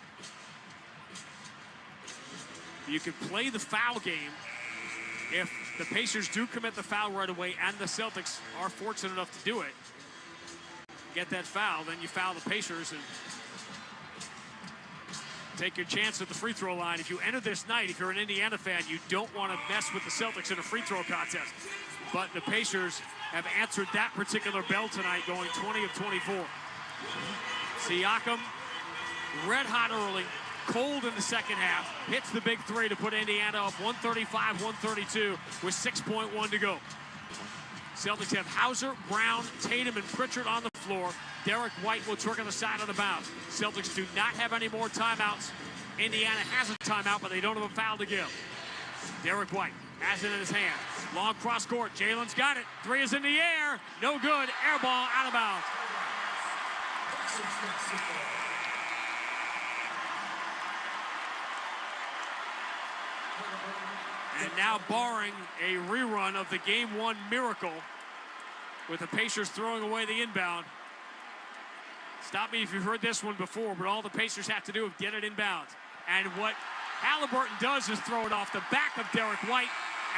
[SPEAKER 1] You can play the foul game if the Pacers do commit the foul right away and the Celtics are fortunate enough to do it. Get that foul, then you foul the Pacers and take your chance at the free throw line. If you enter this night, if you're an Indiana fan, you don't want to mess with the Celtics in a free throw contest. But the Pacers have answered that particular bell tonight, going 20 of 24. Siakam, red hot early, cold in the second half, hits the big three to put Indiana up 135-132 with 6.1 to go. Celtics have Hauser, Brown, Tatum, and Pritchard on the floor. Derek White will trigger the side of the bounce. Celtics do not have any more timeouts. Indiana has a timeout, but they don't have a foul to give. Derek White has it in his hand. Long cross court. Jalen's got it. Three is in the air. No good. Air ball out of bounds. And now barring a rerun of the Game 1 miracle with the Pacers throwing away the inbound. Stop me if you've heard this one before, but all the Pacers have to do is get it inbound. And what Halliburton does is throw it off the back of Derek White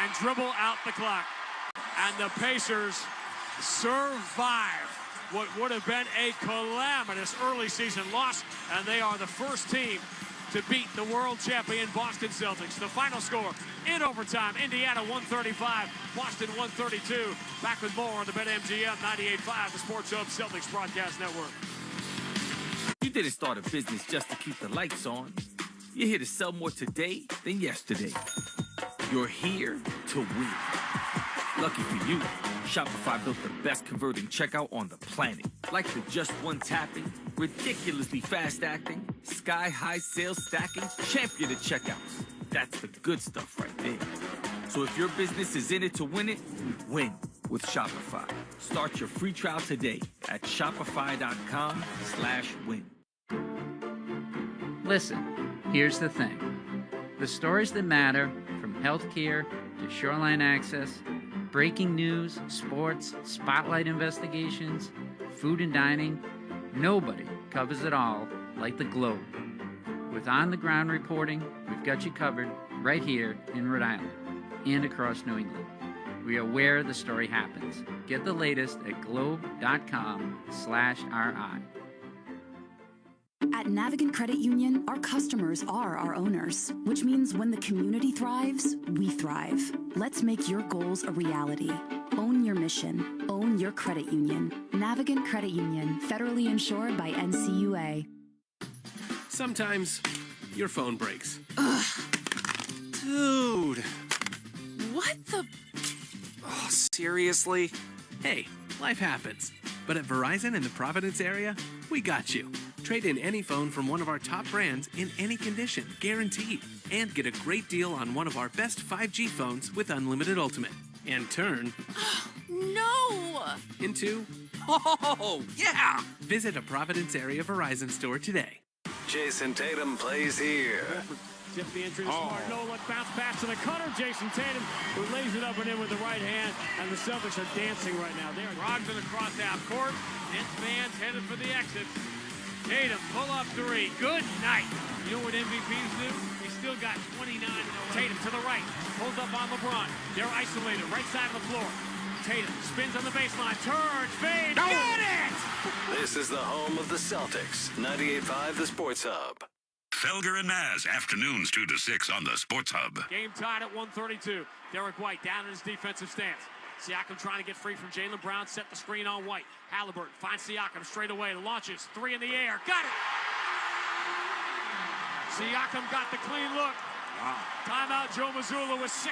[SPEAKER 1] and dribble out the clock. And the Pacers survive what would have been a calamitous early season loss, and they are the first team to beat the world champion Boston Celtics. The final score in overtime, Indiana 135, Boston 132. Back with more on the BetMGM 98.5, the Sports Hub Celtics Broadcast Network.
[SPEAKER 8] You didn't start a business just to keep the lights on. You're here to sell more today than yesterday. You're here to win. Lucky for you, Shopify built the best converting checkout on the planet. Like the just one tapping, ridiculously fast acting, sky-high sales stacking, champion of checkouts. That's the good stuff right there. So if your business is in it to win it, win with Shopify. Start your free trial today at shopify.com/win.
[SPEAKER 18] Listen, here's the thing. The stories that matter, from healthcare to shoreline access, breaking news, sports, spotlight investigations, food and dining, nobody covers it all like the Globe. With on-the-ground reporting, we've got you covered right here in Rhode Island and across New England. We are where the story happens. Get the latest at globe.com/RI.
[SPEAKER 5] At Navigant Credit Union, our customers are our owners, which means when the community thrives, we thrive. Let's make your goals a reality. Own your mission. Own your credit union. Navigant Credit Union, federally insured by NCUA.
[SPEAKER 16] Sometimes your phone breaks. Ugh. Dude. What the? Oh, seriously? Hey, life happens. But at Verizon in the Providence area, we got you. Trade in any phone from one of our top brands in any condition, guaranteed. And get a great deal on one of our best 5G phones with Unlimited Ultimate. And turn...
[SPEAKER 20] No!
[SPEAKER 16] Into... Oh, yeah! Visit a Providence area Verizon store today.
[SPEAKER 22] Jason Tatum plays here.
[SPEAKER 1] Zip the entry to Smart. No look bounce pass to the cutter. Jason Tatum, who lays it up and in with the right hand. And the Celtics are dancing right now. They're Brogdon across half court. Nets fans headed for the exit. Tatum, pull-up three. Good night. You know what MVPs do? They still got 29 in a row. Tatum to the right. Pulls up on LeBron. They're isolated. Right side of the floor. Tatum spins on the baseline. Turns. Fade. Got it!
[SPEAKER 22] This is the home of the Celtics. 98.5 The Sports Hub.
[SPEAKER 9] Felger and Maz, afternoons 2 to 6 on the Sports Hub.
[SPEAKER 1] Game tied at 132. Derek White down in his defensive stance. Siakam trying to get free from Jaylen Brown. Set the screen on White. Halliburton finds Siakam straight away. Launches. Three in the air. Got it! Siakam got the clean look. Wow. Timeout, Joe Mazzulla with 6